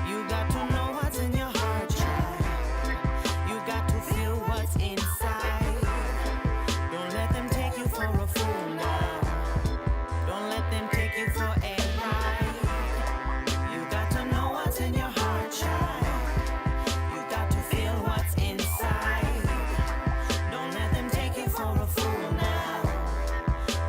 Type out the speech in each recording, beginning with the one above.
You got to know what's in your heart, child. You got to feel what's inside. Don't let them take you for a fool now. Don't let them take you for a ride. You got to know what's in your heart, child. You got to feel what's inside. Don't let them take you for a fool now.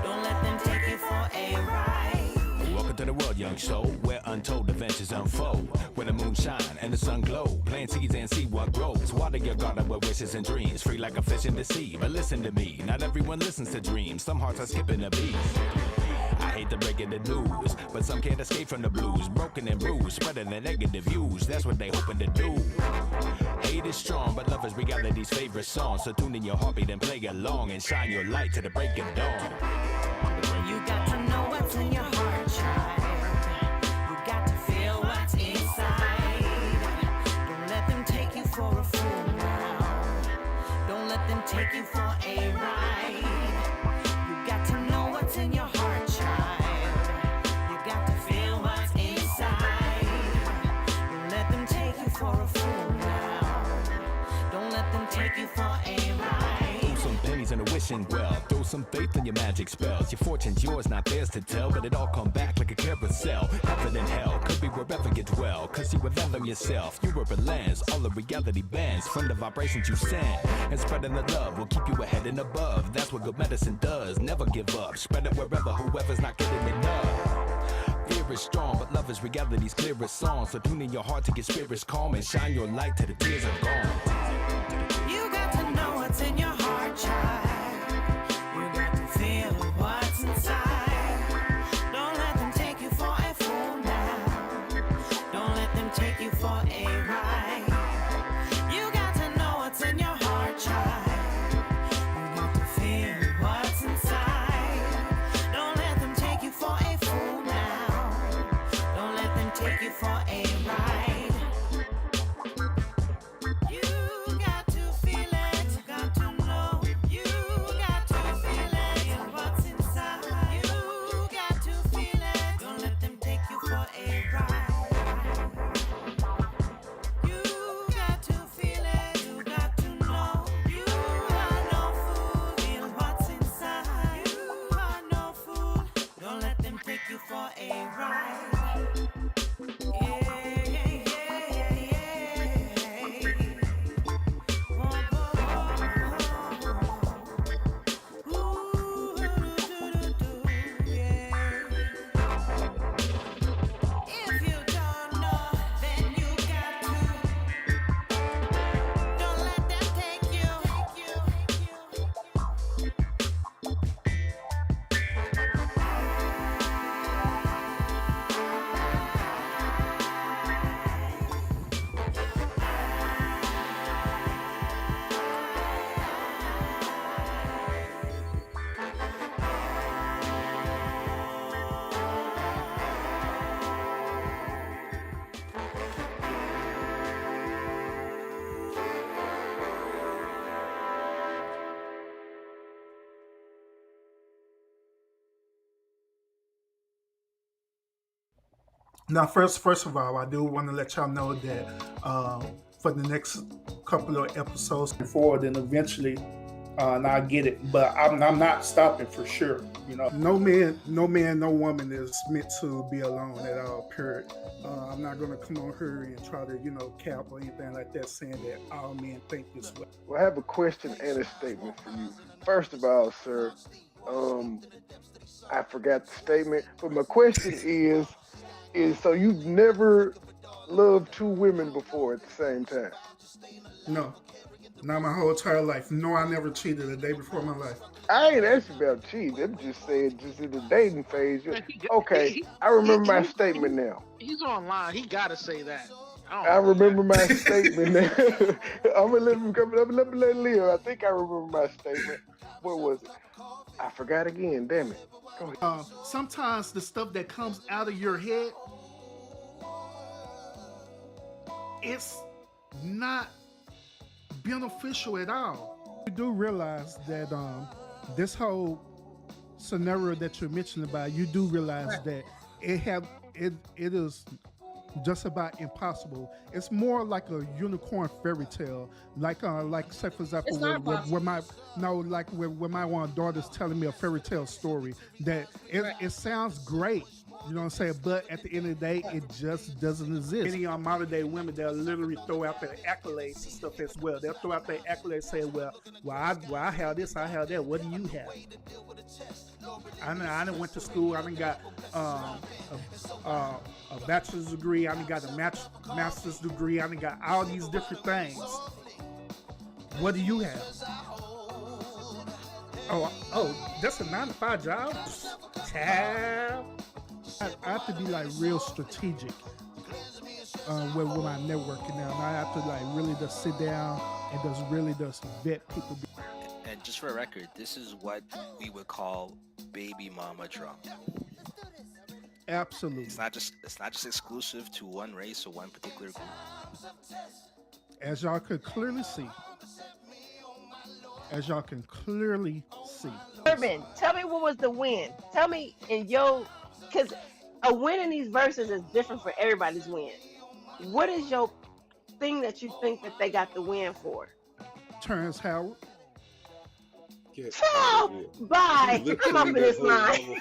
Don't let them take you for a ride. Welcome to the world, young soul, where untold adventures unfold. Where the moon shine and the sun glow. Plant seeds and see what grows. Water your garden with wishes and dreams. Free like a fish in the sea. But listen to me, not everyone listens to dreams. Some hearts are skipping a beat. I hate to break it the news, but some can't escape from the blues. Broken and bruised, spreading the negative views. That's what they hoping to do. Hate is strong, but love is reality's favorite song. So tune in your heartbeat and play along and shine your light to the break of dawn. You got to know what's in your heart, child. You got to feel what's inside. Don't let them take you for a fool now. Don't let them take you for a ride. You got to know what's in your heart, child. You got to feel what's inside. Don't let them take you for a fool now. Don't let them take you for a ride. Throw some pennies in a wishing well. Throw some faith in your magic spells. Your fortune's yours, not theirs to tell. But it all come back like a carousel. Heaven and hell could be wherever you dwell. Cause you have them yourself. You were a lens. All the reality bends from the vibrations you send. And spreading the love will keep you ahead and above. That's what good medicine does. Never give up. Spread it wherever, whoever's not getting enough. Fear is strong, but love is reality's clearest song. So tune in your heart to get spirits calm and shine your light till the tears are gone. You got to know what's in your heart, child. You got to feel what's inside. Don't let them take you for a fool now. Don't let them take you for a ride. You got to know what's in your heart, child. You got to feel what's inside. Don't let them take you for a fool now. Don't let them take you for a ride. You got to feel it, got to know. You got to feel it, what's inside. You got to feel it. Don't let them take you for a ride. You got to feel it, you got to know. You are no fool, feel what's inside. You are no fool. Don't let them take you for a ride. Yeah, yeah, yeah, yeah, yeah. Whoa, whoa, whoa. Ooh, yeah. If you don't know, then you got to. Don't let them take you. Now, first of all, I do want to let y'all know that for the next couple of episodes forward, and eventually, and I get it, but I'm not stopping for sure. You know, no man, no woman is meant to be alone at all. Period. I'm not gonna come on her and try to, cap or anything like that, saying that all men think this way. Well, I have a question and a statement for you. First of all, sir, I forgot the statement, but my question is so you've never loved two women before at the same time? No, not my whole entire life. No, I never cheated a day before my life. I ain't asking about cheating. I'm just saying, just in the dating phase. Okay, I remember my statement now. He's online. He gotta say that. I remember my statement now. I'm gonna let him come. I'm gonna let him live. I think I remember my statement. What was it? I forgot again. Damn it. Go ahead. Sometimes the stuff that comes out of your head, it's not beneficial at all. You do realize that this whole scenario that you're mentioning about, you do realize that it is just about impossible. It's more like a unicorn fairy tale. Like say for example, It's not when my one daughter's telling me a fairy tale story, that it sounds great. You know what I'm saying? But at the end of the day, it just doesn't exist. Many modern day women, they'll literally throw out their accolades and stuff as well. They'll throw out their accolades saying, well, I have this, I have that. What do you have? I done went to school. I done got a bachelor's degree. I done got a master's degree. I done got all these different things. What do you have? Oh, that's a 9-to-5 job? Child. I have to be like real strategic with my networking now. And I have to like really just sit down and just really just vet people. And just for a record, this is what we would call baby mama drama. Absolutely. It's not just exclusive to one race or one particular group. As y'all could clearly see. Urban, tell me what was the win. Tell me because a win in these verses is different for everybody's win. What is your thing that you think that they got the win for? Terrence Howard. Bye. I'm up in this line.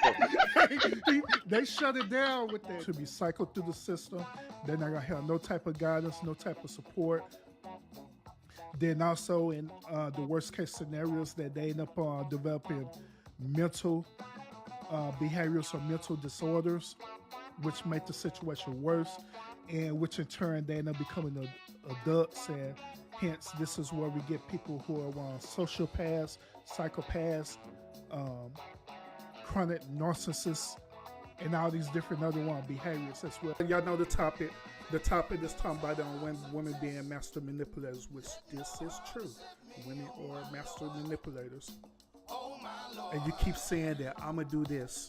They shut it down with that. To be cycled through the system. They're not gonna have no type of guidance, no type of support. Then also in the worst case scenarios that they end up developing mental behaviors or mental disorders, which make the situation worse, and which in turn they end up becoming adults, and hence this is where we get people who are sociopaths, psychopaths, chronic narcissists, and all these different other behaviors as well. Y'all know the topic. The topic is talking about women being master manipulators, which this is true. Women are master manipulators. And you keep saying that, I'm going to do this,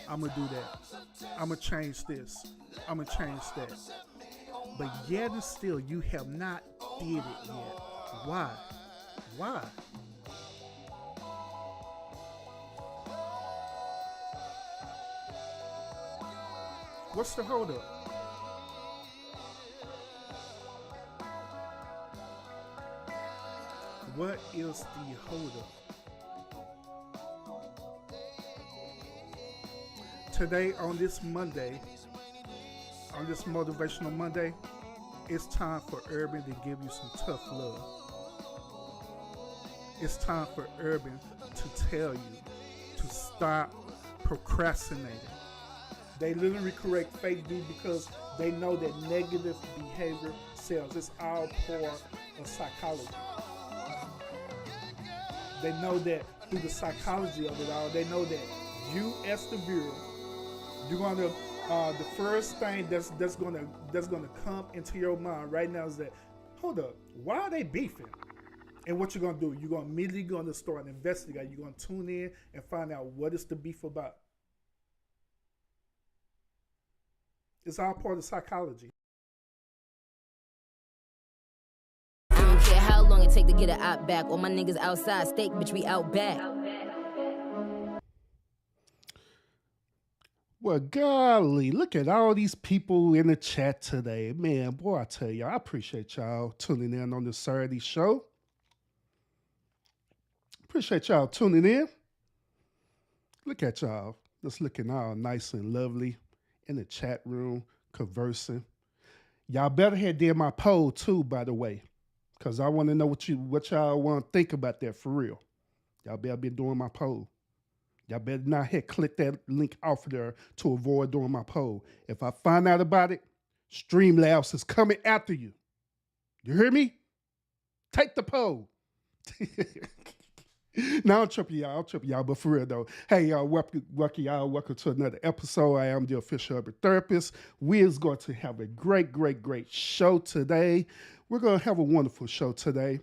I'm going to do that, I'm going to change this, I'm going to change that. But yet and still, you have not did it yet. Why? Why? What's the holdup? What is the holdup? Today, on this Monday, on this Motivational Monday, it's time for Urban to give you some tough love. It's time for Urban to tell you to stop procrastinating. They literally correct fake news because they know that negative behavior sells. It's all part of psychology. They know that through the psychology of it all, they know that you as the viewer, you're gonna the first thing that's gonna come into your mind right now is that, hold up, why are they beefing? And what you're gonna do, you're gonna immediately start investigating. You're gonna tune in and find out what is the beef about. It's all part of psychology. I don't care how long it take to get an op back. All my niggas outside, steak, bitch, we out back. Well, golly, look at all these people in the chat today. Man, boy, I tell you, I appreciate y'all tuning in on this Saturday show. Appreciate y'all tuning in. Look at y'all, just looking all nice and lovely in the chat room, conversing. Y'all better have did my poll too, by the way, because I want to know what y'all want to think about that for real. Y'all better be doing my poll. Y'all better not hit click that link off of there to avoid doing my poll. If I find out about it, Streamlabs is coming after you. You hear me? Take the poll. Now I'm tripping y'all, but for real though. Hey y'all, welcome to another episode. I am the official urban therapist. We is going to have a great show today. We're going to have a wonderful show today.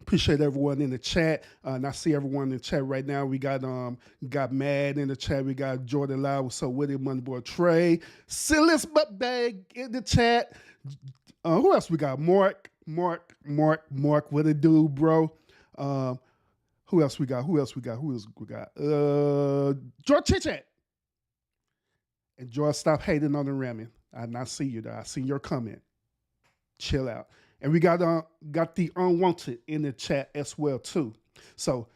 Appreciate everyone in the chat. And I see everyone in the chat right now. We got Mad in the chat. We got Jordan Lau. What's up with it? Money Boy Trey. Silas Buttbag in the chat. Who else we got? Mark. What it do, bro? Who else we got? George Chit. And George, stop hating on the ramen. I not see you there. I seen your comment. Chill out. And we got the unwanted in the chat as well too. So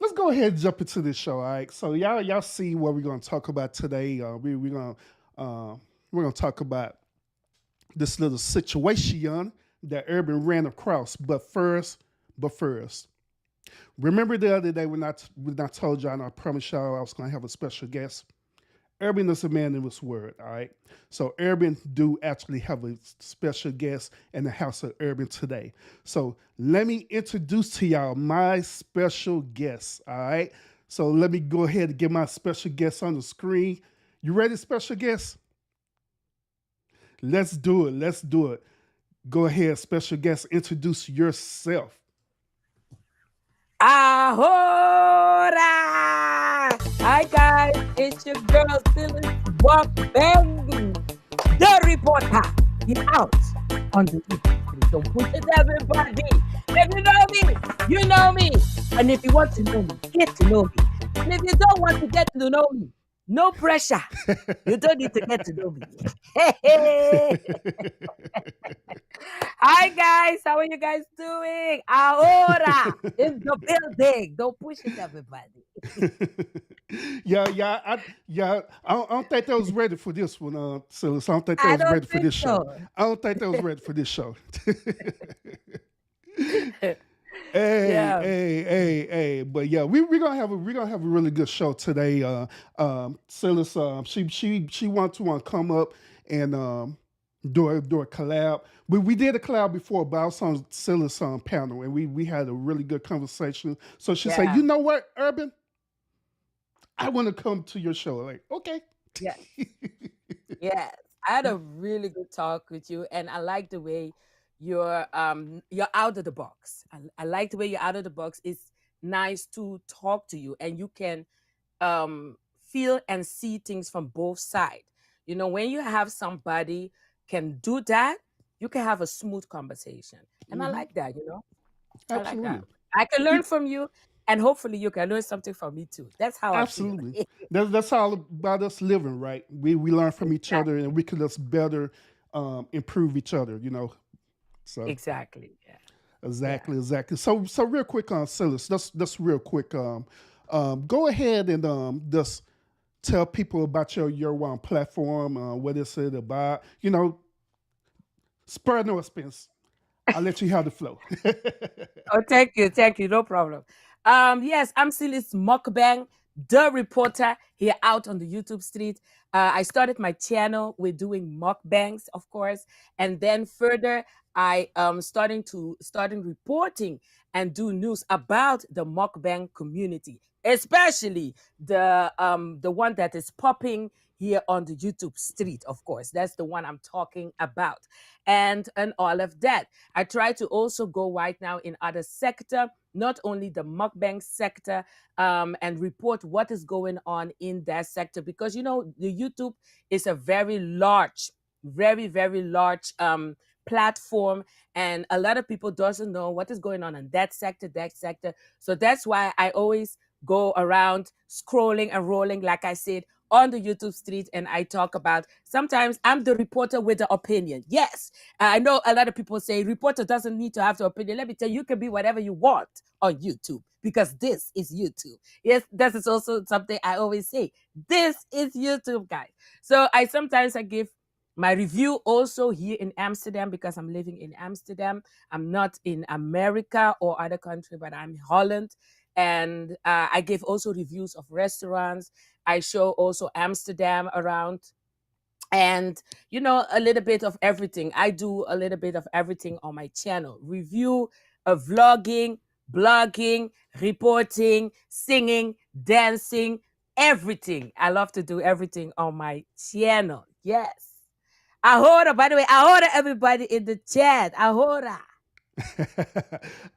let's go ahead and jump into this show. All right. So y'all see what we're gonna talk about today. We're gonna talk about this little situation that Urban ran across. But first, remember the other day when I told y'all and I promised y'all I was gonna have a special guest. Urban is a man in his word, all right? So Urban do actually have a special guest in the house of Urban today. So let me introduce to y'all my special guest, all right? So let me go ahead and get my special guest on the screen. You ready, special guest? Let's do it. Go ahead, special guest, introduce yourself. Ahora! Hi guys, it's your girl Phyllis Walk Bang, the reporter. Get out on the street. Don't push it, everybody. If you know me, you know me. And if you want to know me, get to know me. And if you don't want to get to know me, no pressure. You don't need to get to know me. Hi guys, how are you guys doing? Ahora in the building. Don't push it, everybody. I don't think they was ready for this one, Silas. I don't think they was ready for this show. I don't think they was ready for this show. Hey, but yeah, we're gonna have a really good show today. Silas, she want to come up and do a collab. We did a collab before, but I was on Silas panel, and we had a really good conversation. So she said, "You know what, Urban? I want to come to your show." Like, okay. Yes. Yes. I had a really good talk with you, and I like the way you're out of the box. I like the way you're out of the box. It's nice to talk to you, and you can feel and see things from both sides. You know, when you have somebody can do that, you can have a smooth conversation. And I like that, you know. Absolutely. I like that. I can learn from you, and hopefully you can learn something from me too. That's how Absolutely. I feel. That's all about us living, right? We learn from each other, and we can just better improve each other, you know. So Exactly. Yeah. exactly. So real quick on Silas, that's real quick. Go ahead and just tell people about your platform. What is it about? You know, spare no expense. I'll let you have the flow. Oh, thank you, no problem. Yes, I'm Silis Mukbang, the reporter here out on the YouTube street. I started my channel with doing mukbangs, of course, and then further, I starting reporting and do news about the mukbang community, especially the one that is popping here on the YouTube street. Of course, that's the one I'm talking about, and all of that. I try to also go right now in other sector, not only the mukbang sector, and report what is going on in that sector, because you know the YouTube is a very large, very large platform, and a lot of people doesn't know what is going on in that sector. So that's why I always go around scrolling and rolling, like I said, on the YouTube street, and I talk about, sometimes I'm the reporter with the opinion. Yes, I know a lot of people say reporter doesn't need to have the opinion. Let me tell you, you can be whatever you want on YouTube, because this is YouTube. Yes, that is also something I always say. This is YouTube, guys. So I give my review also here in Amsterdam, because I'm living in Amsterdam. I'm not in America or other country, but I'm in Holland. And I give also reviews of restaurants. I show also Amsterdam around, and you know, a little bit of everything. I do a little bit of everything on my channel: review, vlogging, blogging, reporting, singing, dancing, everything. I love to do everything on my channel. Yes. Ahora, by the way, ahora, everybody in the chat. Ahora.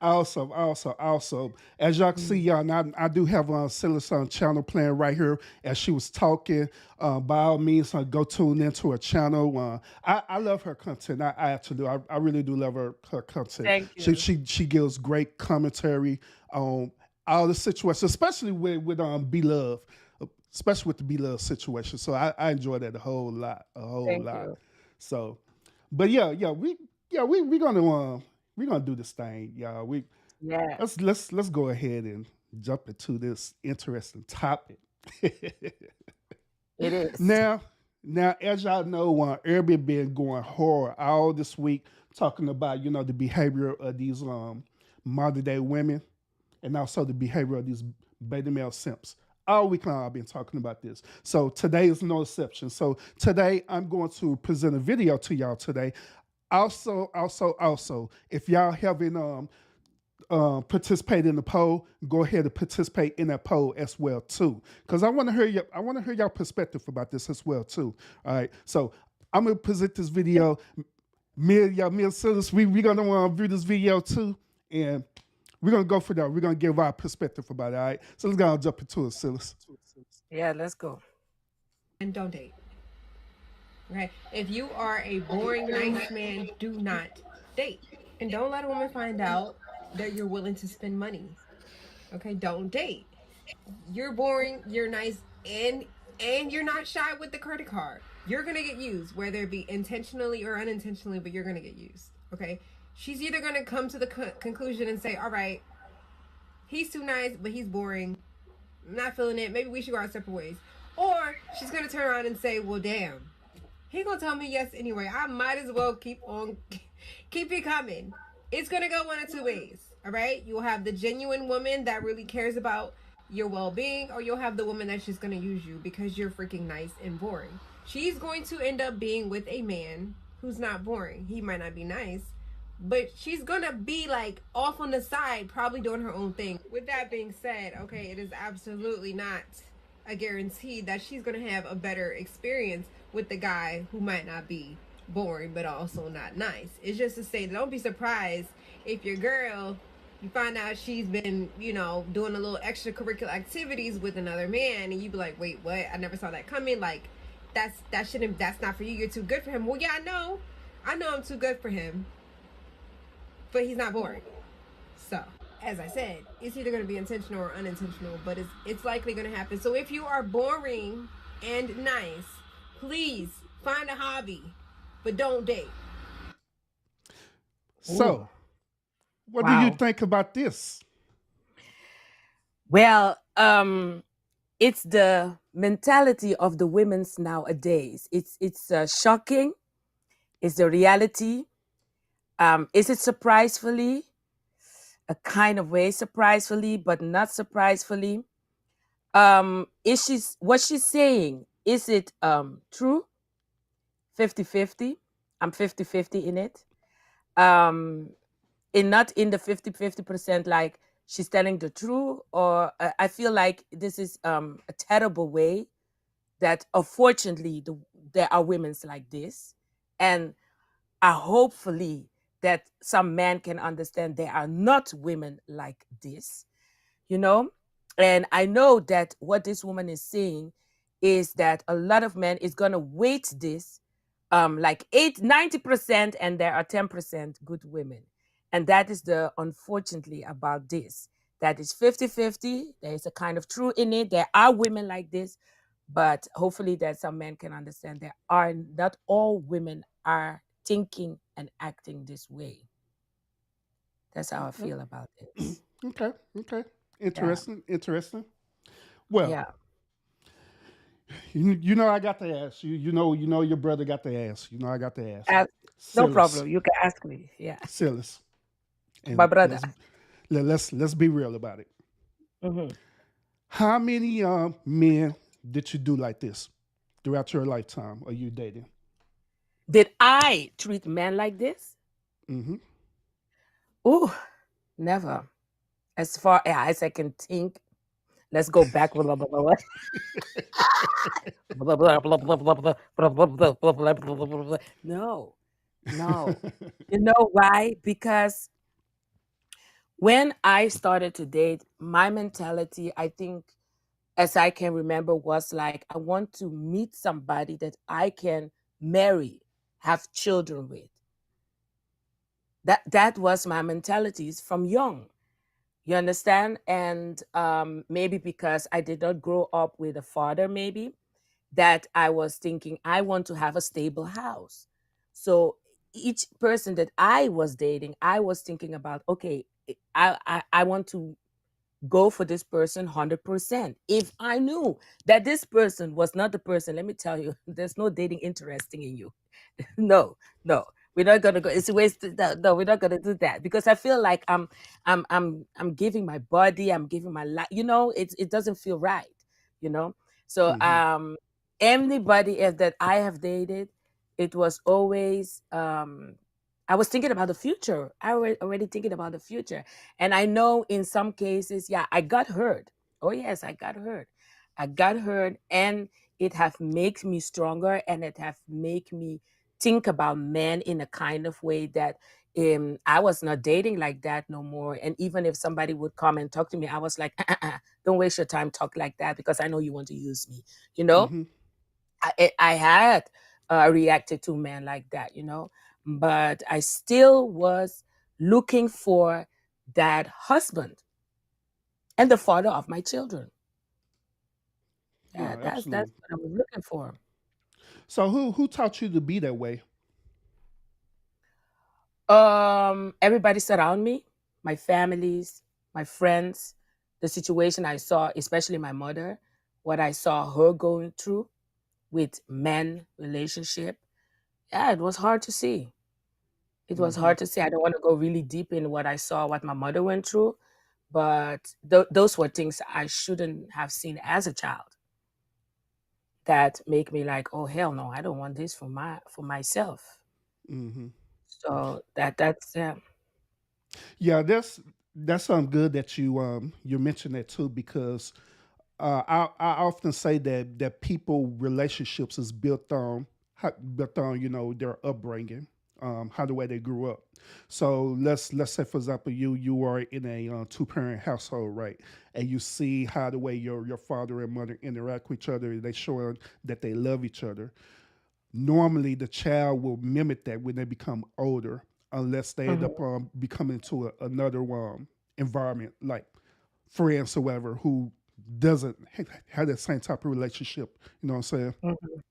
Awesome, awesome, awesome. As y'all can see, Mm. y'all, and I do have Silas channel playing right here as she was talking. By all means, go tune into her channel. I love her content. I actually do. I really do love her content. Thank She, you. she she gives great commentary on all the situations, especially with Be Love, especially with the Be Love situation. So I enjoy that a whole lot, a whole Thank lot. you. So, but we're gonna do this thing, y'all. Yeah. Let's go ahead and jump into this interesting topic. It is. now, now, as y'all know, everybody been going hard all this week talking about the behavior of these modern day women, and also the behavior of these beta male simps. All week long, I've been talking about this. So today is no exception. So today, I'm going to present a video to y'all today. Also, if y'all haven't participate in the poll, go ahead and participate in that poll as well too, because I want to hear your perspective about this as well too. All right, so I'm gonna present this video. Me and Silas, we gonna view this video too, and we're gonna go for that. We're gonna give our perspective about it. All right, so let's go and jump into it, Silas. Yeah, let's go. And don't date. Okay? If you are a boring, nice man, do not date. And don't let a woman find out that you're willing to spend money. Okay? Don't date. You're boring, you're nice, and you're not shy with the credit card. You're gonna get used, whether it be intentionally or unintentionally, but you're gonna get used. Okay? She's either gonna come to the conclusion and say, all right, he's too nice, but he's boring. I'm not feeling it. Maybe we should go our separate ways. Or she's gonna turn around and say, well, damn, he gonna tell me yes anyway. I might as well keep it coming. It's gonna go one of two ways. All right, you'll have the genuine woman that really cares about your well-being, or you'll have the woman that's just gonna use you because you're freaking nice and boring. She's going to end up being with a man who's not boring. He might not be nice, but she's gonna be like off on the side, probably doing her own thing. With that being said, okay, it is absolutely not a guarantee that she's gonna have a better experience with the guy who might not be boring but also not nice. It's just to say, don't be surprised if your girl, you find out she's been, doing a little extracurricular activities with another man, and you be like, wait, what? I never saw that coming. Like, that's not for you. You're too good for him. Well, yeah, I know I'm too good for him, but he's not boring. So, as I said, it's either going to be intentional or unintentional, but it's likely going to happen. So if you are boring and nice, please find a hobby, but don't date. So, what do you think about this? Well, it's the mentality of the women's nowadays. It's shocking. It's the reality. Is it surprisingly? A kind of way surprisingly, but not surprisingly. What she's saying, is it true? 50-50. I'm 50-50 in it. Not in the 50% like she's telling the truth, or I feel like this is a terrible way that unfortunately there are women like this, and hopefully that some men can understand there are not women like this, and I know that what this woman is saying is that a lot of men is going to weight this like 90%, and there are 10% good women. And that is the unfortunately about this. That is 50-50. There is a kind of truth in it. There are women like this, but hopefully that some men can understand not all women are thinking and acting this way. That's how I feel about it. Okay. Interesting. Well, Yeah. I got to ask you. Your brother got to ask. I got to ask. No Silas. problem. You can ask me. Yeah. Silas. And My brother. Let's be real about it. Mhm. How many men did you do like this throughout your lifetime? Are you dating? Did I treat men like this? Mm-hmm. Oh, never. As far as I can think, let's go back. Blah, blah, blah, blah. Blah, blah, blah, blah, blah, blah, blah, blah, blah, blah, blah, blah, blah, blah. No. You know why? Because When I started to date, my mentality, I think, as I can remember, was like, I want to meet somebody that I can marry, have children with. That was my mentality from young. You understand? And maybe because I did not grow up with a father, maybe that I was thinking I want to have a stable house. So each person that I was dating, I was thinking about, okay, I want to go for this person 100%. If I knew that this person was not the person, let me tell you, there's no dating interesting in you. No, no, we're not gonna go. It's a waste. No, no, we're not gonna do that because I feel like I'm giving my body, I'm giving my life. It doesn't feel right. You know. So anybody that I have dated, it was always I was thinking about the future. I already thinking about the future, and I know in some cases, yeah, I got hurt. Oh yes, I got hurt. I got hurt, and it have made me stronger, and it have made me think about men in a kind of way that I was not dating like that no more. And even if somebody would come and talk to me, I was like, don't waste your time talk like that because I know you want to use me. You know, I had reacted to men like that, but I still was looking for that husband and the father of my children. Yeah, That's absolutely. what I was looking for. So who taught you to be that way? Everybody surround me, my families, my friends, the situation I saw, especially my mother, what I saw her going through with men relationship. Yeah, it was hard to see. It was Hmm. hard to see. I don't want to go really deep in what I saw, what my mother went through, but those were things I shouldn't have seen as a child that make me like, oh hell no, I don't want this for myself. Hmm. So that's yeah. Yeah, that's something good that you mentioned that too because I often say that people relationships is built on their upbringing, how the way they grew up. So let's say for example you are in a two-parent household, right? And you see how the way your father and mother interact with each other, they show that they love each other. Normally the child will mimic that when they become older, unless they end up Mhm. becoming to another environment like friends or whatever who doesn't have that same type of relationship. You know what I'm saying? Mhm.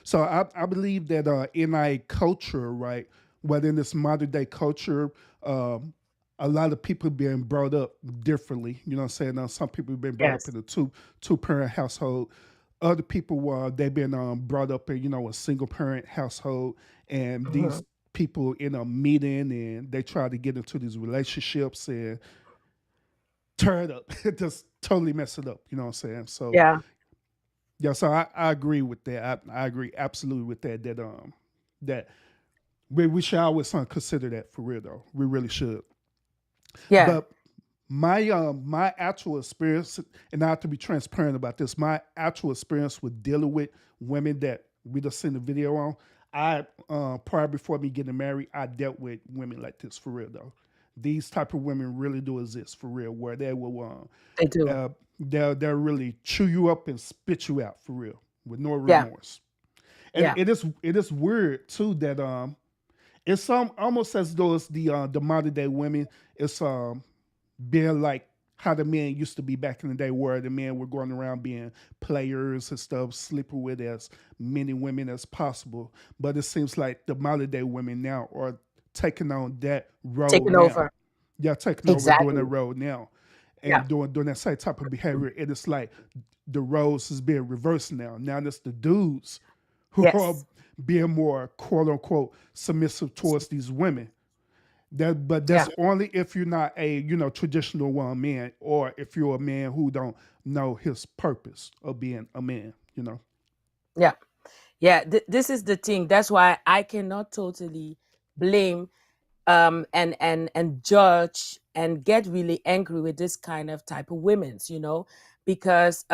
So I believe that in a culture, right, whether in this modern day culture, um, a lot of people being brought up differently. You know what I'm saying? Some people have been brought up Yes. in a two parent household. Other people they've been brought up in a single parent household, and these Mhm. people in a meeting and they try to get into these relationships and turn it up, just totally mess it up. You know what I'm saying? So Yeah. yeah, so I agree with that. I agree absolutely with that. That we should always consider that for real though. We really should. Yeah. But my actual experience, and I have to be transparent about this, my actual experience with dealing with women that we just seen the video on, I prior before me getting married, I dealt with women like this for real though. These type of women really do exist for real, where they will They do. they'll really chew you up and spit you out for real with no Yeah. remorse. And Yeah. it is weird too that it's some almost as though it's the modern day women. It's being like how the men used to be back in the day, where the men were going around being players and stuff, sleeping with as many women as possible. But it seems like the modern day women now are taking on that role Taking now. over. Yeah, taking over doing that Exactly. role now, Yeah. and doing that same type of behavior. And it's like the roles is being reversed now. Now it's the dudes who are Yes. being more quote unquote submissive towards these women. But Yeah. that's only if you're not a traditional one man, or if you're a man who don't know his purpose of being a man. Yeah. Yeah. This is the thing. That's why I cannot totally blame and judge and get really angry with this kind of type of women's, because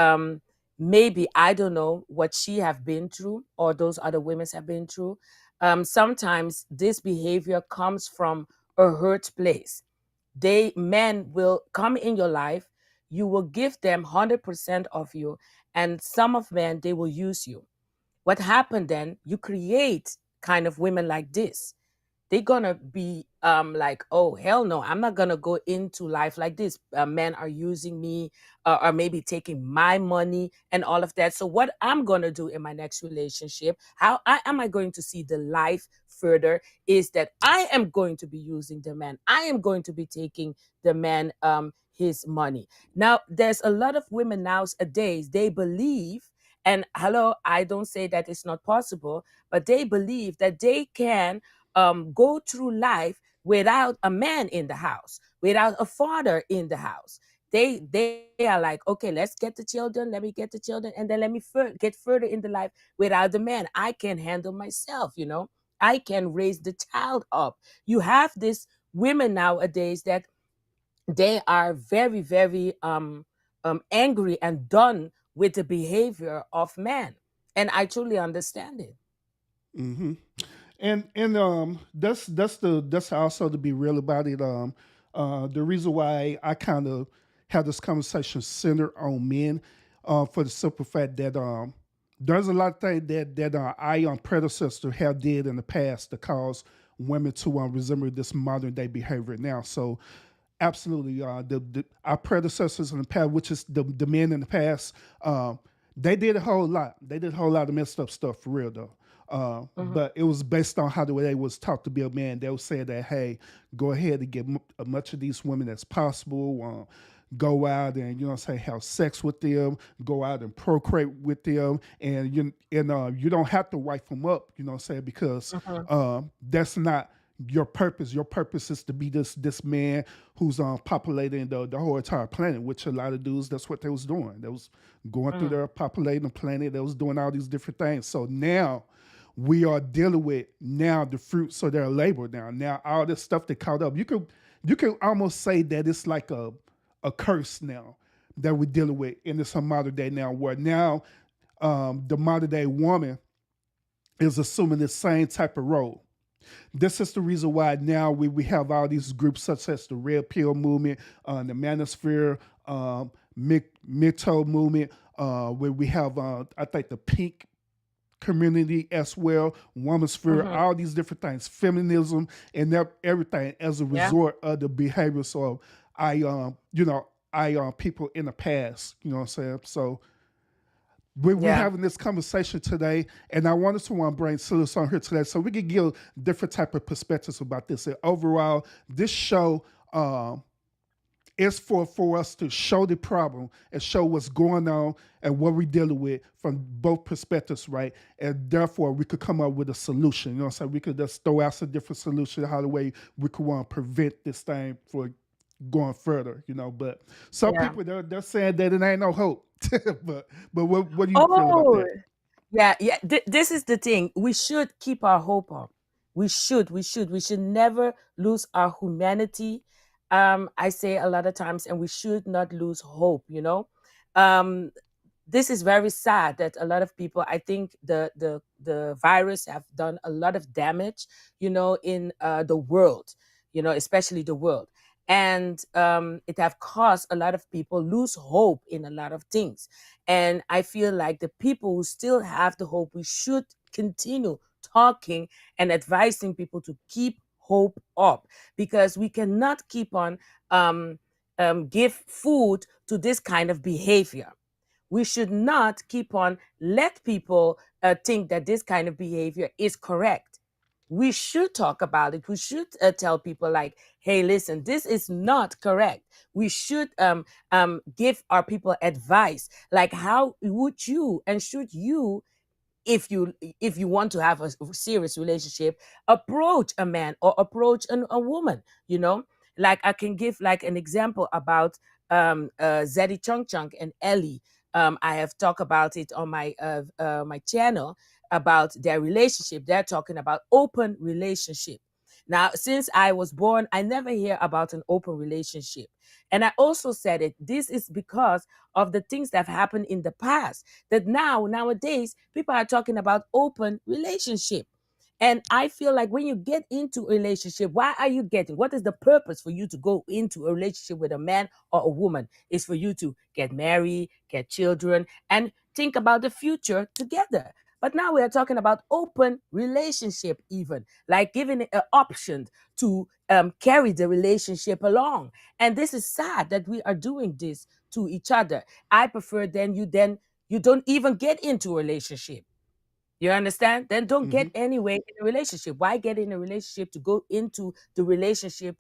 maybe I don't know what she have been through or those other women's have been through. Sometimes this behavior comes from a hurt place. Men will come in your life, you will give them 100% of you, and some of men, they will use you. What happened then? You create kind of women like this. They're gonna be like, oh hell no, I'm not gonna go into life like this. Men are using me, or maybe taking my money and all of that. So what I'm gonna do in my next relationship, am I going to see the life further, is that I am going to be using the man. I am going to be taking the man his money. Now there's a lot of women nowadays, they believe, and hello, I don't say that it's not possible, but they believe that they can go through life without a man in the house, without a father in the house. They are like, okay, let's get the children, let me get the children, and then let me get further in the life without the man. I can handle myself, I can raise the child up. You have this women nowadays that they are very, very angry and done with the behavior of men, and I truly understand it. Hmm. And that's also, to be real about it. The reason why I kind of have this conversation centered on men, for the simple fact that there's a lot of things that I predecessor have did in the past to cause women to resemble this modern day behavior now. So absolutely, our predecessors in the past, which is the men in the past, they did a whole lot. They did a whole lot of messed up stuff for real though. But it was based on how the way they was taught to be a man. They would say that, hey, go ahead and get as much of these women as possible. Go out and have sex with them. Go out and procreate with them, and you don't have to wife them up. Because that's not your purpose. Your purpose is to be this man who's populating the whole entire planet. Which a lot of dudes, that's what they was doing. They was going through there, populating the planet. They was doing all these different things. So now we are dealing with the fruits of their labor. Now all this stuff that caught up, you can almost say that it's like a curse now that we're dealing with in this modern day now, where now the modern day woman is assuming the same type of role. This is the reason why now we have all these groups such as the Red Pill movement, the Manosphere, MGTOW movement, where we have, I think, the Pink community as well, Womansphere, all these different things, feminism, and everything as a Yeah. result of the behaviors of people in the past. You know what I'm saying? So we're Yeah. having this conversation today, and I wanted to bring Silas on here today so we could give different type of perspectives about this. And overall, this show is for us to show the problem and show what's going on and what we're dealing with from both perspectives, right? And therefore, we could come up with a solution. You know what I'm saying? We could just throw out some different solutions, how the way we could want to prevent this thing for going further, But some Yeah. people, they're saying that it ain't no hope. but what do you feel about Oh, that? yeah. This is the thing. We should keep our hope up. We should never lose our humanity. I say a lot of times, and we should not lose hope. Um, this is very sad that a lot of people, I think the virus have done a lot of damage, in the world, especially the world. And it have caused a lot of people lose hope in a lot of things. And I feel like the people who still have the hope, we should continue talking and advising people to keep hope up, because we cannot keep on give food to this kind of behavior. We should not keep on let people think that this kind of behavior is correct. We should talk about it. We should tell people like, hey, listen, this is not correct. We should give our people advice, like how would you and should you, if you want to have a serious relationship, approach a man or approach a woman. Like I can give like an example about Zeddy Chung Chung and Ellie. I have talked about it on my channel about their relationship. They're talking about open relationship. Now, since I was born, I never hear about an open relationship. And I also said it, this is because of the things that have happened in the past, that nowadays people are talking about open relationship. And I feel like when you get into a relationship, why are you getting? What is the purpose for you to go into a relationship with a man or a woman? Is for you to get married, get children, and think about the future together. But now we are talking about open relationship, even like giving it an option to carry the relationship along. And this is sad that we are doing this to each other. I prefer then you don't even get into a relationship. You understand? Then don't get anywhere in a relationship. Why get in a relationship to go into the relationship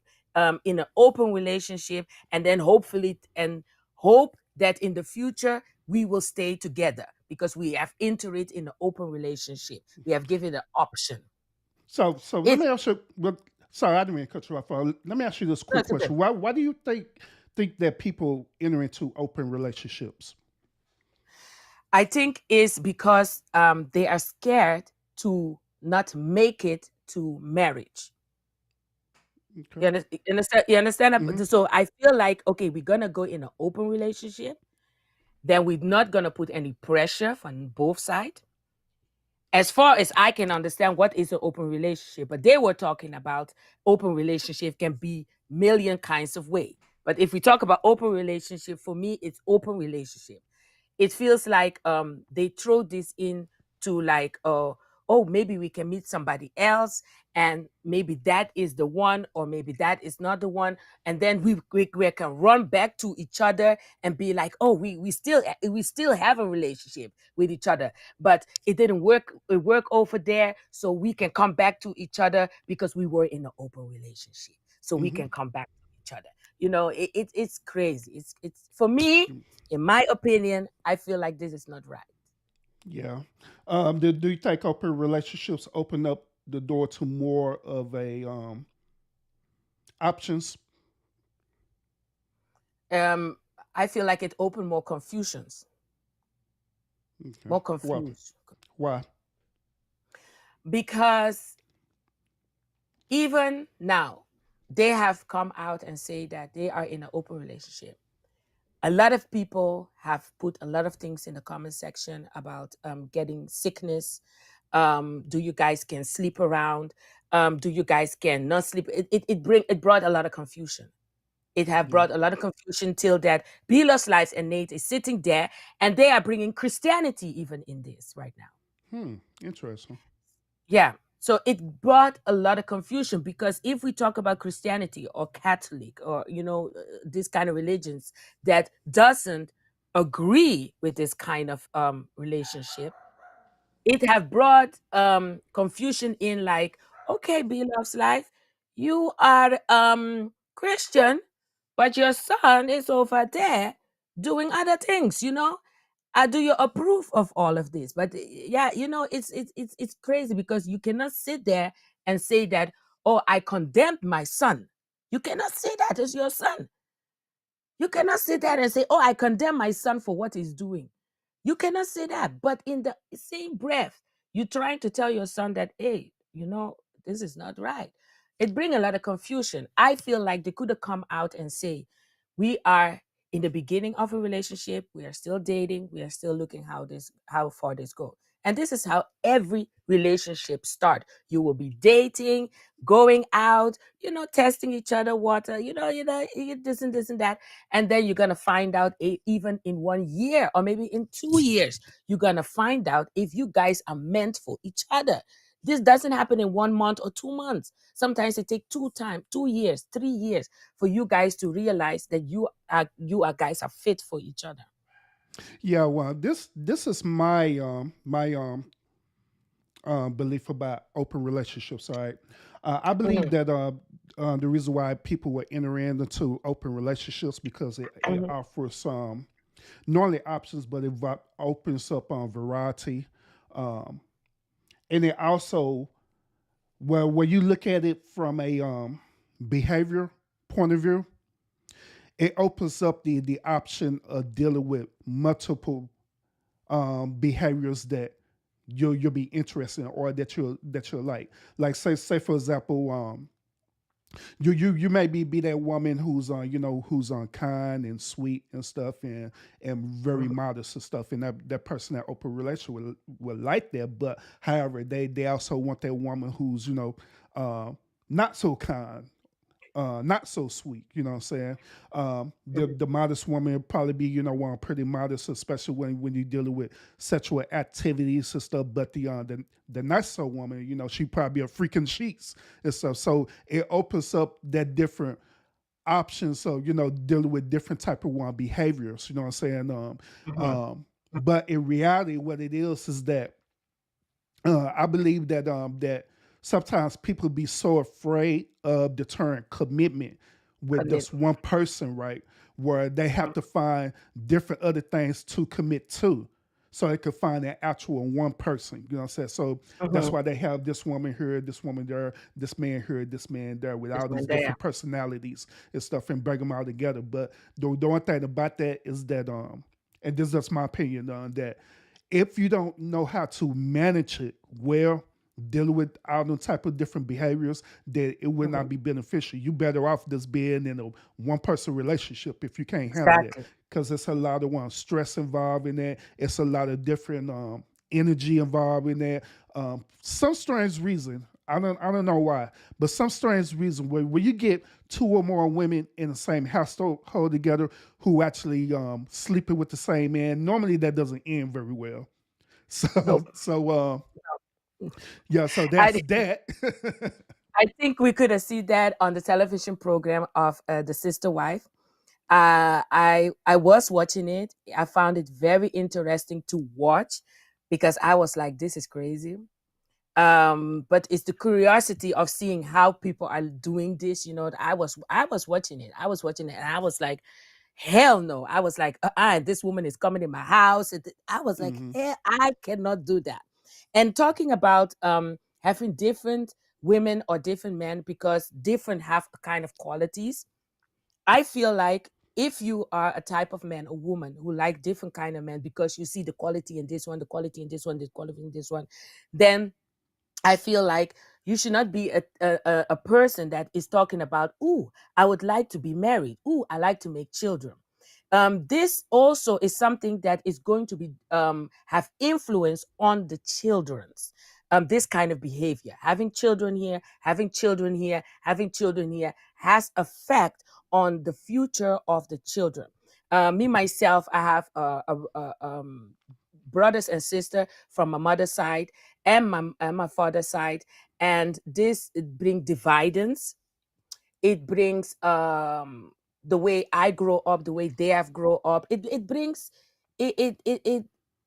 in an open relationship and then hopefully and hope that in the future we will stay together because we have entered it in an open relationship. We have given an option. So let It's me ask you. Well, sorry, I didn't mean to cut you off. Let me ask you this no, quick it's okay. question. Why do you think that people enter into open relationships? I think it's because they are scared to not make it to marriage. You Okay. understand? You understand? hmm So I feel like, okay, we're gonna go in an open relationship. Then we're not gonna put any pressure from both sides. As far as I can understand, what is an open relationship? But they were talking about open relationship can be million kinds of way. But if we talk about open relationship, for me, it's open relationship. It feels like they throw this in to like oh, maybe we can meet somebody else and maybe that is the one or maybe that is not the one, and then we can run back to each other and be like, oh, we still have a relationship with each other, but it didn't work over there, so we can come back to each other because we were in an open relationship, so we hmm can come back to each other. It's crazy. It's for me, in my opinion, I feel like this is not right. Yeah. Do you think open relationships open up the door to more of a options? Um, I feel like it opened more confusions, Okay. more Well, confused, why? because even now they have come out and say that they are in an open relationship. A lot of people have put a lot of things in the comment section about getting sickness. Do you guys can sleep around? Do you guys can not sleep? It brought a lot of confusion. It have Yeah. brought a lot of confusion till that Belos Lives and Nate is sitting there and they are bringing Christianity even in this right now. Interesting. Yeah. So it brought a lot of confusion because if we talk about Christianity or Catholic or this kind of religions that doesn't agree with this kind of relationship, it have brought confusion in like, okay, Be Love's Life, you are Christian, but your son is over there doing other things, do you approve of all of this? But yeah, it's crazy because you cannot sit there and say that, oh, I condemned my son. You cannot say that as your son. You cannot sit there and say, oh, I condemn my son for what he's doing. You cannot say that. But in the same breath, you're trying to tell your son that, hey, this is not right. It brings a lot of confusion. I feel like they could have come out and say, we are in the beginning of a relationship. We are still dating. We are still looking how far this goes. And this is how every relationship start. You will be dating, going out, testing each other water, this and that. And then you're going to find out even in 1 year or maybe in 2 years, you're going to find out if you guys are meant for each other. This doesn't happen in 1 month or 2 months. Sometimes it takes 2 years, 3 years for you guys to realize that you guys are fit for each other. Yeah. Well, this is my belief about open relationships. All right. I believe that the reason why people will enter into open relationships because it offers not only options, but it opens up variety, and it also, well, when you look at it from a behavior point of view, it opens up the option of dealing with multiple behaviors that you'll be interested in or that you'll like. Like say for example, You maybe be that woman who's who's kind and sweet and stuff and very modest and stuff, and that person that open relationship will like that. But however, they also want that woman who's not so kind, not so sweet. You know what I'm saying? The modest woman would probably be one pretty modest, especially when you're dealing with sexual activities and stuff. But the nicer woman, she probably a freaking sheets and stuff. So it opens up that different options. So dealing with different type of one behaviors. You know what I'm saying? But in reality, what it is that I believe that sometimes people be so afraid of the term commitment with just one person, right? Where they have to find different other things to commit to. So they could find that actual one person. You know what I'm saying? So that's why they have this woman here, this woman there, this man here, this man there, with all these different personalities and stuff, and bring them all together. But the one thing about that is that, and this is just my opinion, that if you don't know how to manage it well, dealing with all them type of different behaviors, that it will not be beneficial. You better off just being in a one person relationship if you can't handle that, Exactly. because it's a lot of stress involved in that. It's a lot of different energy involved in that. Some strange reason. I don't know why, but some strange reason where you get two or more women in the same household together who actually sleeping with the same man. Normally that doesn't end very well. So Nope. so yeah, so I, that's that. I think we could have seen that on the television program of The Sister Wife. I was watching it. I found it very interesting to watch because I was like, this is crazy. But it's the curiosity of seeing how people are doing this. I was watching it. And I was like, hell no. I was like, this woman is coming in my house. I was like, Mhm. I cannot do that. And talking about having different women or different men, because different have a kind of qualities. I feel like if you are a type of man or woman who like different kind of men because you see the quality in this one, the quality in this one, the quality in this one, then I feel like you should not be a person that is talking about, ooh, I would like to be married. Ooh, I like to make children. This also is something that is going to be have influence on the children's this kind of behavior. Having children here, having children here, having children here has effect on the future of the children. Me myself, I have brothers and sister from my mother's side and my father's side, and this it brings dividends. It brings the way I grow up, the way they have grown up. It brings it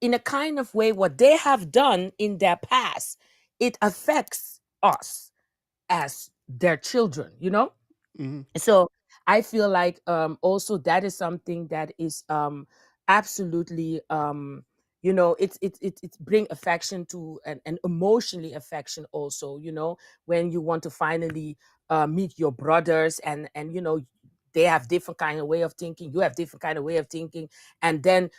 in a kind of way what they have done in their past. It affects us as their children, Mhm. so I feel like also that is something that is absolutely it's bring affection to and emotionally affection also, when you want to finally meet your brothers, and they have different kind of way of thinking, you have different kind of way of thinking, and then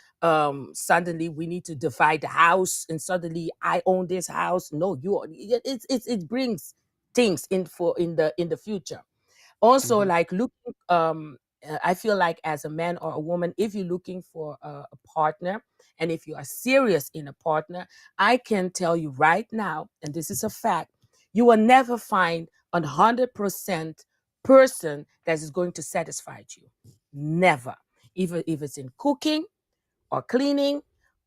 suddenly we need to divide the house, and suddenly I own this house, no, you own it brings things in the future. Also, Mhm. like looking I feel like as a man or a woman, if you're looking for a partner, and if you are serious in a partner, I can tell you right now, and this is a fact, you will never find 100% person that is going to satisfy you. Never. Even if it's in cooking or cleaning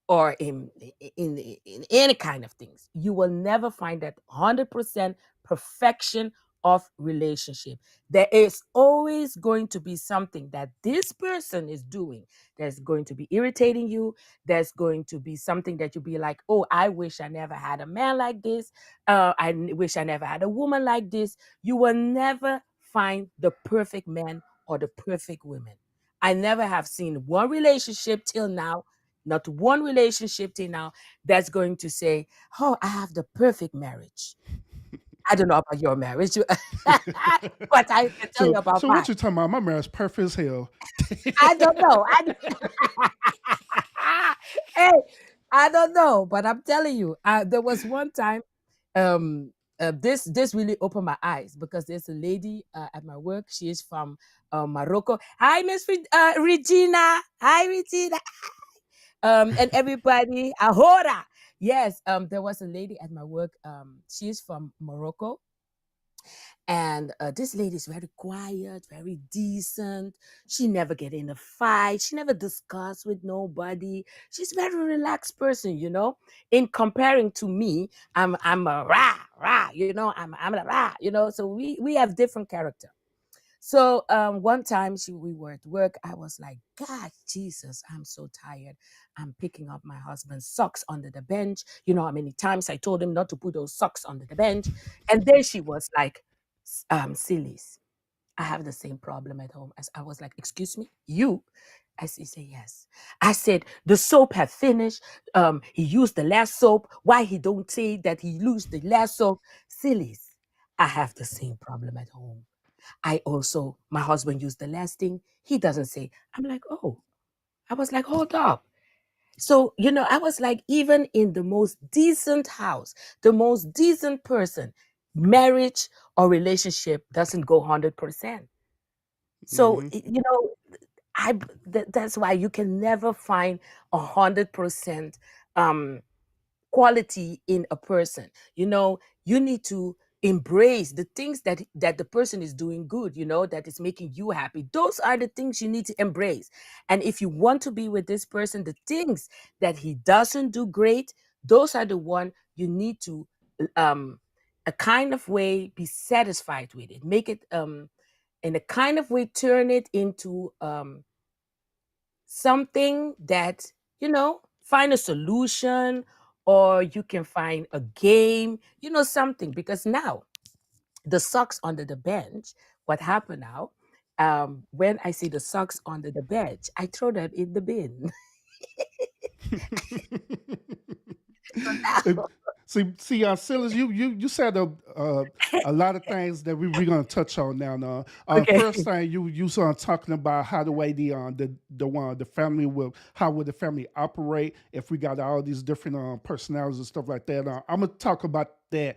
or in any kind of things, you will never find that 100% perfection of relationship. There is always going to be something that this person is doing that's going to be irritating you. There's going to be something that you'll be like, oh, I wish I never had a man like this. Wish I never had a woman like this. You will never find the perfect man or the perfect woman. I never have seen one relationship till now, not one relationship till now, that's going to say, oh, I have the perfect marriage. I don't know about your marriage, but I can tell you so about so mine. what you talking about? My marriage perfect as hell. I don't know. Hey, I don't know, but I'm telling you, there was one time, um, this really opened my eyes because there's a lady at my work. She is from Morocco. Hi, Miss Regina. Hi, Regina. And everybody, Ahora. Yes, there was a lady at my work. She's from Morocco. And this lady is very quiet, very decent. She never get in a fight. She never discuss with nobody. She's a very relaxed person, you know. In comparing to me, I'm a rah rah, you know. I'm a rah, you know. So we have different character. So one time we were at work. I was like, God, Jesus, I'm so tired. I'm picking up my husband's socks under the bench. You know how many times I told him not to put those socks under the bench. And then she was like, Sillies, I have the same problem at home. As I was like, excuse me, you? As he said, yes. I said, the soap had finished. He used the last soap. Why he don't say that he used the last soap? Sillies, I have the same problem at home. My husband used the last thing. He doesn't say. I'm like, oh. I was like, hold up. So, you know, I was like, even in the most decent house, the most decent person, marriage or relationship doesn't go 100%. So, you know, that's why you can never find 100% quality in a person. You know, you need to embrace the things that the person is doing good, you know, that is making you happy. Those are the things you need to embrace. And if you want to be with this person, the things that he doesn't do great, those are the one you need to a kind of way be satisfied with it. Make it in a kind of way, turn it into something that, you know, find a solution, or you can find a game, you know, something. Because now the socks under the bench, what happened now, when I see the socks under the bench, I throw them in the bin. So now, See, Silas, you said a lot of things that we're gonna touch on now. okay. First thing you started talking about how the way the family will, how would the family operate if we got all these different personalities and stuff like that. I'm gonna talk about that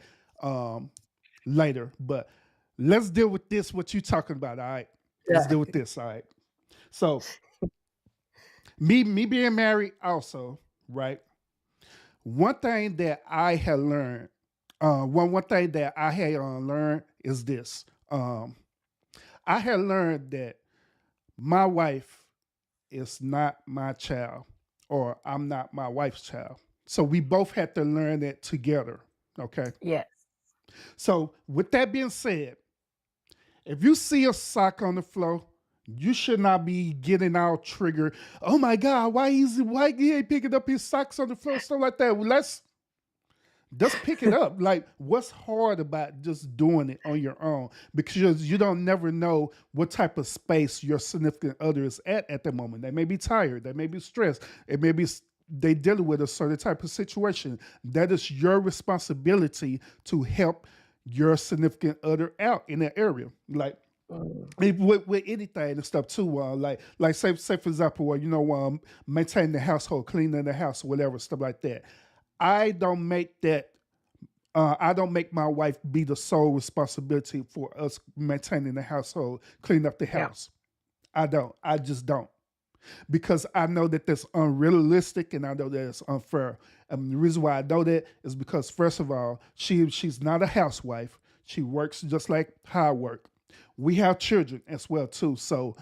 later, but let's deal with this. What you talking about? All right, let's Yeah. deal with this. All right. So me being married also, right? One thing that I had learned, one thing that I had learned is this. I had learned that my wife is not my child, or I'm not my wife's child. So we both had to learn that together. Okay. Yes. So with that being said, if you see a sock on the floor, you should not be getting all triggered. Oh my God, why he ain't picking up his socks on the floor, stuff like that. Well, let's just pick it up. Like, what's hard about just doing it on your own? Because you don't never know what type of space your significant other is at the moment. They may be tired, they may be stressed, it may be they dealing with a certain type of situation. That is your responsibility to help your significant other out in that area. Like, with anything and stuff too, like say for example, maintaining the household, cleaning the house, whatever stuff like that. I don't make that. I don't make my wife be the sole responsibility for us maintaining the household, cleaning up the Yeah. house. I don't. I just don't, because I know that that's unrealistic and I know that it's unfair. The reason why I know that is because, first of all, she's not a housewife. She works just like how I work. We have children as well too, so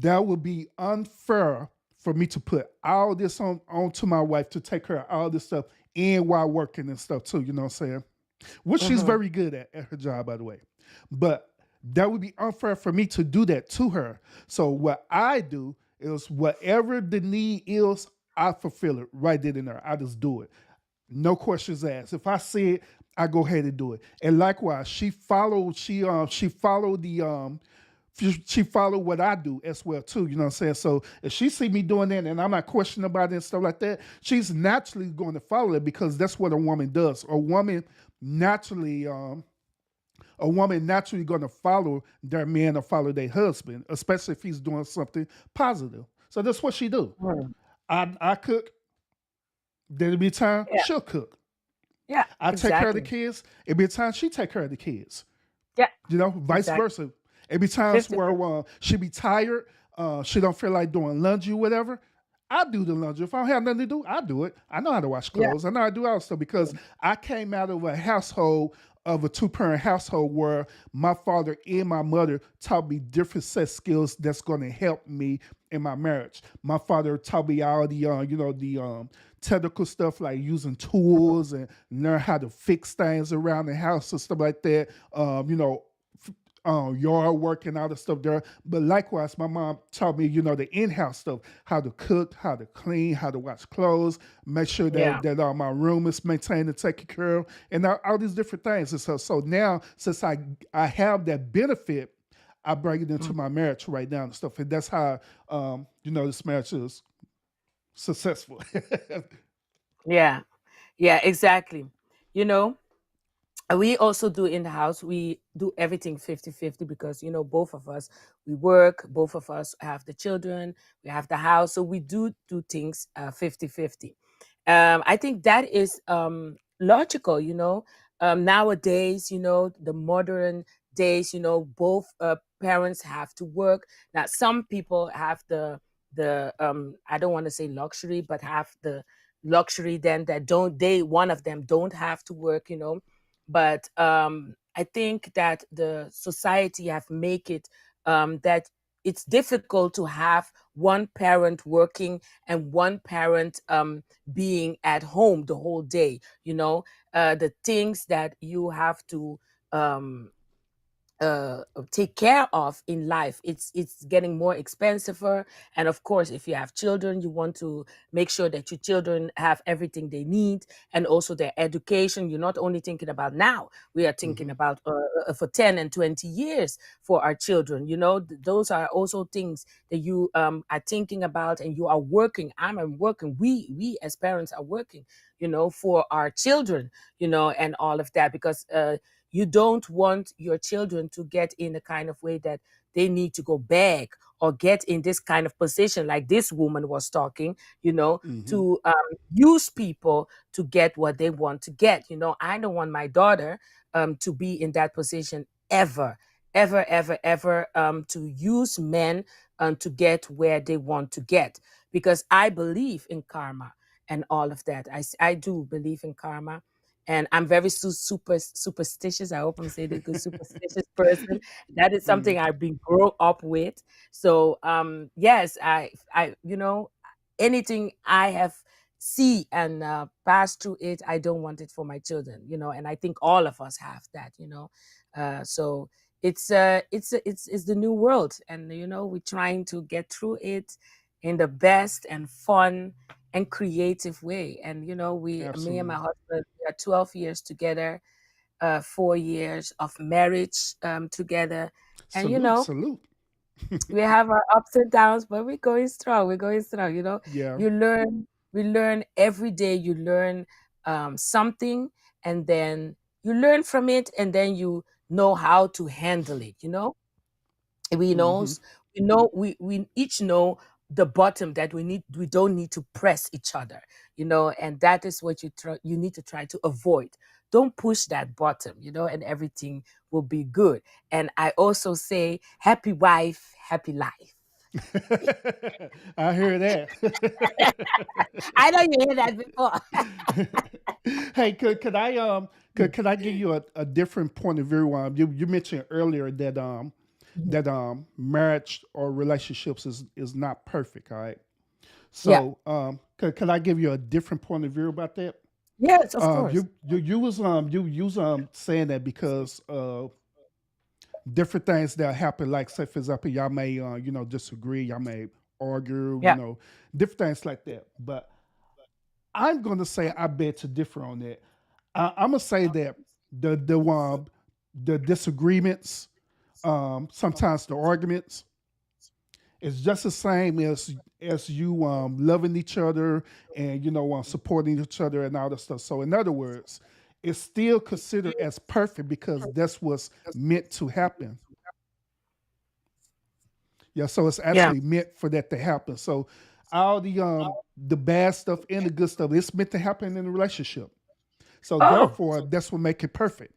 that would be unfair for me to put all this onto my wife to take care of all this stuff and while working and stuff too. You know what I'm saying? Which she's Mm-hmm. very good at her job, by the way. But that would be unfair for me to do that to her. So what I do is whatever the need is, I fulfill it right then and there. I just do it. No questions asked. If I see it, I go ahead and do it. And likewise, she followed what I do as well too. You know what I'm saying? So if she see me doing that and I'm not questioning about it and stuff like that, she's naturally going to follow it, because that's what a woman does. A woman naturally going to follow their man or follow their husband, especially if he's doing something positive. So that's what she do. Mm. I cook. There'll be time Yeah. she'll cook. Yeah, I take care of the exactly. kids. It be times she take care of the kids. Yeah, You know, vice exactly. versa. It be times 50. where she be tired, she don't feel like doing laundry, whatever. I do the laundry. If I don't have nothing to do, I do it. I know how to wash Yeah. clothes. I know how to do all stuff because I came out of a household of a two-parent household where my father and my mother taught me different set skills that's going to help me in my marriage. My father taught me all the technical stuff like using tools and learn how to fix things around the house and stuff like that. Yard work and all the stuff there. But likewise, my mom taught me, the in-house stuff, how to cook, how to clean, how to wash clothes, make sure Yeah. that my room is maintained and taken care of, and all these different things. And so now, since I have that benefit, I bring it into my marriage right now and stuff, and that's how this marriage is successful. Yeah. Yeah, exactly. You know, we also do in the house, we do everything 50-50 because both of us, we work, both of us have the children, we have the house, so we do things 50-50. I think that is logical. Nowadays, the modern days, both parents have to work. Now some people have the I don't want to say luxury, but have the luxury then that don't they one of them don't have to work. But I think that the society have make it that it's difficult to have one parent working and one parent being at home the whole day. The things that you have to um, take care of in life, it's getting more expensive. And of course, if you have children, you want to make sure that your children have everything they need, and also their education. You're not only thinking about now, we are thinking Mhm. about for 10 and 20 years for our children. Those are also things that you are thinking about, and you are working. I'm working, we as parents are working, for our children, and all of that, because you don't want your children to get in a kind of way that they need to go back or get in this kind of position like this woman was talking, Mhm. to use people to get what they want to get. I don't want my daughter to be in that position ever, ever, ever, ever, to use men to get where they want to get, because I believe in karma and all of that. I do believe in karma, and I'm very super superstitious. I hope I'm saying a good superstitious person. That is something Mm. I've been grown up with. So yes, I anything I have see and pass through it, I don't want it for my children. And I think all of us have that. So it's the new world, and we're trying to get through it in the best and fun and creative way. And me and my Absolutely. husband, we are 12 years together, 4 years of marriage together, and Salute, salute. we have our ups and downs, but we're going strong. We're going strong. Yeah. You learn, we learn every day. You learn something, and then you learn from it, and then you know how to handle it. We Hmm. knows we each know the bottom that we don't need to press each other, and that is what you need to try to avoid. Don't push that bottom, and everything will be good. And I also say, happy wife, happy life. I hear that. I know you hear that before. Hey, could I give you a different point of view? You mentioned earlier that marriage or relationships is not perfect. All right. Yeah. So could I give you a different point of view about that? Yes, of course. You was saying that because different things that happen, like say for example, y'all may disagree, y'all may argue, Yeah. different things like that. But I'm gonna say I beg to differ on that. I'm gonna say that the disagreements, sometimes the arguments, is just the same as you loving each other and supporting each other and all that stuff. So in other words, it's still considered as perfect because that's what's meant to happen. Yeah, so it's Yeah. actually meant for that to happen. So all the bad stuff and the good stuff, it's meant to happen in a relationship. So Oh, therefore, that's what make it perfect.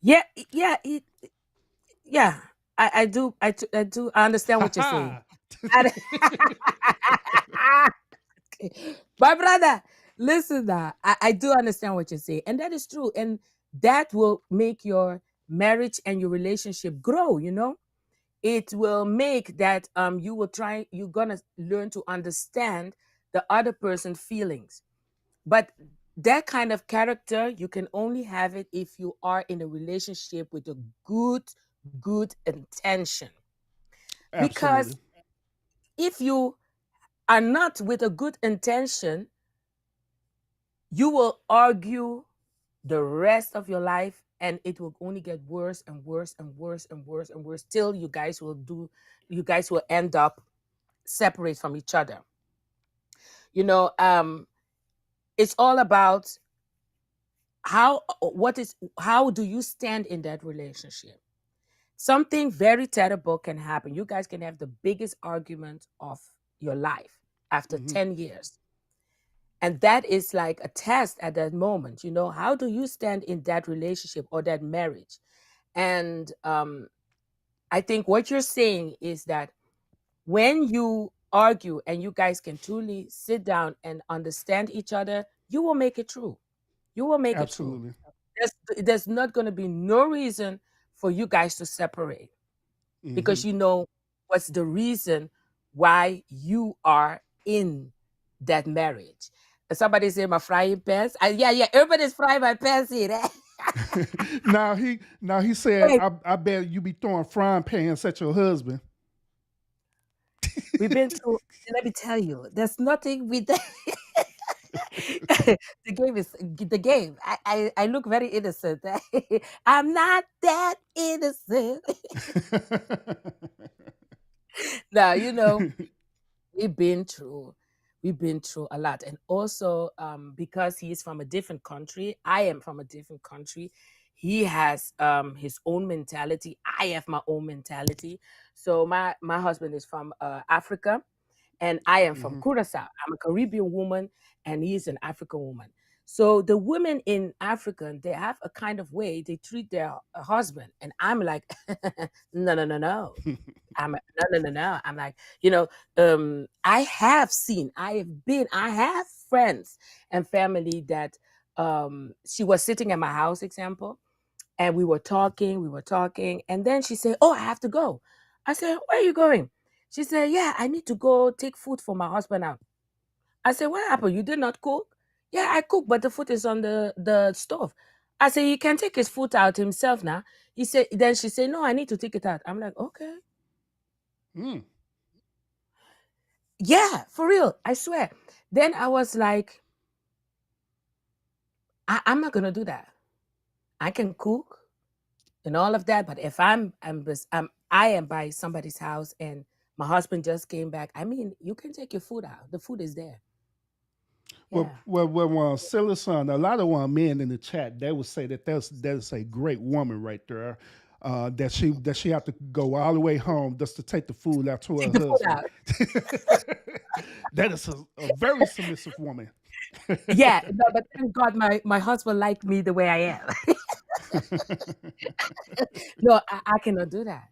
yeah, yeah. I do. I do. I understand Ha what you're saying. ha. My brother, listen now. I do understand what you're saying. And that is true. And that will make your marriage and your relationship grow, you know? It will make that you're gonna learn to understand the other person's feelings. But that kind of character, you can only have it if you are in a relationship with a good intention. Because Absolutely. if you are not with a good intention, you will argue the rest of your life and it will only get worse and worse and worse and worse and worse till you guys will end up separate from each other. You know, it's all about how do you stand in that relationship. Something very terrible can happen. You guys can have the biggest argument of your life after Hmm. 10 years. And that is like a test at that moment. You know, how do you stand in that relationship or that marriage? And I think what you're saying is that when you argue and you guys can truly sit down and understand each other, you will make it true. You will make it true. Absolutely. There's not going to be no reason for you guys to separate Hmm. because you know what's the reason why you are in that marriage. Somebody say my frying pans. Yeah, everybody's frying my pans here. Now he said, Wait, I bet you be throwing frying pans at your husband. we've been through. Let me tell you, there's nothing with that. The game is the game. I look very innocent. I'm not that innocent. Now you know we've been through we've been through a lot, and also because he's from a different country, I am from a different country. He has his own mentality, I have my own mentality. So my husband is from Africa, and I am from Hmm. Curacao. I'm a Caribbean woman, and he's an African woman. So the women in Africa, they have a kind of way they treat their husband, and I'm like, no, no, no, no. No, no, no, no. I'm like, I have seen, I have friends and family that she was sitting at my house, example, and we were talking, and then she said, "Oh, I have to go." I said, "Where are you going?" She said, "Yeah, I need to go take food for my husband out." I said, "What happened? You did not cook?" "Yeah, I cook, but the food is on the stove." I said, "He can take his food out himself now." Then she said, "No, I need to take it out." I'm like, "Okay." Mm. Yeah, for real. I swear. Then I was like, I'm not gonna do that. I can cook and all of that, but if I am by somebody's house and my husband just came back, I mean, you can take your food out. The food is there. Well, Yeah. Silly Son, a lot of men in the chat, they would say that's a great woman right there. That she have to go all the way home just to take the food out to her Take the food husband. out. That is a very submissive woman. Yeah, no, but thank God my husband liked me the way I am. No, I cannot do that.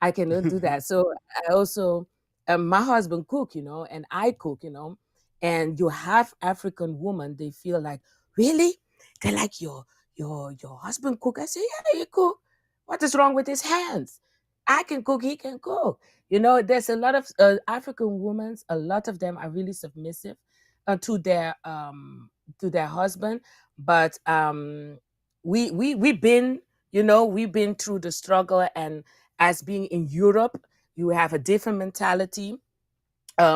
I cannot do that. So I also, my husband cook, and I cook, and you have African woman, they feel like, really? They like your husband cook. I say, yeah, he cook. What is wrong with his hands? I can cook, he can cook. There's a lot of African women, a lot of them are really submissive to their husband, but we've been through the struggle, and as being in Europe, you have a different mentality.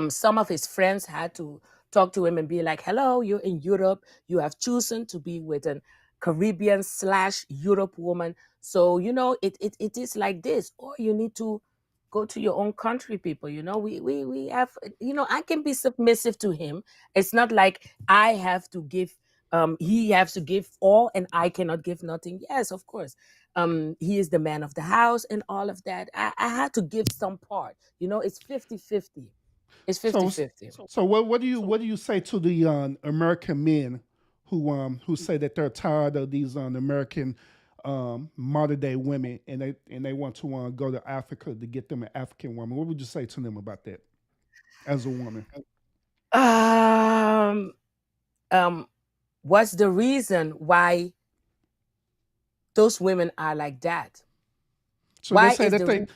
Some of his friends had to talk to him and be like, "Hello, you're in Europe. You have chosen to be with an Caribbean/Europe woman. So, it is like this. Or you need to go to your own country, people. We have, I can be submissive to him. It's not like I have to give, he has to give all and I cannot give nothing. Yes, of course. He is the man of the house and all of that. I had to give some part. It's 50-50. It's So 50-50. so what do you say to the American men who say that they're tired of these American modern day women, and they want to go to Africa to get them an African woman. What would you say to them about that as a woman? Um, um, what's the reason why those women are like that? So Why is the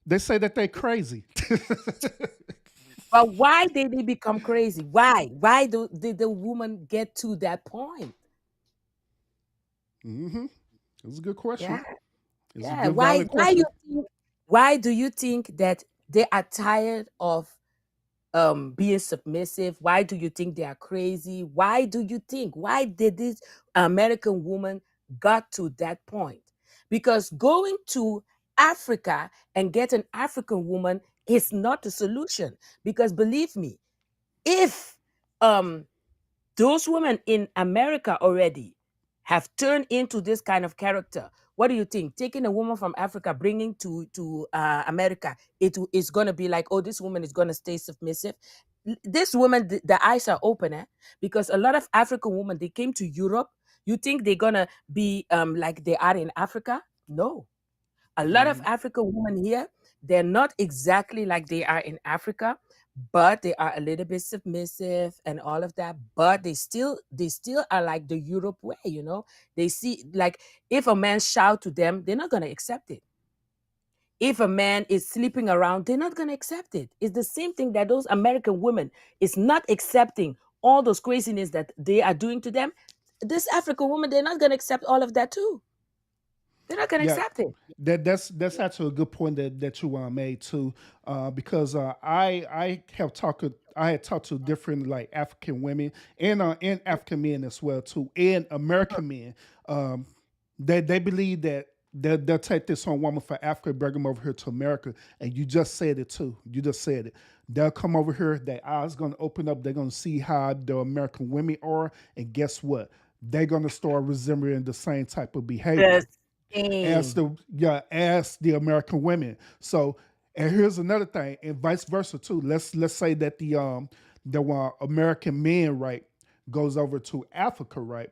they say that they're crazy. but why did they become crazy? Why? Why did the woman get to that point? Mm-hmm. It's a good question. Yeah, It's a yeah. good Why? valid question. Why do you think that they are tired of being submissive? Why do you think they are crazy? Why do you think? Why did this American woman got to that point? Because going to Africa and get an African woman is not the solution. Because believe me, if um those women in America already have turned into this kind of character, what do you think? Taking a woman from Africa, bringing to America, is going to be like, oh, this woman is going to stay submissive. This woman, the eyes are open, because a lot of African women, they came to Europe. You think they're going to be like they are in Africa? No. A lot of African women here, they're not exactly like they are in Africa, but they are a little bit submissive and all of that. But they still are like the Europe way, They see, like, if a man shout to them, they're not gonna accept it. If a man is sleeping around, they're not gonna accept it. It's the same thing that those American women is not accepting all those craziness that they are doing to them. This African woman, they're not gonna accept all of that too. They're not gonna Yeah, accept it. that's actually a good point that you made too, because I had talked to different like African women and African men as well too, and American men. Um, they believe that they'll take this on woman from Africa, bring them over here to America, and you just said it too. You just said it. They'll come over here. Their eyes gonna open up. They're gonna see how the American women are, and guess what? They're gonna start resembling the same type of behavior The same. as the American women. So, and here's another thing, and vice versa too. Let's say that the American man, right, goes over to Africa, right.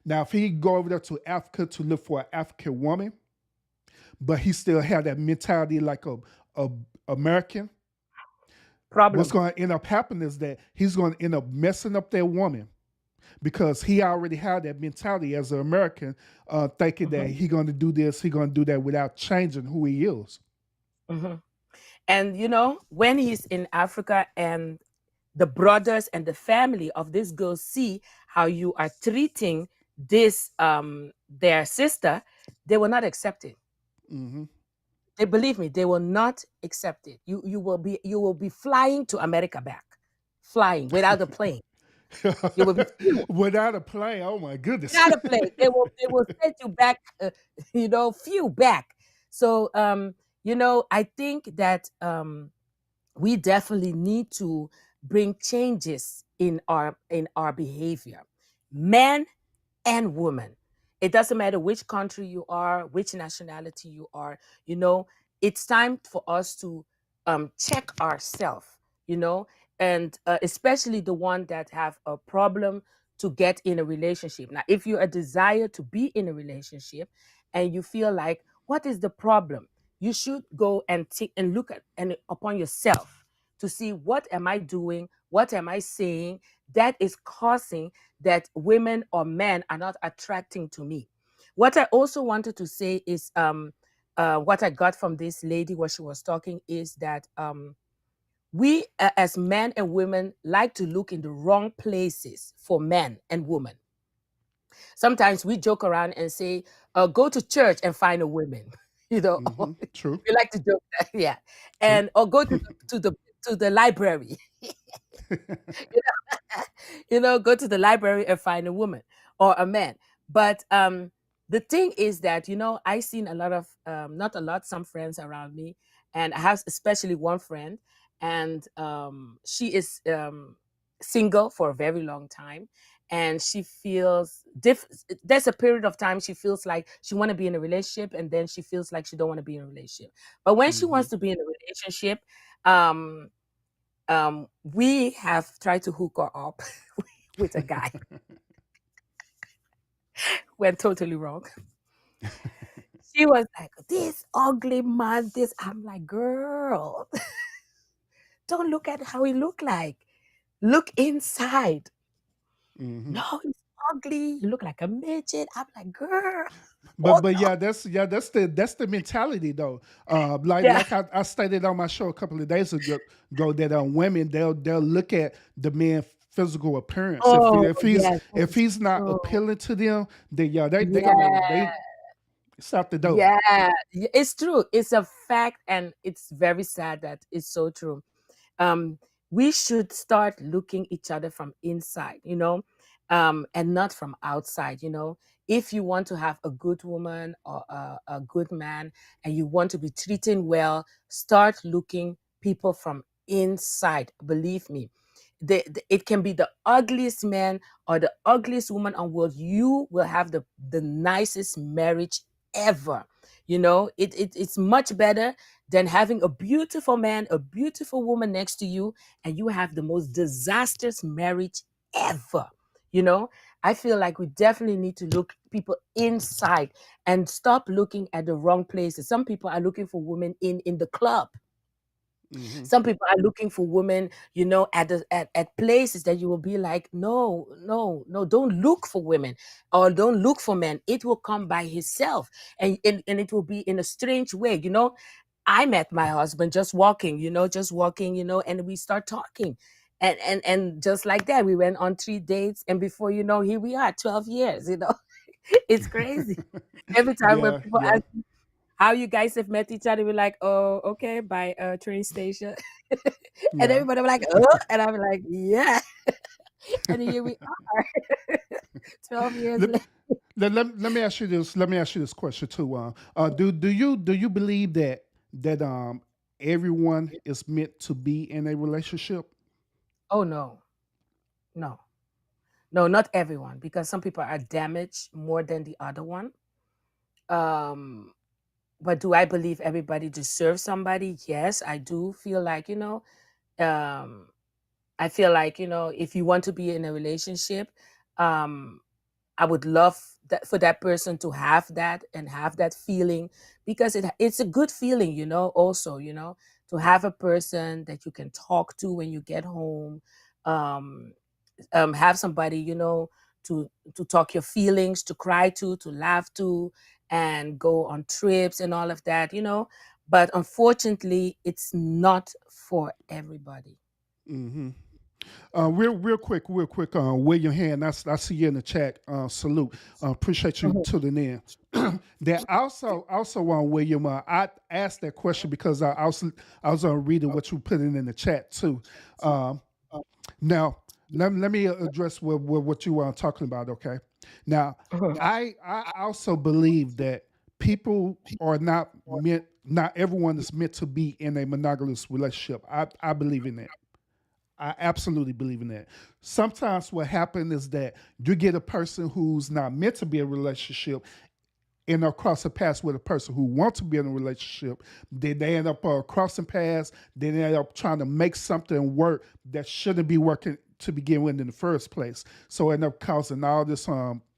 Now, if he go over there to Africa to look for an African woman, but he still have that mentality like a American, what's Problem. going to end up happening is that he's going to end up messing up that woman because he already had that mentality as an American, thinking that Mhm, he going to do this, he going to do that without changing who he is. mhm. And when he's in Africa and the brothers and the family of this girl see how you are treating this their sister, they will not accept it. Hmm. They believe me, they will not accept it. You will be flying to America back, flying without a plane. You will be few Without a plane, oh my goodness. without a plane. They will send you back, few back. So I think that we definitely need to bring changes in our behavior, men and women. It doesn't matter which country you are, which nationality you are. you know it's time for us to check ourselves, you know and especially the one that have a problem to get in a relationship. Now, if you a desire to be in a relationship and you feel like, what is the problem, you should go and take and look at and upon yourself to see, what am I doing, what am I saying that is causing that women or men are not attracting to me. What I also wanted to say is, what I got from this lady, what she was talking, is that we, as men and women, like to look in the wrong places for men and women. Sometimes we joke around and say, go to church and find a woman. Hmm. True. We like to joke that, yeah. True. Or go to the library. Go to the library and find a woman or a man. But the thing is that, I seen a lot of, not a lot, some friends around me, and I have especially one friend, and she is single for a very long time, and she feels there's a period of time she feels like she want to be in a relationship, and then she feels like she don't want to be in a relationship. But when she Hmm. wants to be in a relationship, um, we have tried to hook her up with a guy. Went totally wrong. She was like, this ugly man, this. I'm like, girl, don't look at how he look like. Look inside. Hmm. No, he's ugly. You look like a midget. I'm like, girl. But yeah, that's the mentality though. Yeah. Like I stated on my show a couple of days ago that women they'll look at the man physical appearance. Oh, If yes, that if is he's not true. appealing to them, then yeah, they gonna Yeah. stop the door. Yeah. It's true. It's a fact, and it's very sad that it's so true. um, we should start looking each other from inside, and not from outside. If you want to have a good woman or a good man and you want to be treating well, start looking people from inside. Believe me, it can be the ugliest man or the ugliest woman on world. You will have the nicest marriage ever. It's much better than having a beautiful man, a beautiful woman next to you, and you have the most disastrous marriage ever. You know, I feel like we definitely need to look people inside and stop looking at the wrong places. Some people are looking for women in the club. Hmm. Some people are looking for women, at places that you will be like, no, no, no, don't look for women or don't look for men. It will come by himself, and it will be in a strange way. I met my husband just walking, and we start talking. And just like that, we went on 3 dates, and before you know, here we are, 12 years. It's crazy. Every time when Yeah, people yeah, ask me how you guys have met each other, we're like, oh, okay, by a train station. And yeah. everybody was like, oh, and I'm like, yeah. And here we are, 12 years Let, later. let me ask you this. Let me ask you this question too. Do you believe that everyone is meant to be in a relationship? Oh, no, no, no, not everyone, because some people are damaged more than the other one. Um, but do I believe everybody deserves somebody? Yes, I do feel like, um, I feel like, if you want to be in a relationship, um, I would love that for that person to have that and have that feeling, because it's a good feeling, also, to have a person that you can talk to when you get home. Um, have somebody, to talk your feelings, to cry to laugh to, and go on trips and all of that. But unfortunately, it's not for everybody. Hmm. Real quick. William Hand, I see you in the chat. Salute. Appreciate you Mhm. tuning in. That also William. I asked that question because I was reading what you put in the chat too. Um, Now, let me address what you are talking about. Okay. Now, Mhm. I also believe that people are not meant. Not everyone is meant to be in a monogamous relationship. I believe in that. I absolutely believe in that. Sometimes what happens is that you get a person who's not meant to be in a relationship and they'll cross a paths with a person who wants to be in a relationship. Then they end up crossing paths. Then they end up trying to make something work that shouldn't be working to begin with in the first place. So end up causing all this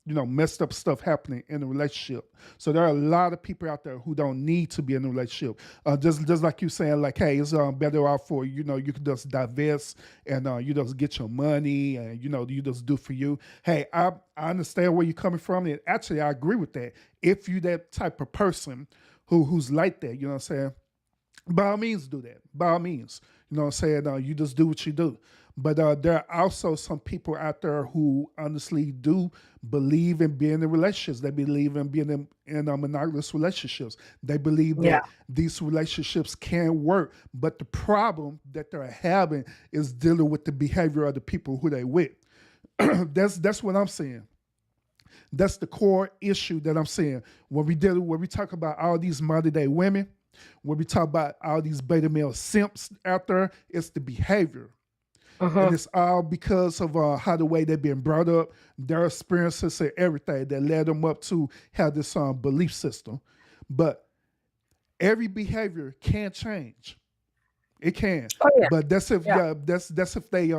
messed up stuff happening in a relationship. So there are a lot of people out there who don't need to be in a relationship. Just like you saying, like, hey, it's better off for you can just divest and you just get your money and you just do for you. Hey, I understand where you're coming from, and actually I agree with that. If you that type of person who's like that, you know what I'm saying, by all means do that. By all means, you know what I'm saying. You just do what you do. But there are also some people out there who honestly do believe in being in relationships. They believe in being in monogamous relationships. They believe Yeah. that these relationships can work. But the problem that they're having is dealing with the behavior of the people who they with. That's what I'm saying. That's the core issue that I'm saying. When we talk about all these modern day women, when we talk about all these beta male simps out there, it's the behavior. And Uh-huh. it's all because of how the way they've been brought up, their experiences and everything that led them up to have this belief system. But every behavior can change. It can, Oh, yeah. but that's if Yeah. that's if they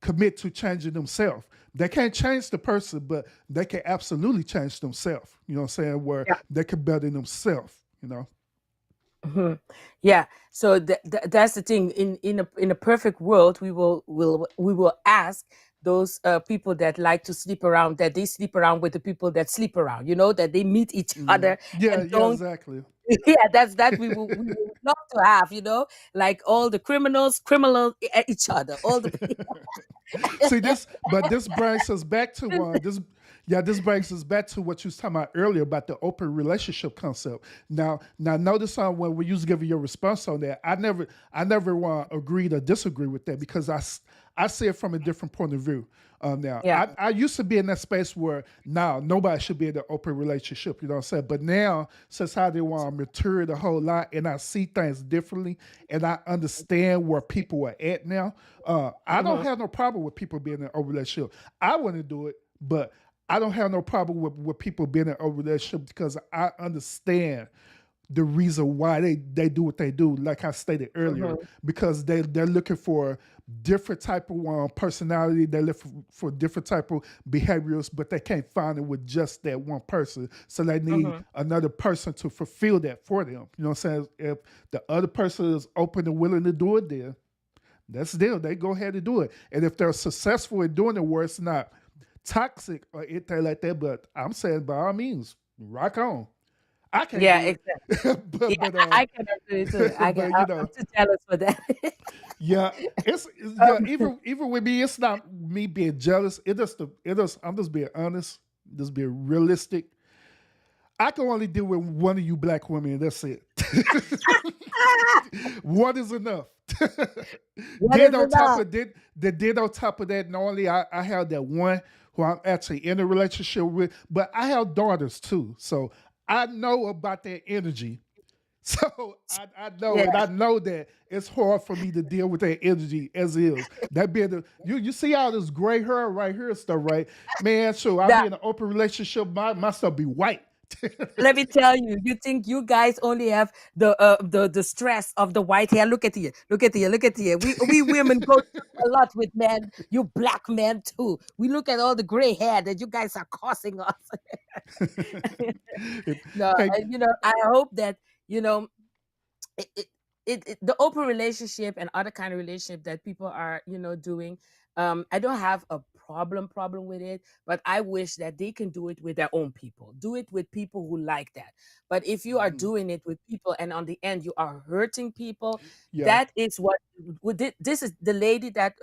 commit to changing themselves. They can't change the person, but they can absolutely change themselves. You know what I'm saying? Where Yeah. they can better themselves. You know. Mhm. Yeah. So that's the thing. In a perfect world, we will ask those people that like to sleep around that they sleep around with the people that sleep around. You know, that they meet each other Yeah. and Yeah. don't. Exactly. Yeah, that's that we will love to have. You know, like all the criminals each other. All the See this, but this brings us back to this. Yeah, this brings us back to what you was talking about earlier about the open relationship concept. Now, notice when we used to give you your response on that, I never agreed or disagree with that because I see it from a different point of view. Now, Yeah. I used to be in that space where now nobody should be in an open relationship. You know what I'm saying? But now, since how they want to mature a whole lot, and I see things differently, and I understand where people are at now. I don't have no problem with people being in an open relationship. I wouldn't do it, but I don't have no problem with people being in an open relationship because I understand the reason why they do what they do, like I stated earlier, because they're looking for different type of personality, they look for different type of behaviors, but they can't find it with just that one person. So they need another person to fulfill that for them. You know what I'm saying? If the other person is open and willing to do it, then that's them. They go ahead and do it. And if they're successful in doing it where it's not toxic or anything like that, but I'm saying by all means, rock on. I can't Yeah, do it. exactly. Yeah, but I cannot do it too. but you I'm know, too jealous for that. yeah, it's yeah, even with me, it's not me being jealous. I'm just being honest, just being realistic. I can only deal with one of you black women, and that's it. One is enough. What Then is on top enough? of that, then on top of that, not only I have that one who I'm actually in a relationship with, but I have daughters too. So I know about their energy. So I know, and Yeah. I know that it's hard for me to deal with that energy as is. That being you see all this gray hair right here and stuff, right? Man, sure, I'll That, be in an open relationship, my stuff be white. let me tell you, you think you guys only have the stress of the white hair? Look at here, look at here, look at here. We women go through a lot with men. You black men too. We look at all the gray hair that you guys are causing us. No, Hey, you know, I hope that you know it, it, the open relationship and other kind of relationship that people are doing. I don't have a problem with it, but I wish that they can do it with their own people, do it with people who like that. But if you are mhm, doing it with people and on the end you are hurting people, yeah, that is this is the lady that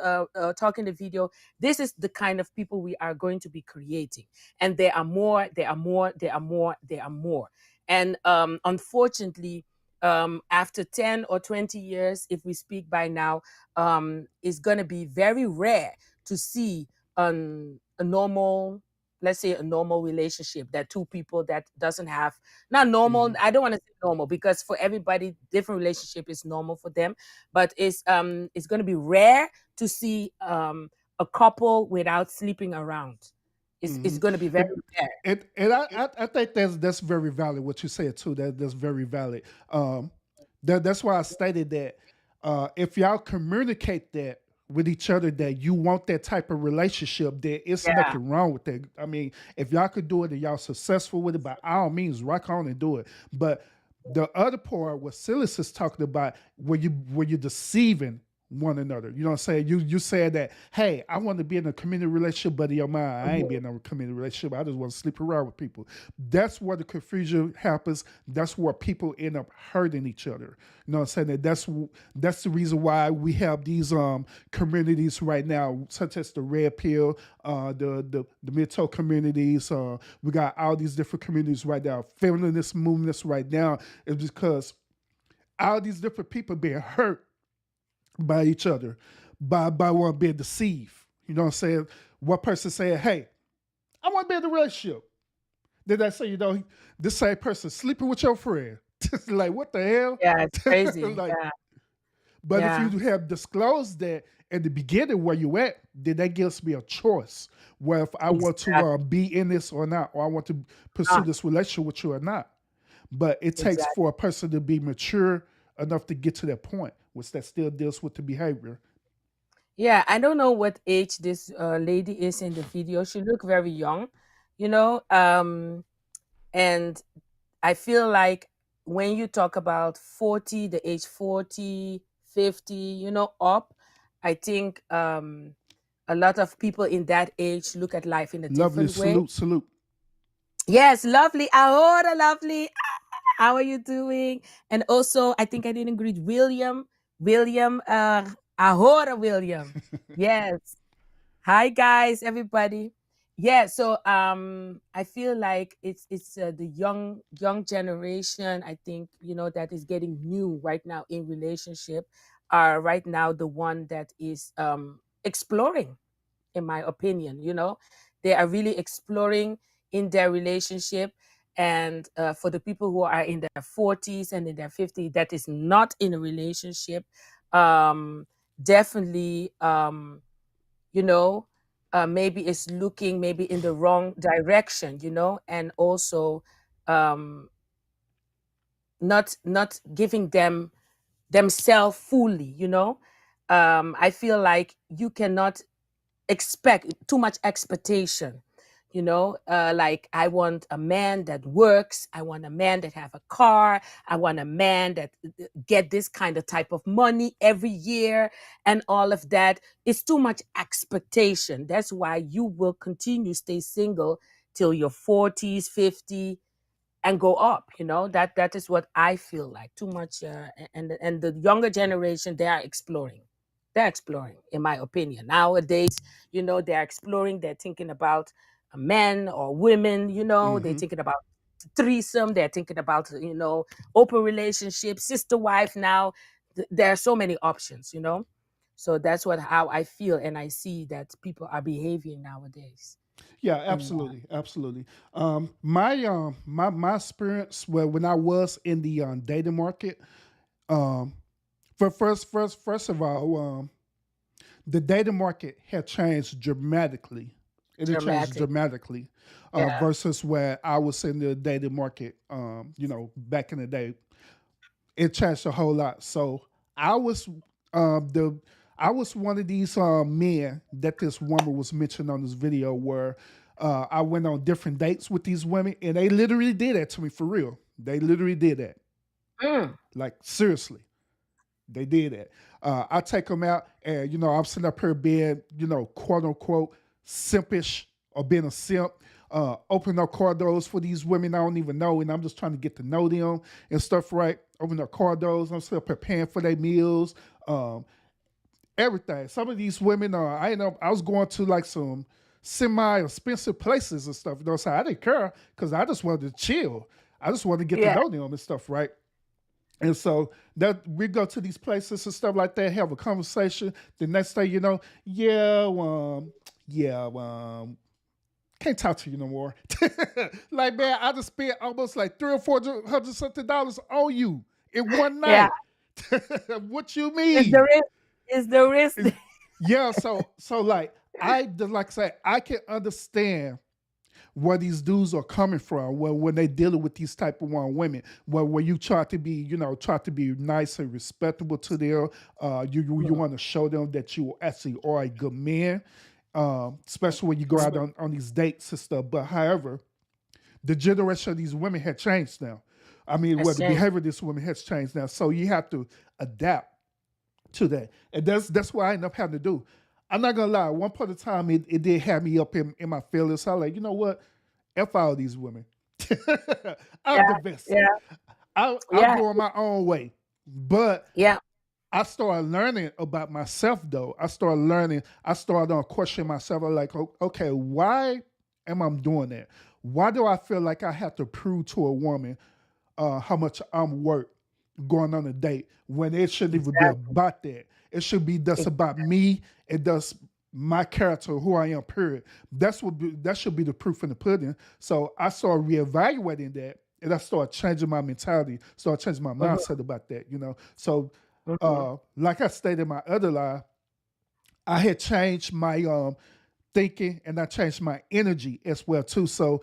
talking the video. This is the kind of people we are going to be creating, and there are more, there are more, there are more, there are more. And unfortunately, after 10 or 20 years, if we speak by now, it's going to be very rare to see a normal, let's say a normal relationship that two people that doesn't have, not normal, mhm, I don't want to say normal because for everybody, different relationship is normal for them, but it's going to be rare to see a couple without sleeping around. It's mhm. going to be very And rare. I think that's very valid what you said too. That's very valid. That's why I stated that if y'all communicate that with each other that you want that type of relationship, there is Yeah. nothing wrong with that. I mean, if y'all could do it and y'all successful with it, by all means, rock on and do it. But the other part, what Silas is talking about, where you're deceiving one another. You know what I'm saying? You said that, hey, I want to be in a community relationship, but in your mind, I ain't being in a community relationship. I just want to sleep around with people. That's where the confusion happens. That's where people end up hurting each other. You know what I'm saying? That's the reason why we have these communities right now, such as the Red Pill, the Mid-Toe communities. We got all these different communities right now. Feminist movements right now is because all these different people being hurt by each other, by one being deceived. You know what I'm saying? One person saying, hey, I want to be in a relationship. Then they say, this same person sleeping with your friend. Like, what the hell? Yeah, it's crazy. Like, Yeah. but Yeah. if you have disclosed that at the beginning where you at, then that gives me a choice. Where if I want to Exactly. be in this or not, or I want to pursue Ah, this relationship with you or not. But it takes exactly. for a person to be mature enough to get to that point, which that still deals with the behavior. Yeah, I don't know what age this lady is in the video. She look very young, you know. And I feel like when you talk about 40, the age 40, 50, up, I think a lot of people in that age look at life in a Lovely, different way. salute. Yes, lovely. Ahora, lovely. How are you doing? And also, I think I didn't greet William. William, ahora, William. Yes. Hi guys, everybody. Yeah, so I feel like it's the young generation. I think that is getting new right now in relationship. Are right now the one that is exploring, in my opinion. They are really exploring in their relationship. And for the people who are in their 40s and in their 50s, that is not in a relationship, definitely. You know maybe it's looking maybe in the wrong direction, and also um not giving themselves fully. I feel like you cannot expect too much expectation. Like, I want a man that works, I want a man that have a car, I want a man that get this kind of type of money every year, and all of that. It's too much expectation. That's why you will continue stay single till your 40s, 50, and go up. That is what I feel like. Too much and the younger generation, they're exploring, in my opinion. Nowadays, they're exploring, they're thinking about men or women. They're thinking about threesome, they're thinking about open relationship, sister wife. Now there are so many options. So that's how I feel, and I see that people are behaving nowadays. Yeah, And absolutely. My experience, well, when I was in the dating market, um, for first of all, the dating market had changed dramatically. It had changed dramatic. dramatically Yeah. versus where I was in the dating market. Back in the day, it changed a whole lot. So I was the I was one of these men that this woman was mentioned on this video where I went on different dates with these women, and they literally did that to me for real. They literally did that, Mm. like seriously. They did that. I take them out, and I'm sitting up here being, quote unquote, simpish or being a simp. Open up car doors for these women I don't even know, and I'm just trying to get to know them and stuff. Right? Open up car doors. I'm still preparing for their meals, everything. Some of these women, I was going to like some semi-expensive places and stuff. So I didn't care because I just wanted to chill. I just wanted to get to Yeah. know them and stuff, right? And so that we go to these places and stuff like that, have a conversation. The next day, can't talk to you no more. Like, man, I just spent almost like $300 or $400 on you in one Yeah. night. What you It's the mean? risk. It's the risk. Yeah, so like like I say, I can understand where these dudes are coming from when they dealing with these type of women, where you try to be, try to be nice and respectable to them. You want to show them that you actually are a good man, especially when you go out on these dates and stuff. But however, the generation of these women had changed now. I mean, That's the changed. behavior of this woman has changed now. So you have to adapt to that. And that's what I end up having to do. I'm not gonna lie, one point of time it did have me up in my feelings. So I like, you know what? F all these women. I'm Yeah. divesting. Yeah. I'm Yeah. going my own way. But Yeah. I started learning about myself though. I started questioning myself. I'm like, okay, why am I doing that? Why do I feel like I have to prove to a woman how much I'm worth going on a date when it shouldn't even be Exactly. about that? It should be just about me and just my character, who I am, period. That should be the proof in the pudding. So I started reevaluating that, and I started changing my mentality, started changing my Mhm. mindset about that. So Mhm. like I stated in my other lie, I had changed my thinking, and I changed my energy as well too. So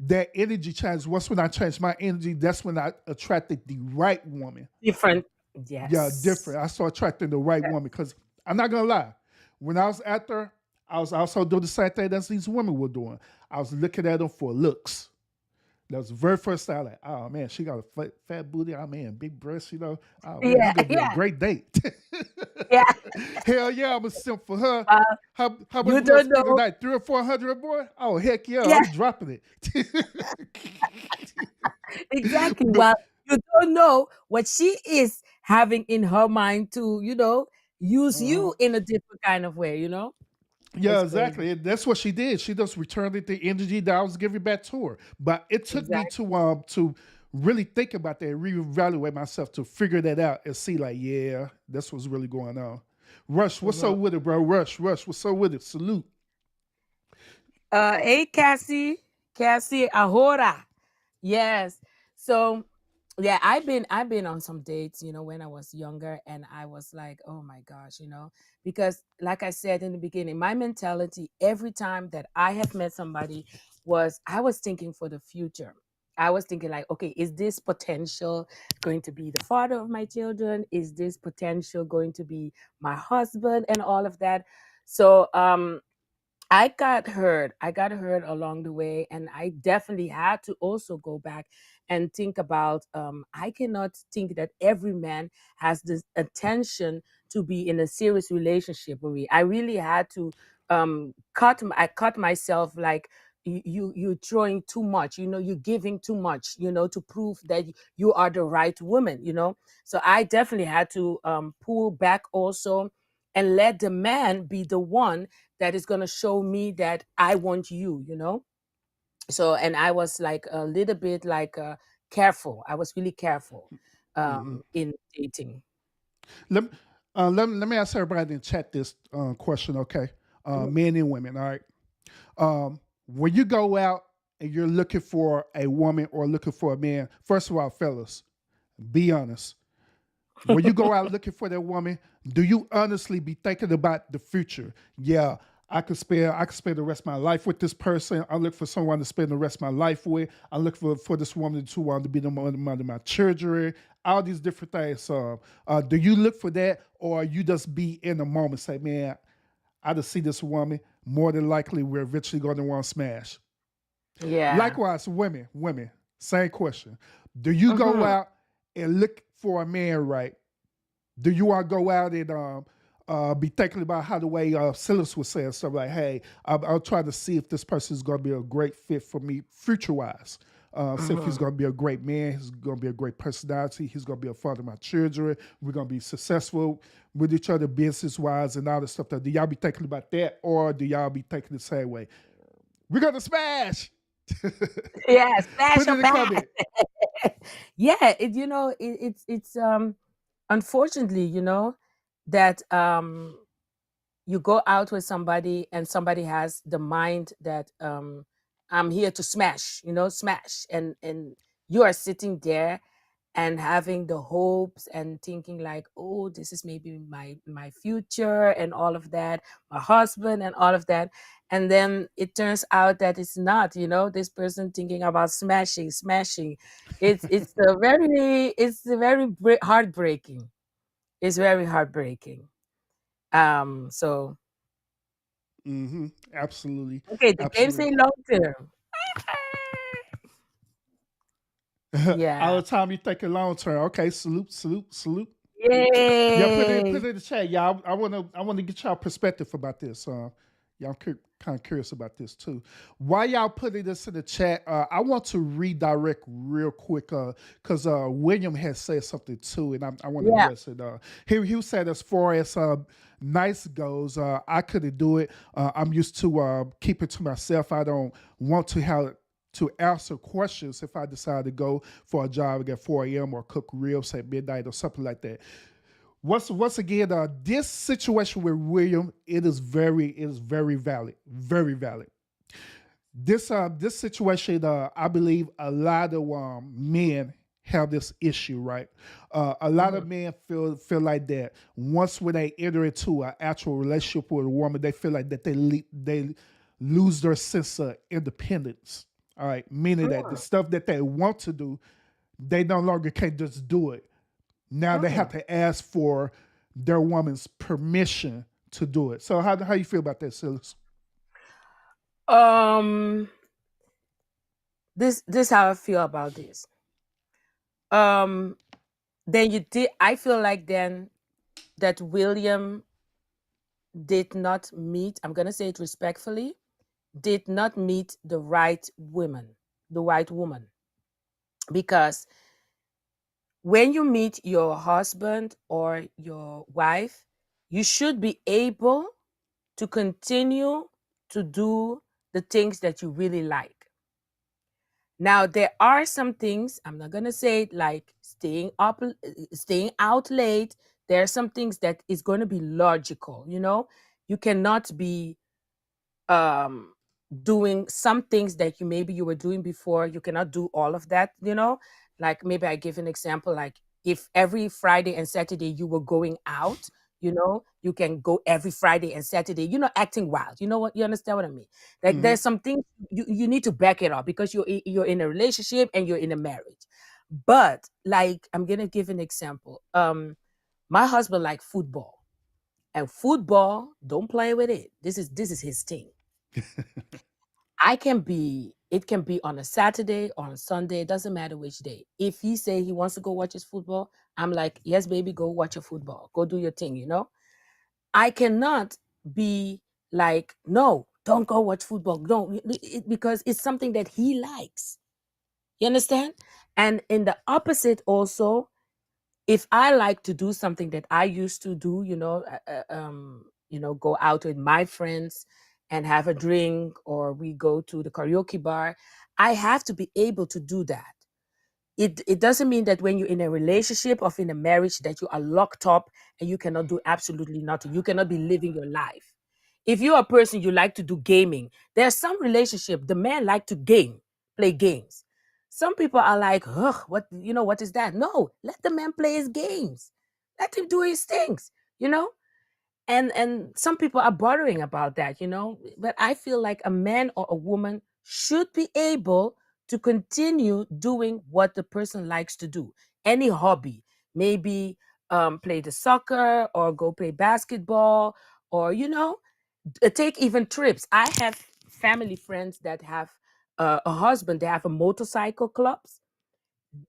that energy changed. Once when I changed my energy, that's when I attracted the right woman. Different. Yeah, Yes. different. I started attracting the right Yeah. woman because I'm not gonna lie. When I was out there, I was also doing the same thing as these women were doing. I was looking at them for looks. That was the very first time, like, oh man, she got a fat booty. Oh man, big breasts, you know. Oh man, this Yeah, gonna be a yeah, great date. yeah. Hell yeah, I'm a simp for her. Uh, How much you we gonna don't spend know. tonight? 300 or 400, boy? Oh heck yeah, Yeah, I'm dropping it. exactly. But Well, you don't know what she is having in her mind to, use uh-huh. you in a different kind of way. Yeah, It's crazy. exactly. That's what she did. She just returned it the energy that I was giving back to her. But it took me Exactly. to really think about that, reevaluate myself to figure that out and see like, yeah, that's what's really going on. Rush, what's Mhm. up with it, bro? Rush, what's up with it? Salute. Hey, Cassie Ahora. Yes. So, yeah, I've been on some dates, when I was younger, and I was like, oh my gosh, because like I said in the beginning, my mentality every time that I have met somebody was I was thinking for the future. I was thinking like, okay, is this potential going to be the father of my children? Is this potential going to be my husband and all of that? So, I got hurt. I got hurt along the way, and I definitely had to also go back and think about. I cannot think that every man has this attention to be in a serious relationship with me. I really had to I cut myself like you're throwing too much. You're giving too much. To prove that you are the right woman. So I definitely had to pull back also and let the man be the one that is going to show me that I want you. So, and I was like a little bit like careful. I was really careful Mhm. in dating. Let, let me ask everybody in chat this question, okay? Mhm. Men and women, all right? When you go out and you're looking for a woman or looking for a man, first of all, fellas, be honest. When you go out looking for that woman, do you honestly be thinking about the future? Yeah, I could spend the rest of my life with this person. I look for someone to spend the rest of my life with. I look for this woman to want to be the mother of my children. All these different things. So, do you look for that, or you just be in the moment? Say, man, I just see this woman. More than likely, we're eventually going to want to smash. Yeah. Likewise, women, same question. Do you go Hmm. out and look for a man, right? Do you want to go out and be thinking about how the way Silas was saying stuff like, hey, I'll try to see if this person is going to be a great fit for me future wise. See if he's Hmm. going to be a great man, he's going to be a great personality, he's going to be a father of my children, we're going to be successful with each other business wise and all this stuff. Do y'all be thinking about that, or do y'all be thinking the same way? We're going to smash. Yeah, smash Put it your in the back. comment. Yeah, it's unfortunately, that you go out with somebody and somebody has the mind that I'm here to smash, smash, and you are sitting there and having the hopes and thinking like, oh, this is maybe my future and all of that, my husband and all of that, and then it turns out that it's not, this person thinking about smashing. It's very heartbreaking. It's very heartbreaking. So Absolutely. okay, the game Absolutely. say long term. All Yeah. the time you thinking long term. Okay, salute. Yeah, put Yay. it in the chat, y'all. I wanna get y'all perspective about this. Y'all kind of curious about this too. Why y'all putting this in the chat? I want to redirect real quick because William has said something too, and I want to Yeah. address it. He said as far as nice goes, I couldn't do it. I'm used to keeping to myself. I don't want to have to answer questions if I decide to go for a job at 4 a.m. or cook ribs at midnight or something like that. Once again, this situation with William, it is very valid, very valid. This situation, I believe a lot of men have this issue, right? A lot of Mhm. men feel like that once when they enter into an actual relationship with a woman, they feel like that they lose their sense of independence. All right, meaning that the Mm, stuff that they want to do, they no longer can just do it. Now they have mm, to ask for their woman's permission to do it. So how you feel about that, Silas? Um, this how I feel about this. Um, then you did. I feel like then that William did not meet. I'm gonna say it respectfully. Did not meet the right woman, because when you meet your husband or your wife, you should be able to continue to do the things that you really like. Now, there are some things, I'm not going to say it, like staying out late. There are some things that is going to be logical, you know? You cannot be um doing some things that you were doing before. You cannot do all of that, you know? Like, maybe I give an example, like if every Friday and Saturday you were going out, you know, you can go every Friday and Saturday, acting wild. You know what? You understand what I mean? Like, Mm-hmm. there's some things you need to back it up, because you're in a relationship and you're in a marriage. But like, I'm gonna give an example. My husband like football, and football, don't play with it. This is his thing. It can be on a Saturday or on Sunday, it doesn't matter which day. If he say he wants to go watch his football, I'm like, yes, baby, go watch your football. Go do your thing, you know? I cannot be like, no, don't go watch football. No, because it's something that he likes. You understand? And in the opposite also, if I like to do something that I used to do, go out with my friends and have a drink, or we go to the karaoke bar, I have to be able to do that. It doesn't mean that when you're in a relationship or in a marriage that you are locked up and you cannot do absolutely nothing. You cannot be living your life. If you're a person, you like to do gaming, there's some relationship the man like to play games. Some people are like, ugh, what is that? No, let the man play his games. Let him do his things, you know? And some people are bothering about that, but I feel like a man or a woman should be able to continue doing what the person likes to do. Any hobby, maybe play the soccer or go play basketball, or take even trips. I have family friends that have a husband, they have a motorcycle clubs.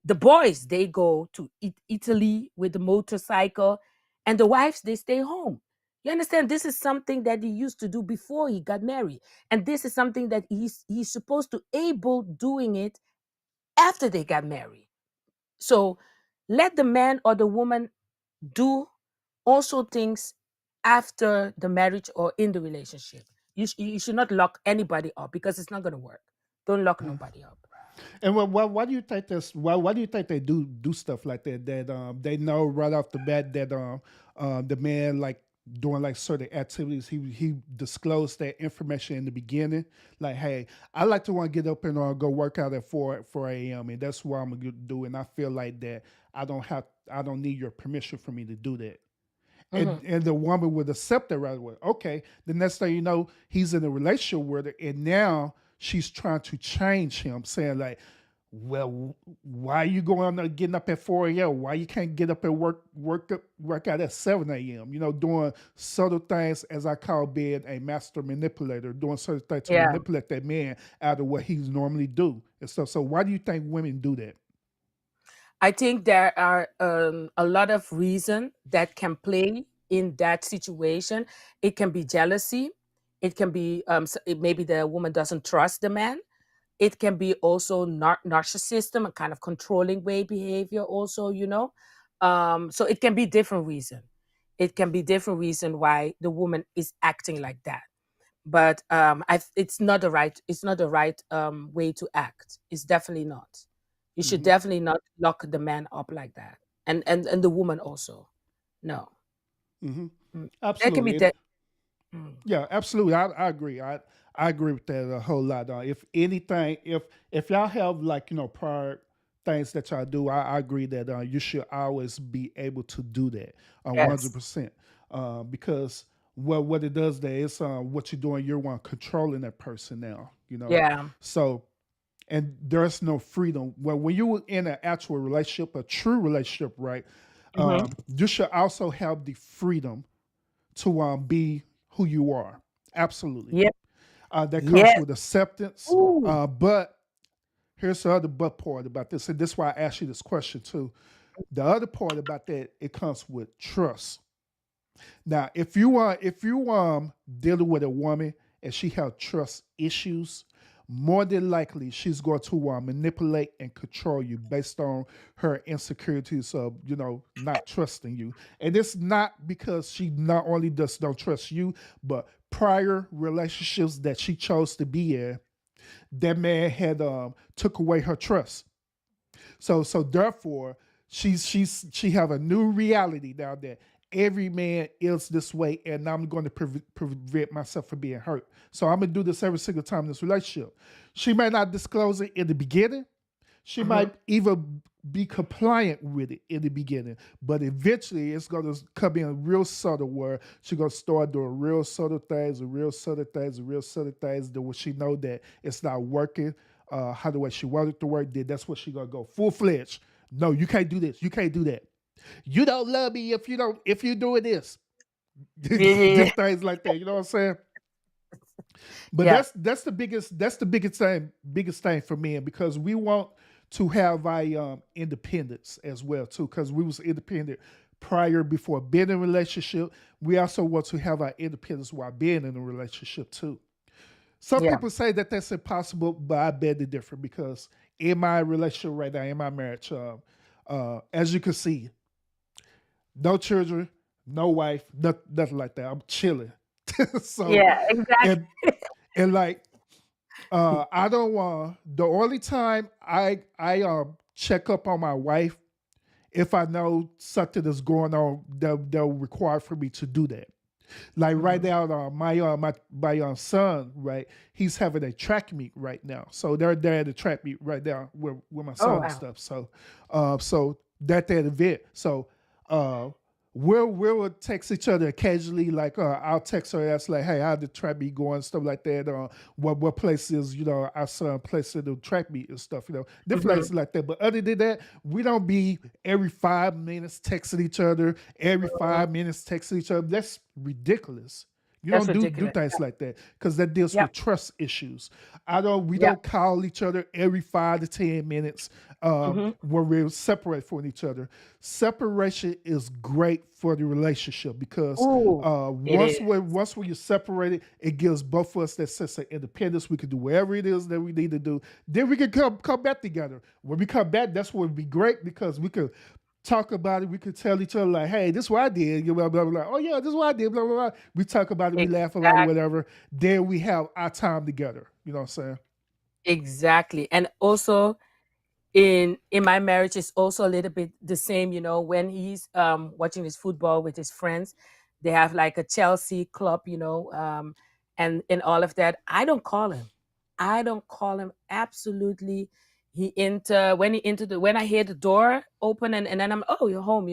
The boys, they go to Italy with the motorcycle, and the wives, they stay home. You understand? This is something that he used to do before he got married, and this is something that he's supposed to able doing it after they got married. So let the man or the woman do also things after the marriage or in the relationship. You should not lock anybody up, because it's not going to work. Don't lock nobody up. And why do you think this? Why do you think they do stuff like that? That they know right off the bat that the man like doing like certain activities. He disclosed that information in the beginning. Like, hey, I like to want to get up and go work out at 4 a.m. and that's what I'm gonna do. And I feel like that I don't need your permission for me to do that. And the woman would accept that right away. Okay, the next thing you know, he's in a relationship with her, and now she's trying to change him, saying like, "Well, why are you going on getting up at 4 a.m.? Why you can't get up and work out at 7 a.m.? Doing subtle things, as I call being a master manipulator, doing certain things to Yeah. manipulate that man out of what he's normally do and stuff. So why do you think women do that? I think there are a lot of reasons that can play in that situation. It can be jealousy. It can be maybe the woman doesn't trust the man. It can be also narcissism, a kind of controlling way behavior also, So it can be different reason. It can be different reason why the woman is acting like that. But it's not the right way to act. It's definitely not. You should Hmm. definitely not lock the man up like that. And the woman also. No. Hmm. That can be Absolutely. that. Mm. Yeah, absolutely. I agree. I agree with that a whole lot. If anything, if y'all have like prior things that y'all do, I agree that you should always be able to do that 100%. Because what it does there is what you're doing. You're one controlling that person now. Yeah. So and there's no freedom. Well, when you're in an actual relationship, a true relationship, right? You should also have the freedom to be who you are. Absolutely. Yep. That comes Yes. with acceptance. Ooh. But here's the other but part about this, and this is why I asked you this question too. The other part about that, it comes with trust. Now, if you dealing with a woman and she have trust issues, more than likely she's going to manipulate and control you based on her insecurities of not trusting you. And it's not because she not only does don't trust you, but prior relationships that she chose to be in, that man had took away her trust. So therefore, she have a new reality now that every man is this way, and I'm going to prevent myself from being hurt. So I'm gonna do this every single time in this relationship. She might not disclose it in the beginning. She might even be compliant with it in the beginning, but eventually it's gonna come in real subtle where she's gonna start doing real subtle things and real subtle things and real subtle things that when she know that it's not working how the way she wanted it to work, then that's what she gonna go full-fledged. No, you can't do this. You can't do that. You don't love me if you're doing this. Yeah. Just things like that. You know what I'm saying? But Yeah. that's the biggest thing for men because we want to have our independence as well too because we was independent prior before being in a relationship. We also want to have our independence while being in a relationship too. Some Yeah. people say that that's impossible, but I beg to differ because in my relationship right now, in my marriage, as you can see, no children, no wife, nothing like that. I'm chilling. So Yeah. Exactly. and like I don't want the only time I check up on my wife if I know something is going on that require for me to do that. Like right now, my son, right, he's having a track meet right now. So they're there at the track meet right now with my Oh son and wow. stuff. So that event. So we'll text each other occasionally. Like I'll text her ask like, hey, how the track meet going, stuff like that. What places our son places the track meet and stuff. Different hmm places like that. But other than that, we don't be every 5 minutes texting each other. Every 5 minutes texting each other. That's ridiculous. You That's don't do ridiculous. things like that because that deals Yep. with trust issues. We Yep. don't call each other every 5 to 10 minutes hmm when we're separated from each other. Separation is great for the relationship because Ooh, it once is. we're separated, it gives both of us that sense of independence. We can do whatever it is that we need to do. Then we can come back together. When we come back, that's what would be great because we could talk about it. We could tell each other like, "Hey, this is what I did." Blah, blah, blah. Oh yeah, this is what I did. Blah blah blah. We talk about it. We laugh about it. Exactly. Whatever. Then we have our time together. You know what I'm saying? Exactly. And also in my marriage it's also a little bit the same, when he's watching his football with his friends, they have like a Chelsea club, and all of that. I don't call him absolutely. When I hear the door open, and then I'm, oh, you're home,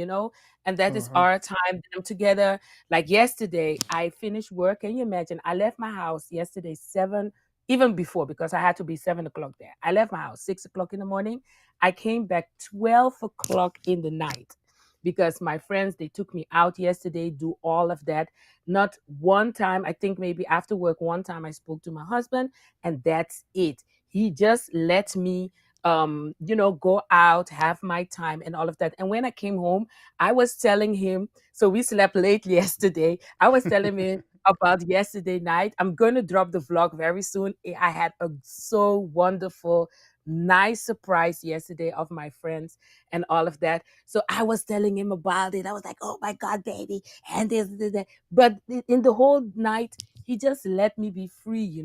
and that Uh is huh. our time them together. Like yesterday I finished work. Can you imagine? I left my house yesterday 7, even before, because I had to be 7 o'clock there. I left my house 6 o'clock in the morning. I came back 12 o'clock in the night because my friends, they took me out yesterday, do all of that. Not one time, I think maybe after work, one time I spoke to my husband, and that's it. He just let me go out, have my time and all of that. And when I came home, I was telling him, so we slept late yesterday. I was telling him about yesterday night. I'm going to drop the vlog very soon. I had a so wonderful, nice surprise yesterday of my friends and all of that. So I was telling him about it. I was like, oh my God, baby. And this, that. But in the whole night, he just let me be free.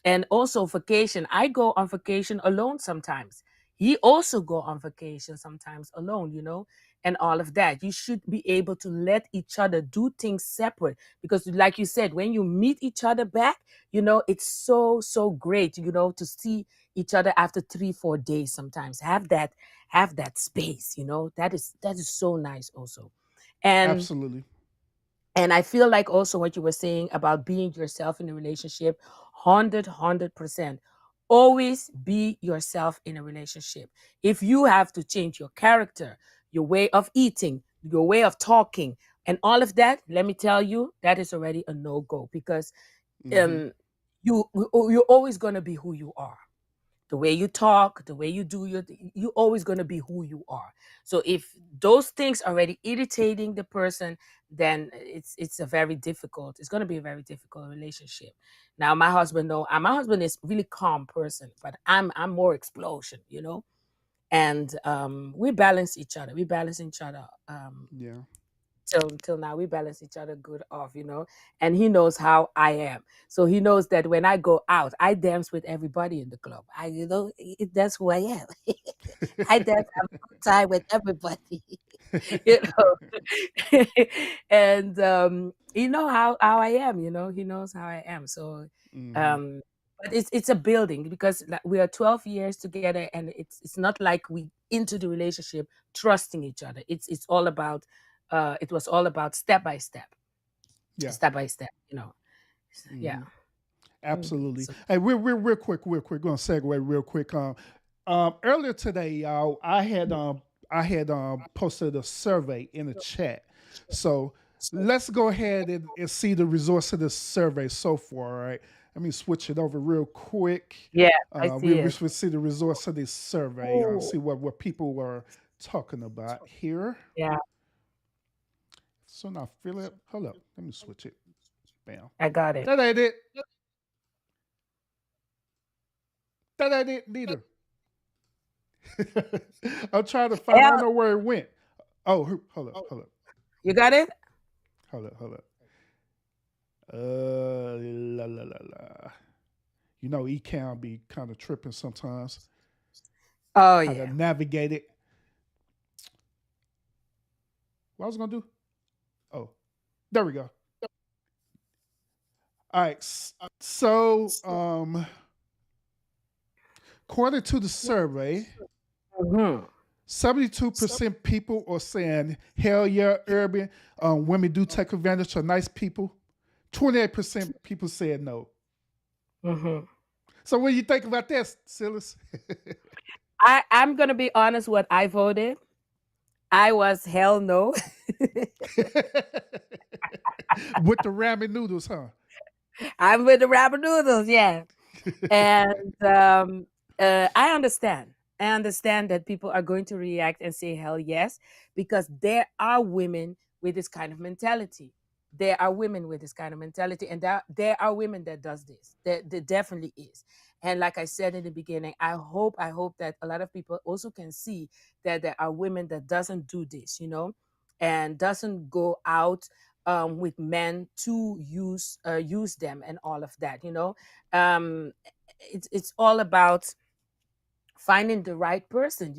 And also vacation. I go on vacation alone sometimes. He also go on vacation sometimes alone, and all of that. You should be able to let each other do things separate because, like you said, when you meet each other back, it's so great, to see each other after 3-4 days. Sometimes have that space. That is so nice also. And Absolutely. and I feel like also what you were saying about being yourself in a relationship, 100%. Always be yourself in a relationship. If you have to change your character, your way of eating, your way of talking, and all of that, let me tell you, that is already a no-go because Mm-hmm. you're always going to be who you are. The way you talk, the way you do you're always going to be who you are. So if those things are already irritating the person, then it's going to be a very difficult relationship. Now my husband, though, my husband is really calm person, but I'm more explosion, and we balance each other. We balance each other. Yeah. Till now we balance each other good off, and he knows how I am. So he knows that when I go out, I dance with everybody in the club. That's who I am. I dance, have a good time with everybody. you know and he know how I am. He knows how I am. So Mm-hmm. but it's a building, because like, we are 12 years together, and it's not like we into the relationship trusting each other. It's all about it was all about step by step, Yeah. step by step. Yeah. Mm-hmm. Absolutely. So, Hey, real quick, gonna segue real quick. Earlier today, y'all, I had posted a survey in the chat. So let's go ahead and see the results of this survey so far. All right. Let me switch it over real quick. yeah, I see We it. will see the results of this survey. See what people were talking about here. Yeah, So now, Philip, hold up. Let me switch it. Bam. I got it. That ain't it. That ain't it neither. I'm trying to find. I don't know where it went. Oh, hold up. You got it? Hold up. La la la la. Ecamm be kind of tripping sometimes. Oh, How to navigate it. What I was gonna do? Oh, there we go. All right. So, according to the survey, 72% people are saying, hell yeah, urban women do take advantage of nice people. 28% people said no. So what do you think about that, Silas? I'm going to be honest, what I voted, I was hell no. With the ramen noodles, huh? I'm with the ramen noodles, yeah. And I understand. I understand that people are going to react and say hell yes, because there are women with this kind of mentality. There are women with this kind of mentality, and there are women that does this. There definitely is. And like I said in the beginning, I hope that a lot of people also can see that there are women that doesn't do this, and doesn't go out with men to use them and all of that. Um, it's all about finding the right person.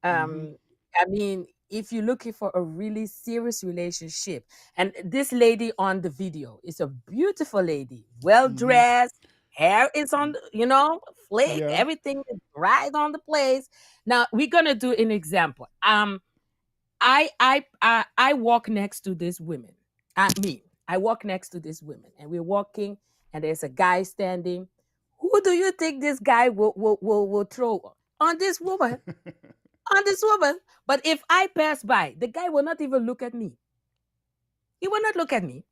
I mean, if you're looking for a really serious relationship, and this lady on the video is a beautiful lady, well dressed, hair is on, flick, Yeah. everything is right on the place. Now we're gonna do an example. I walk next to this women. I walk next to this women, and we're walking, and there's a guy standing. Who do you think this guy will throw on this woman? On this woman. But if I pass by, the guy will not even look at me. He will not look at me.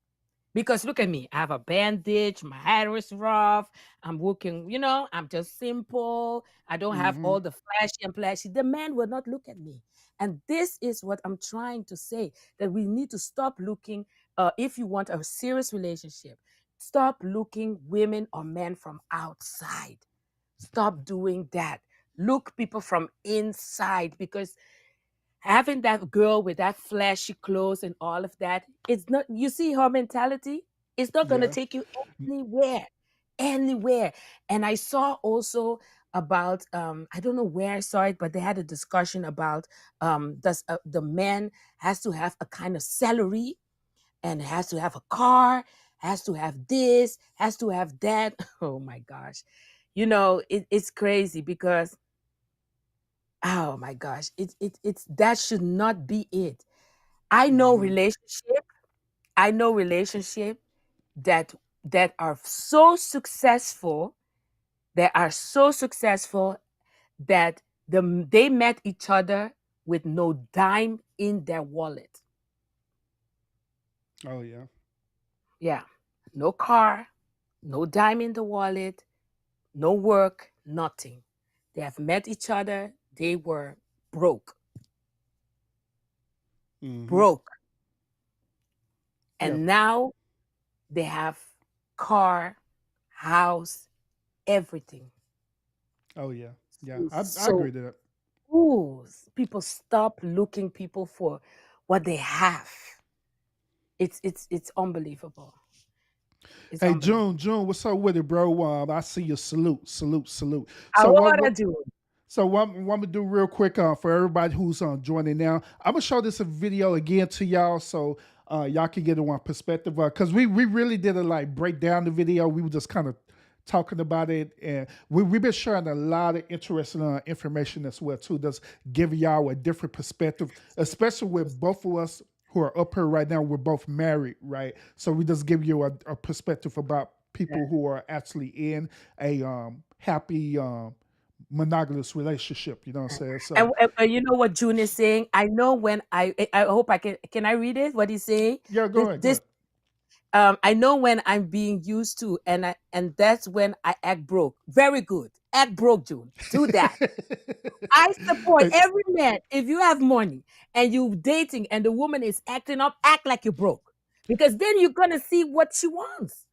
Because look at me, I have a bandage, my hair is rough, I'm walking, I'm just simple. I don't have all the flashy and flashy. The man will not look at me. And this is what I'm trying to say, that we need to stop looking, if you want a serious relationship, stop looking women or men from outside. Stop doing that. Look people from inside, because having that girl with that flashy clothes and all of that, it's not, you see her mentality, it's not going to Yeah. take you anywhere. And I saw also about I don't know where I saw it, but they had a discussion about does the man has to have a kind of salary, and has to have a car, has to have this, has to have that. Oh my gosh. It's crazy, because oh my gosh, it's that should not be it. I know relationship. I know relationship that are so successful. They are so successful that they met each other with no dime in their wallet. Oh yeah. Yeah. No car, no dime in the wallet, no work, nothing. They have met each other. They were broke. Broke. And now they have car, house, everything. Oh yeah. Yeah. I So, agree to that. ooh, people stop looking people for what they have. It's unbelievable. It's Hey unbelievable. June, what's up with it, bro? I see you. Salute. So What I do? So what I'm gonna do real quick for everybody who's joining now, I'm gonna show this a video again to y'all so y'all can get one perspective. Cause we really didn't like break down the video. We were just kind of talking about it, and we've been sharing a lot of interesting information as well too. Just giving y'all a different perspective, especially with both of us who are up here right now. We're both married, right? So we just give you a perspective about people who are actually in a happy monogamous relationship. You know what I'm saying? So And you know what June is saying? I know when I hope I can I read it? What he's saying? yeah, go ahead. This I know when I'm being used to, and that's when I act broke. Very good. Act broke, June. Do that. I support every man. If you have money and you dating and the woman is acting up, act like you're broke. Because then you're gonna see what she wants.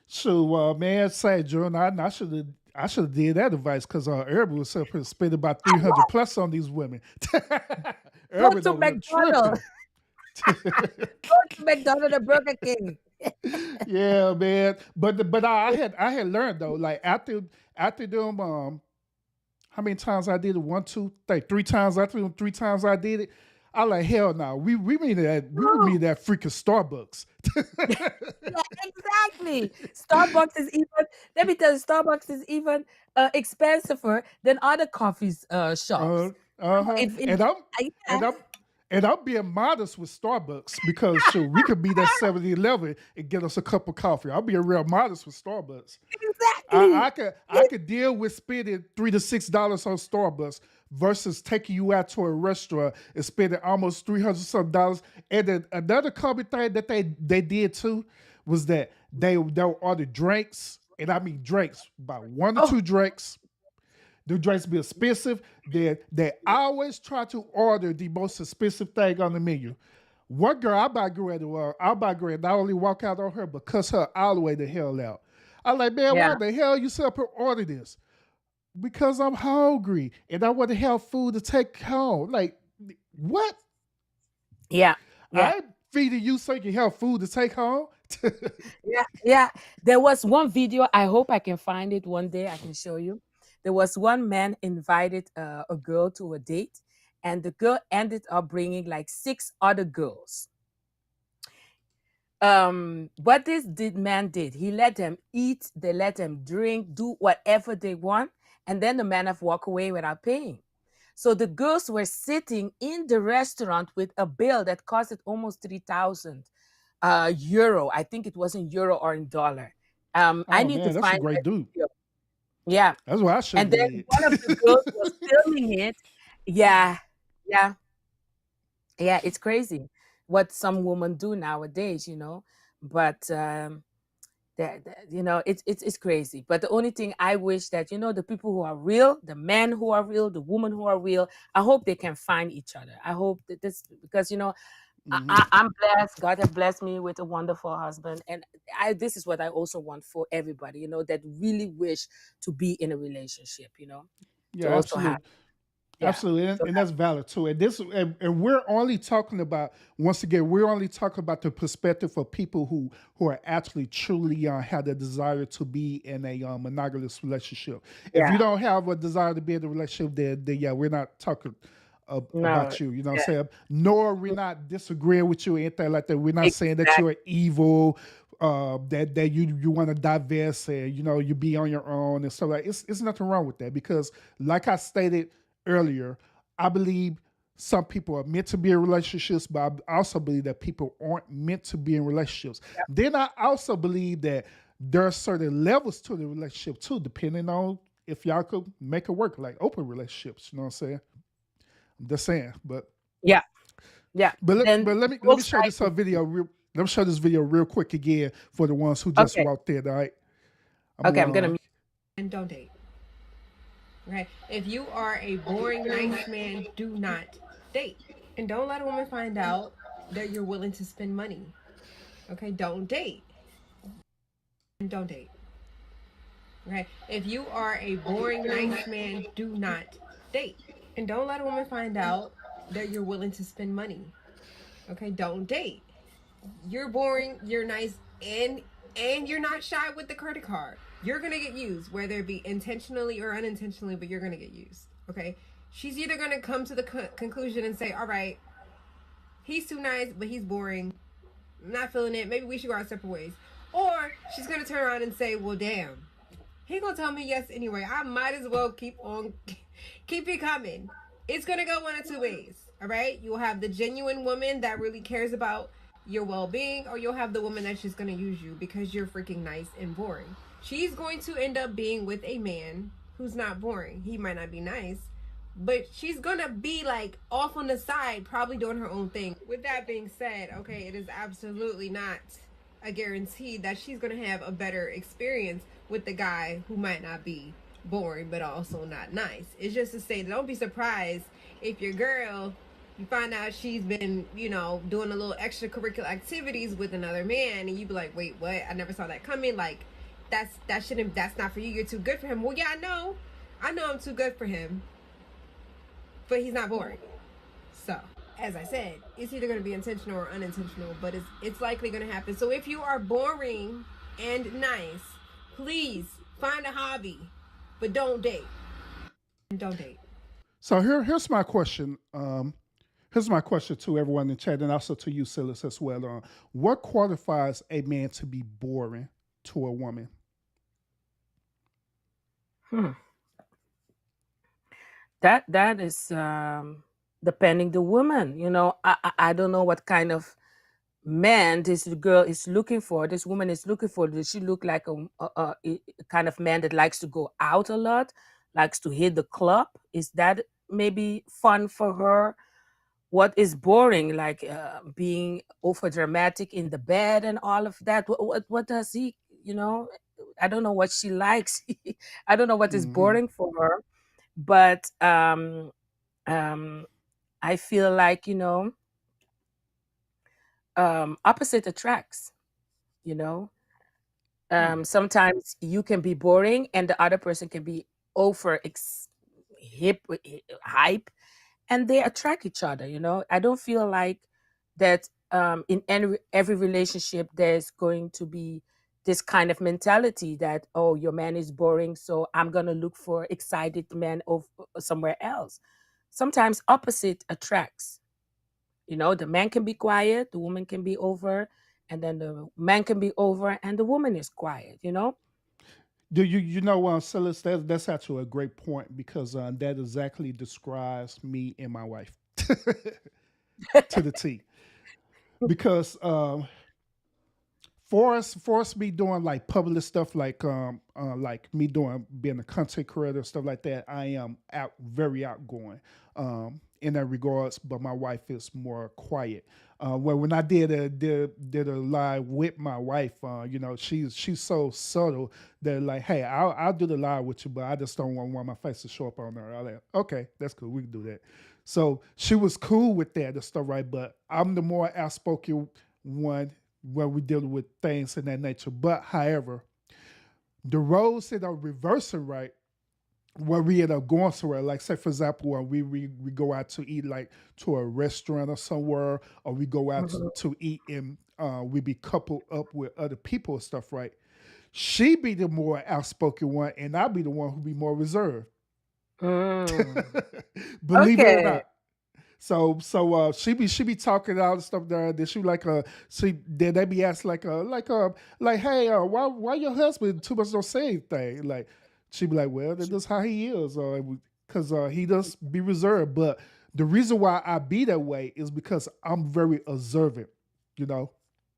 So man, say June, I should have did that advice because everybody was up here spending about 300 plus on these women. Go Everybody to over there McDonald's. tripping. Go to McDonald's and Burger King. Yeah, man. But I had learned though, like after them how many times I did it? 1, 2, 3, 3 times. After them 3 times I did it, I like hell no. We mean that we mean that freaking Starbucks. Yeah, exactly. Starbucks is even. Let me tell you, Starbucks is even expensiver than other coffees shops. If And I'm yeah, and I'm being modest with Starbucks because shoot, we could be that 7-Eleven and get us a cup of coffee. I'm being real modest with Starbucks. exactly. I could deal with spending $3 to $6 on Starbucks versus taking you out to a restaurant and spending almost $300 some dollars. And then another common thing that they did too was that they'll order drinks, and I mean drinks, about 1 or 2 drinks. The drinks be expensive. They always try to order the most expensive thing on the menu. One girl, I buy girl not only walk out on her, but cuss her all the way the hell out. I'm like, man, Yeah. why the hell you sit up and order this? Because I'm hungry and I want to have food to take home. Like, what? Yeah. Yeah. I'm feeding you so you can have food to take home? Yeah. There was one video. I hope I can find it one day. I can show you. There was one man invited a girl to a date, and the girl ended up bringing like 6 other girls. What this man did, he let them eat, they let them drink, do whatever they want, and then the man have walk away without paying. So the girls were sitting in the restaurant with a bill that costed almost 3,000 euro. I think it was in euro or in dollar. I need man, to that's a find great that dude. video. Yeah. That's what I should And have then did. one of the girls was filming it. Yeah. It's crazy what some women do nowadays, you know. But you know, it's crazy. But the only thing I wish that, you know, the people who are real, the men who are real, the women who are real, I hope they can find each other. I hope that this, because, you know, I'm blessed. God has blessed me with a wonderful husband, and this is what I also want for everybody, you know, that really wish to be in a relationship, you know, to Yeah, also have. absolutely. Absolutely, and that's valid too. And we're only talking about, once again, we're only talking about the perspective of people who are actually truly have the desire to be in a monogamous relationship. If you don't have a desire to be in a relationship, then yeah, we're not talking about you. You know what I'm saying? Nor we're not disagreeing with you or anything like that. We're not saying that you're evil. That you want to divest and you know you be on your own and stuff like it's nothing wrong with that, because like I stated earlier, I believe some people are meant to be in relationships, but I also believe that people aren't meant to be in relationships. Then I also believe that there are certain levels to the relationship too, depending on if y'all could make it work, like open relationships. You know what I'm saying? I'm just saying. But Yeah, yeah. Then let me both show sides. this video real. Let me show this video real quick again for the ones who just Okay, walked in. All right. okay. I'm gonna. And don't date. Okay? If you are a boring, nice man, do not date. And don't let a woman find out that you're willing to spend money. Okay? Don't date. And don't date. Okay? If you are a boring, nice man, do not date. And don't let a woman find out that you're willing to spend money. Okay? Don't date. You're boring, you're nice, and you're not shy with the credit card. You're gonna get used, whether it be intentionally or unintentionally, but you're gonna get used. Okay? She's either gonna come to the conclusion and say, all right, he's too nice, but he's boring. I'm not feeling it. Maybe we should go our separate ways. Or she's gonna turn around and say, well, damn, he gonna tell me yes anyway. I might as well keep it coming. It's gonna go one of two ways. All right? You'll have the genuine woman that really cares about your well-being, or you'll have the woman that's just gonna use you because you're freaking nice and boring. She's going to end up being with a man who's not boring. He might not be nice, but she's gonna be like off on the side, probably doing her own thing. With that being said, okay, it is absolutely not a guarantee that she's gonna have a better experience with the guy who might not be boring but also not nice. It's just to say, don't be surprised if your girl, you find out she's been, doing a little extracurricular activities with another man, and you be like, wait, what? I never saw that coming. Like, that's not for you. You're too good for him. Well, yeah, I know I'm too good for him, but he's not boring. So, as I said, it's either going to be intentional or unintentional, but it's likely going to happen. So if you are boring and nice, please find a hobby, but don't date. Don't date. So here's my question. Here's my question to everyone in the chat, and also to you, Silas, as well. What qualifies a man to be boring to a woman? That is depending the woman. I don't know what kind of man this girl is looking for. This woman is looking for. Does she look like a kind of man that likes to go out a lot, likes to hit the club? Is that maybe fun for her? What is boring, like being over dramatic in the bed and all of that? What does he? I don't know what she likes. I don't know what is boring for her, but I feel like opposite attracts. Sometimes you can be boring and the other person can be over hype, and they attract each other. I don't feel like that in every relationship there's going to be this kind of mentality that, oh, your man is boring, so I'm gonna look for excited man somewhere else. Sometimes opposite attracts. The man can be quiet, the woman can be over, and then the man can be over and the woman is quiet. Do Silas, that's actually a great point, because that exactly describes me and my wife to the T. Because for us me doing like public stuff, like me being a content creator, stuff like that, I am very outgoing in that regards, but my wife is more quiet. Well, when I did a live with my wife, she's so subtle that, like, hey, I'll do the live with you, but I just don't want my face to show up on there. I like, okay, that's cool, we can do that. So she was cool with that and stuff, right? But I'm the more outspoken one when we deal with things in that nature. But however, the roles that are reversing, right, when we end up going somewhere, like say for example, when we go out to eat, like to a restaurant or somewhere, or we go out to eat and we be coupled up with other people and stuff, right? She be the more outspoken one, and I be the one who be more reserved. Believe it or not. So she be talking all the stuff there. Then she like then they be asking like hey, why your husband too much don't say anything? Like she be like, well, that's just how he is, because he does be reserved. But the reason why I be that way is because I'm very observant,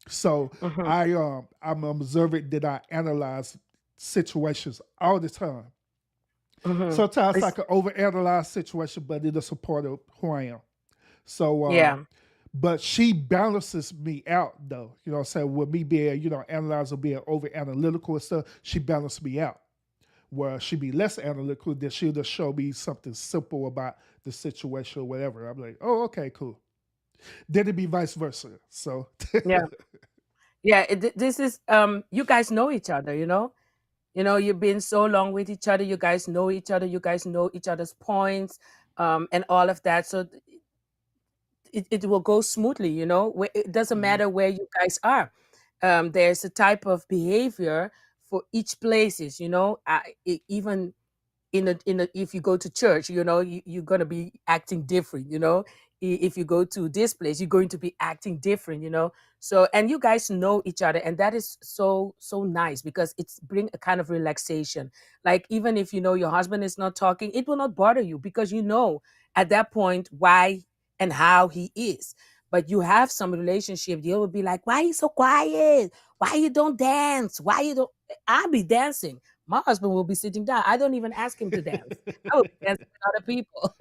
So I'm observant that I analyze situations all the time. Sometimes I It's, can overanalyze situation, but it'll support of who I am. So, yeah. but she balances me out though. You know what I'm saying? With me being, analyzer being over analytical and stuff, she balances me out. Where she be less analytical, then she'll just show me something simple about the situation or whatever. I'm like, oh, okay, cool. Then it be vice versa. So Yeah. Yeah. This is, you guys know each other, you've been so long with each other. You guys know each other. You guys know each other's points, and all of that. So it will go smoothly. It doesn't mhm, matter where you guys are. There's a type of behavior for each places. Even if you go to church, you're going to be acting different. If you go to this place, you're going to be acting different. So, and you guys know each other, and that is so nice, because it's bring a kind of relaxation. Like, even if your husband is not talking, it will not bother you, because at that point why and how he is. But you have some relationship, you will be like, why you so quiet, why you don't dance, why you don't. I'll be dancing, my husband will be sitting down. I don't even ask him to dance. I will be dancing with other people.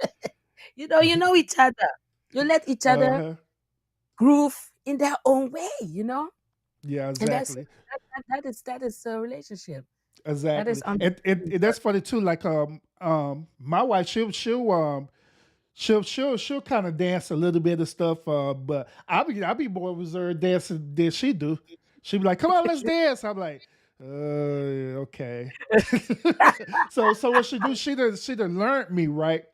You know each other. You let each other uh-huh. groove in their own way, Yeah, and that's exactly. that is a relationship. That is Exactly. on. And that's funny too. Like my wife, she'll kind of dance a little bit of stuff, but I'll be more reserved dancing than she do. She'll be like, "Come on, let's dance." I'm like, okay." So what she do? She done learned me, right,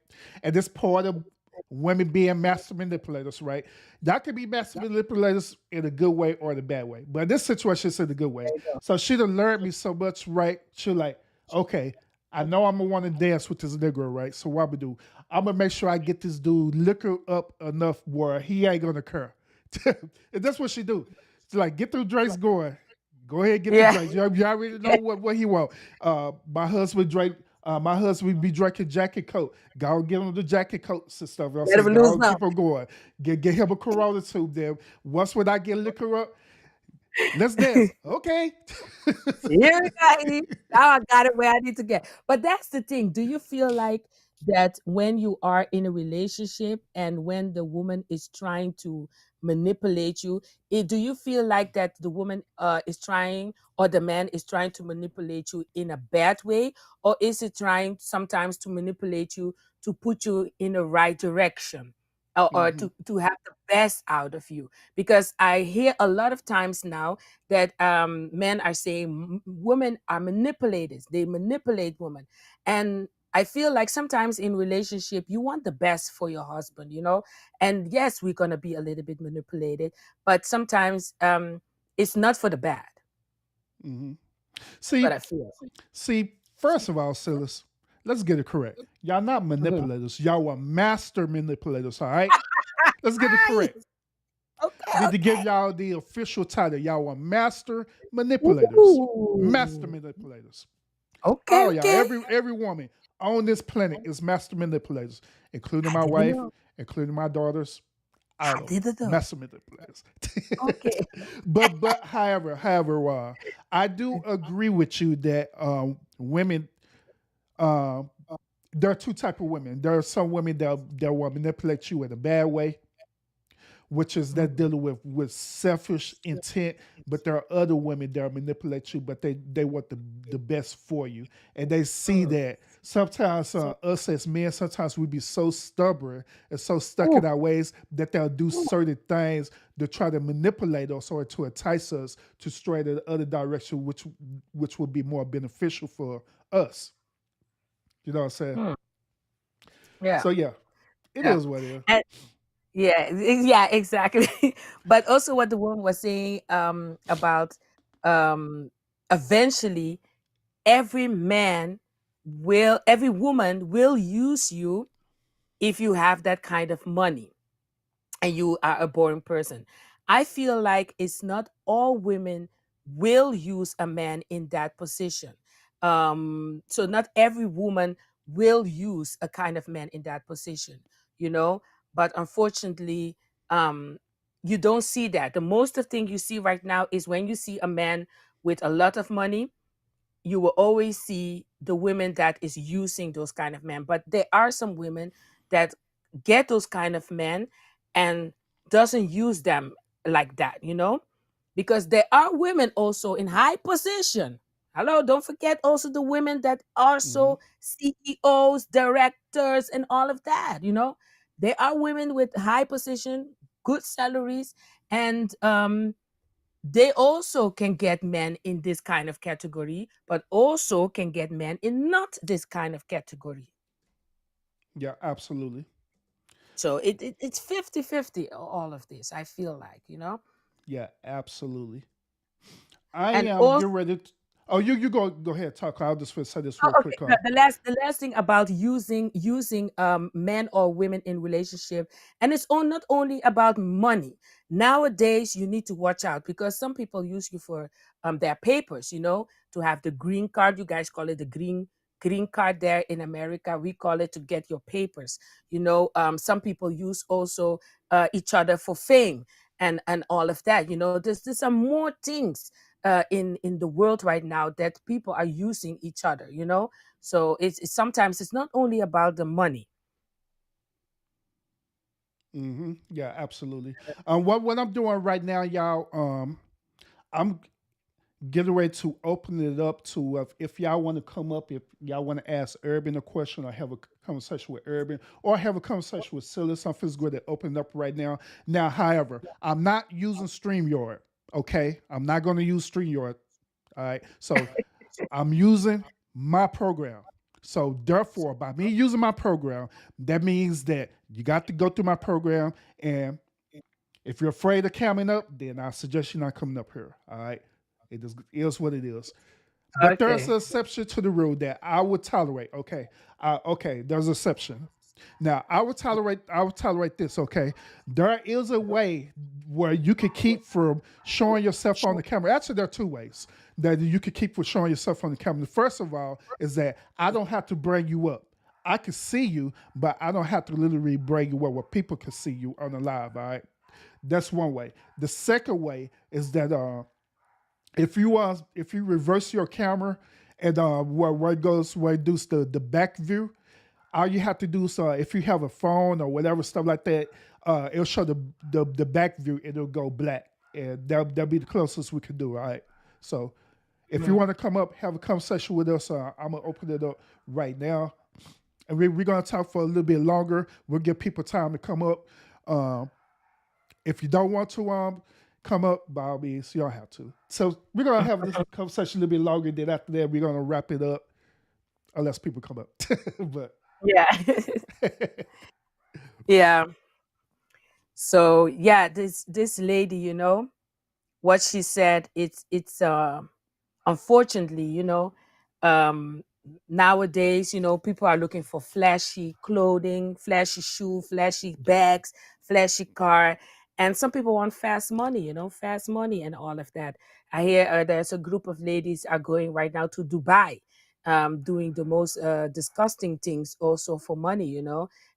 and this part of women being master manipulators, right? That could be master manipulators in a good way or the bad way, but in this situation, it's in the good way. There you go. So she done learned me so much, right? She like, okay, I know I'm gonna want to dance with this nigga, right? So what I'm gonna do? I'm gonna make sure I get this dude liquor up enough where he ain't gonna cur. And that's what she do. She's like, get through drinks going. Go ahead, get the Yeah. drinks. You already know what he want. My husband drank. My husband be drinking jacket coat. Go give him the jacket coats and stuff. I Let say, him lose go now. keep him going. Get him a Corona too. Then once when I get liquor up, let's dance. Okay. Here we go. Now I got it where I need to get. But that's the thing. Do you feel like that when you are in a relationship and when the woman is trying to manipulate you, do you feel like that the woman is trying, or the man is trying to manipulate you in a bad way, or is it trying sometimes to manipulate you to put you in the right direction, or Mhm. to have the best out of you? Because I hear a lot of times now that men are saying women are manipulators. They manipulate women, and I feel like sometimes in relationship you want the best for your husband, and yes, we're gonna be a little bit manipulated, but sometimes it's not for the bad. Mhm. That's what See, I feel. first of all, Silas, let's get it correct. Y'all not Mhm. manipulators. Y'all are master manipulators. All right. Let's get it correct. Nice. Okay, Need to give okay. y'all the official title. Y'all are master manipulators. Master Ooh. manipulators. Okay, All of y'all, okay. every woman on this planet is master manipulators, including I my didn't wife, know. including my daughters. I All of them, didn't know. master manipulators. Okay. but however, I do agree with you that women, uh, there are two type of women. There are some women that will manipulate you in a bad way, which is that Mhm. dealing with selfish intent. But there are other women that manipulate you, but they want the best for you, and they see Mm. that. Sometimes us as men, sometimes we be so stubborn and so stuck Ooh, in our ways that they'll do ooh. certain things to try to manipulate us or to entice us to stray in the other direction, which would be more beneficial for us. You know what I'm saying? Hmm. Yeah, So yeah, it yeah. is what it is. And yeah, yeah, exactly. But also what the woman was saying about um eventually every woman will use you if you have that kind of money and you are a boring person. I feel like it's not all women will use a man in that position. So not every woman will use a kind of man in that position, you know. But unfortunately, um, you don't see that. The most of thing you see right now is when you see a man with a lot of money, you will always see the women that is using those kind of men. But there are some women that get those kind of men and doesn't use them like that, because there are women also in high position. Hello, don't forget also the women that are Hmm. so CEOs, directors, and all of that. There are women with high position, good salaries, and they also can get men in this kind of category, but also can get men in not this kind of category. Yeah, absolutely. So it's 50-50, all of this, I feel like. Yeah, absolutely. I And am also, getting ready. Oh, you go ahead, talk. I'll just say this real oh, okay. quick. The last thing about using men or women in relationship, and it's not only about money. Nowadays, you need to watch out because some people use you for their papers. To have the green card. You guys call it the green card there in America. We call it to get your papers. Some people use also each other for fame and all of that. There's some more things in the world right now that people are using each other. So sometimes it's not only about the money. Yeah, absolutely. What I'm doing right now, y'all. I'm getting ready to open it up to if y'all want to come up, if y'all want to ask Urban a question or have a conversation with Urban or have a conversation with Silas. I'm feels good to open it up right now. Now, however, I'm not using StreamYard. Okay, I'm not going to use StreamYard. All right, so I'm using my program. So therefore, by me using my program, that means that you got to go through my program. And if you're afraid of coming up, then I suggest you not coming up here. All right. It is what it is. But there's Okay. an exception to the rule that I would tolerate. Okay. Okay, there's an exception. Now I would tolerate this, okay? There is a way where you could keep from showing yourself on the camera. Actually, there are two ways that you could keep from showing yourself on the camera. The first of all is that I don't have to bring you up. I can see you, but I don't have to literally bring you up where people can see you on the live, all right? That's one way. The second way is that if you reverse your camera and where it does the back view, all you have to do is if you have a phone or whatever stuff like that, it'll show the back view and it'll go black, and that'll be the closest we can do. All right. So if you Yeah. want to come up, have a conversation with us, I'm gonna open it up right now, and we're gonna talk for a little bit longer. We'll give people time to come up. Um, if you don't want to come up, by all means, you don't have to. So we're gonna have this conversation a little bit longer. Then after that, we're gonna wrap it up, unless people come up. But Yeah. Yeah. So yeah, this lady, what she said, it's unfortunately, um nowadays, people are looking for flashy clothing, flashy shoe, flashy bags, flashy car, and some people want fast money, fast money and all of that. I hear there's a group of ladies are going right now to Dubai, doing the most disgusting things also for money,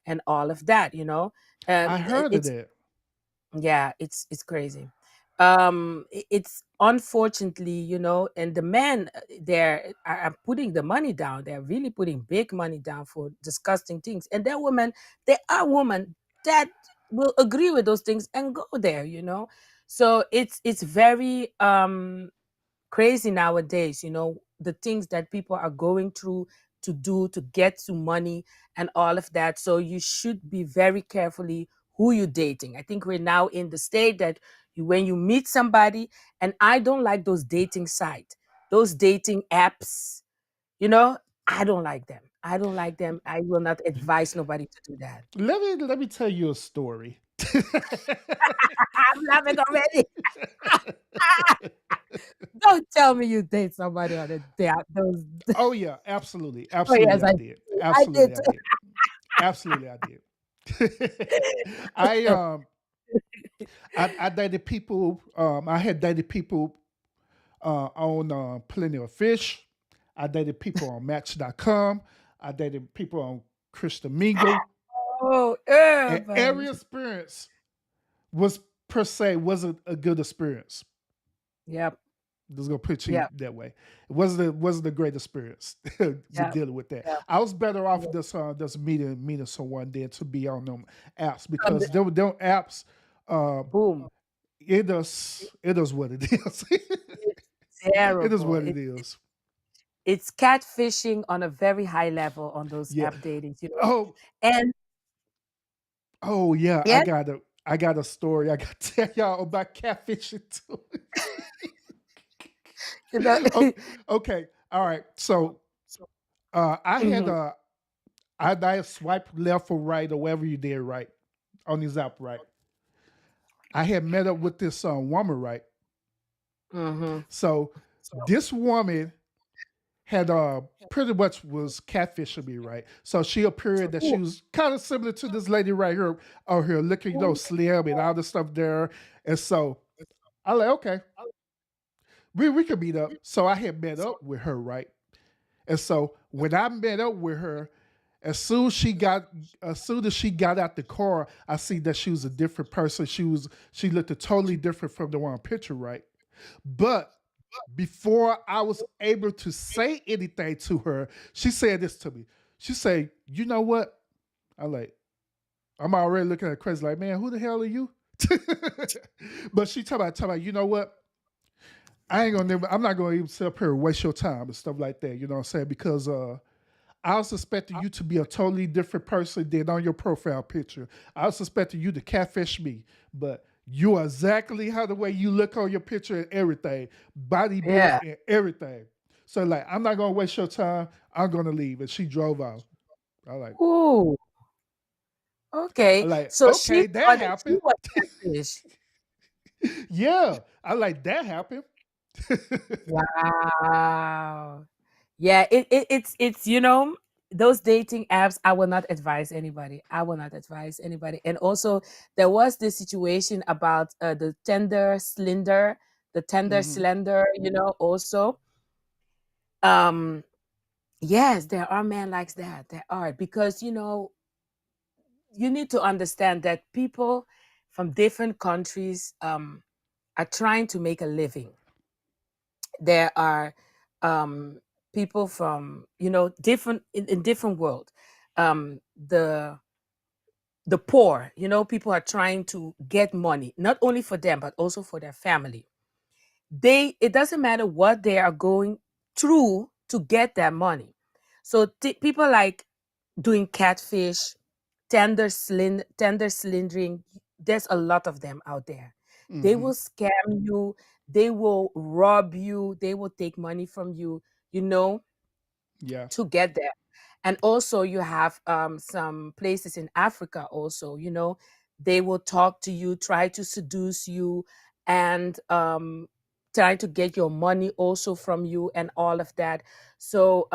and all of that. I heard of It's that. Yeah, it's crazy. It's unfortunately, and the men there are putting the money down. They're really putting big money down for disgusting things. And there are women that will agree with those things and go there. So it's very crazy nowadays, the things that people are going through to do to get to money and all of that. So you should be very carefully who you're dating. I think we're now in the state that when you meet somebody, and I don't like those dating sites, those dating apps, you know, I don't like them. I don't like them. I will not advise nobody to do that. Let me tell you a story. I'm laughing already. Don't tell me you date somebody on a date. Those. Oh yeah, absolutely, Oh yes, absolutely, I did. I did. Absolutely, I did. Absolutely, I did. I I dated people. I had dated people on Plenty of Fish. I dated people on Match.com. I dated people on Christian Mingle, Oh, and every experience was per se wasn't a good experience. Yep. Just gonna put you Yeah. that way. It wasn't the great experience with Yeah. dealing with that. Yeah. I was better off Yeah. just meeting someone than to be on them apps On because the them apps, boom. it is what it is. It's It is terrible. what it is. It's catfishing on a very high level on those Yeah. app datings, Oh, And yeah. yeah, I got a story. I got to tell y'all about catfishing too. you know. Okay. All right. So I had Mhm. I swiped left or right or whatever you did right on this app, right? I had met up with this woman, right? Mhm. So this woman had pretty much was catfishing me, right? So she appeared that she Ooh, was kind of similar to this lady right here, out here looking, ooh. slim and all this stuff there. And so I like, okay, we could meet up. So I had met up with her, right? And so when I met up with her, as soon as she got out the car, I see that she was a different person. She looked totally different from the one picture, right? But before I was able to say anything to her, she said this to me. She said, "You know what?" I'm already looking at crazy, like, man, who the hell are you? But she talking about, you know what? I'm not gonna even sit up here and waste your time and stuff like that. You know what I'm saying? Because I was expecting you to be a totally different person than on your profile picture. I was expecting you to catfish me, but you are exactly how the way you look on your picture and everything, body build Yeah. and everything. So like, I'm not gonna waste your time. I'm gonna leave, and she drove off. I like, Ooh. Okay. So she okay, that thought that you happened. were catfish. Yeah, I like that happened. Wow. Yeah, it's those dating apps. I will not advise anybody. I will not advise anybody. And also, there was this situation about the tender Hmm. slender. Also, um, yes, there are men like that. There are because you need to understand that people from different countries are trying to make a living. There are people from different in different world. The poor, people are trying to get money not only for them but also for their family. It doesn't matter what they are going through to get that money. So people like doing catfish, tender slindering. There's a lot of them out there. They Hmm. will scam you, they will rob you, they will take money from you, you know Yeah. to get there. And also you have some places in Africa also, they will talk to you, try to seduce you, and try to get your money also from you and all of that. So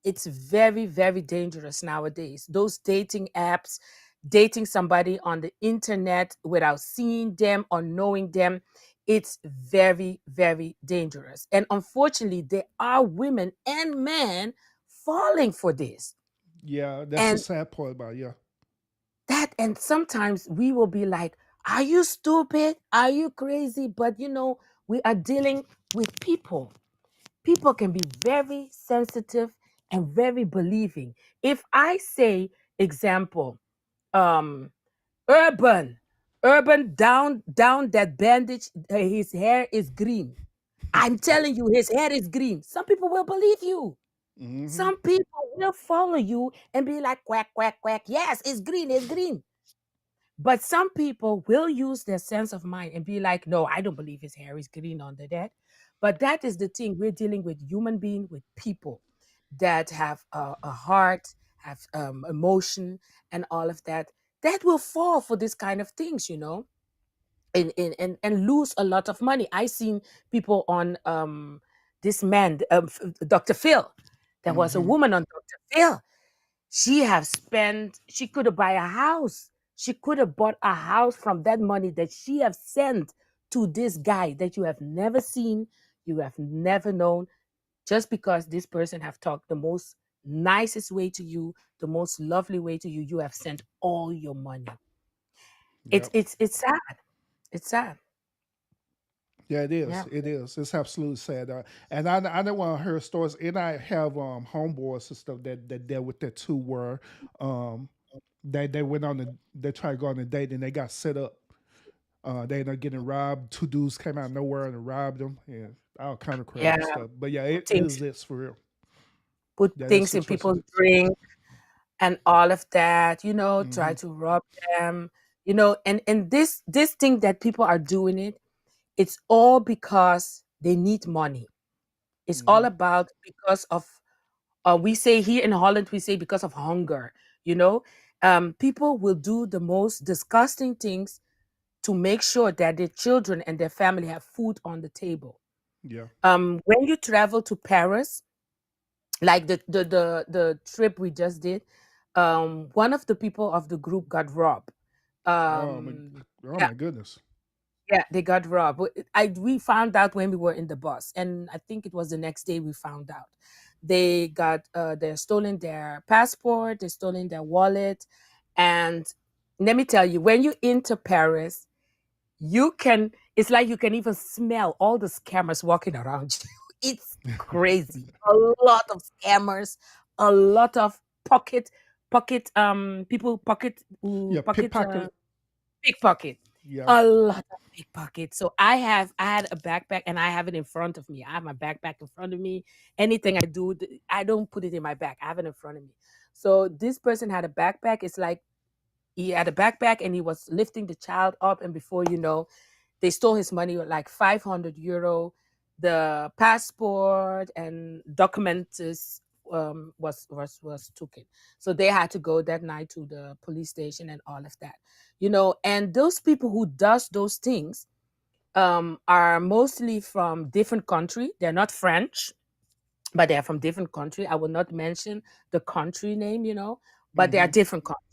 it's very, very dangerous nowadays. Those dating apps, dating somebody on the internet without seeing them or knowing them, it's very, very dangerous. And unfortunately, there are women and men falling for this. Yeah, that's the And sad part about it, yeah. and sometimes we will be like, are you stupid? Are you crazy? But we are dealing with people. People can be very sensitive and very believing. If I say, example, um, Urban, Urban down that bandage, his hair is green. I'm telling you, his hair is green. Some people will believe you. Hmm. Some people will follow you and be like, quack, quack, quack. Yes, it's green, it's green. But some people will use their sense of mind and be like, no, I don't believe his hair is green under that. But that is the thing. We're dealing with human being, with people that have a heart, have emotion, and all of that. That will fall for this kind of things, and lose a lot of money. I seen people on this man, Dr. Phil. There was a Hmm. woman on Dr. Phil. She could have buy a house. She could have bought a house from that money that she have sent to this guy that you have never seen, you have never known, just because this person have talked the most nicest way to you, the most lovely way to you. You have sent all your money. It's Yep. it's it's sad. It's sad. Yeah, it Yeah. is. It is. It's absolutely sad. And I don't want to hear stories. And I have homeboys and stuff that dealt with that too, where um they went on they tried to go on a date and they got set up. They ended up getting robbed. Two dudes came out of nowhere and robbed them, and all kind of Yeah. crazy stuff. But yeah, Put it things exists for real. put Yeah, that things in situation people's exists. drink and all of that, try Hmm. to rob them, and this thing that people are doing it's all because they need money. It's all Hmm. about because of we say here in Holland, we say because of hunger, you know. People will do the most disgusting things to make sure that their children and their family have food on the table. Yeah. When you travel to Paris, like the trip we just did, one of the people of the group got robbed. Oh my. Um, Oh yeah, my goodness. yeah, they got robbed. We found out when we were in the bus, and I think it was the next day we found out. They're stolen their passport, they stolen their wallet, and let me tell you, when you enter Paris, it's like you can even smell all the scammers walking around you. It's crazy. A lot of scammers, a lot of people Yeah. pocket Pickpocket. pickpocket. Yeah. A lot of pickpockets. So I had a backpack and I have it in front of me. I have my backpack in front of me. Anything I do, I don't put it in my back. I have it in front of me. So this person had a backpack. It's like he had a backpack and he was lifting the child up, and before you know, they stole his money, like 500 euro. The passport and documents was taken. So they had to go that night to the police station and all of that. And those people who does those things are mostly from different country. They're not French, but they are from different country. I will not mention the country name, but they are Hmm. different countries.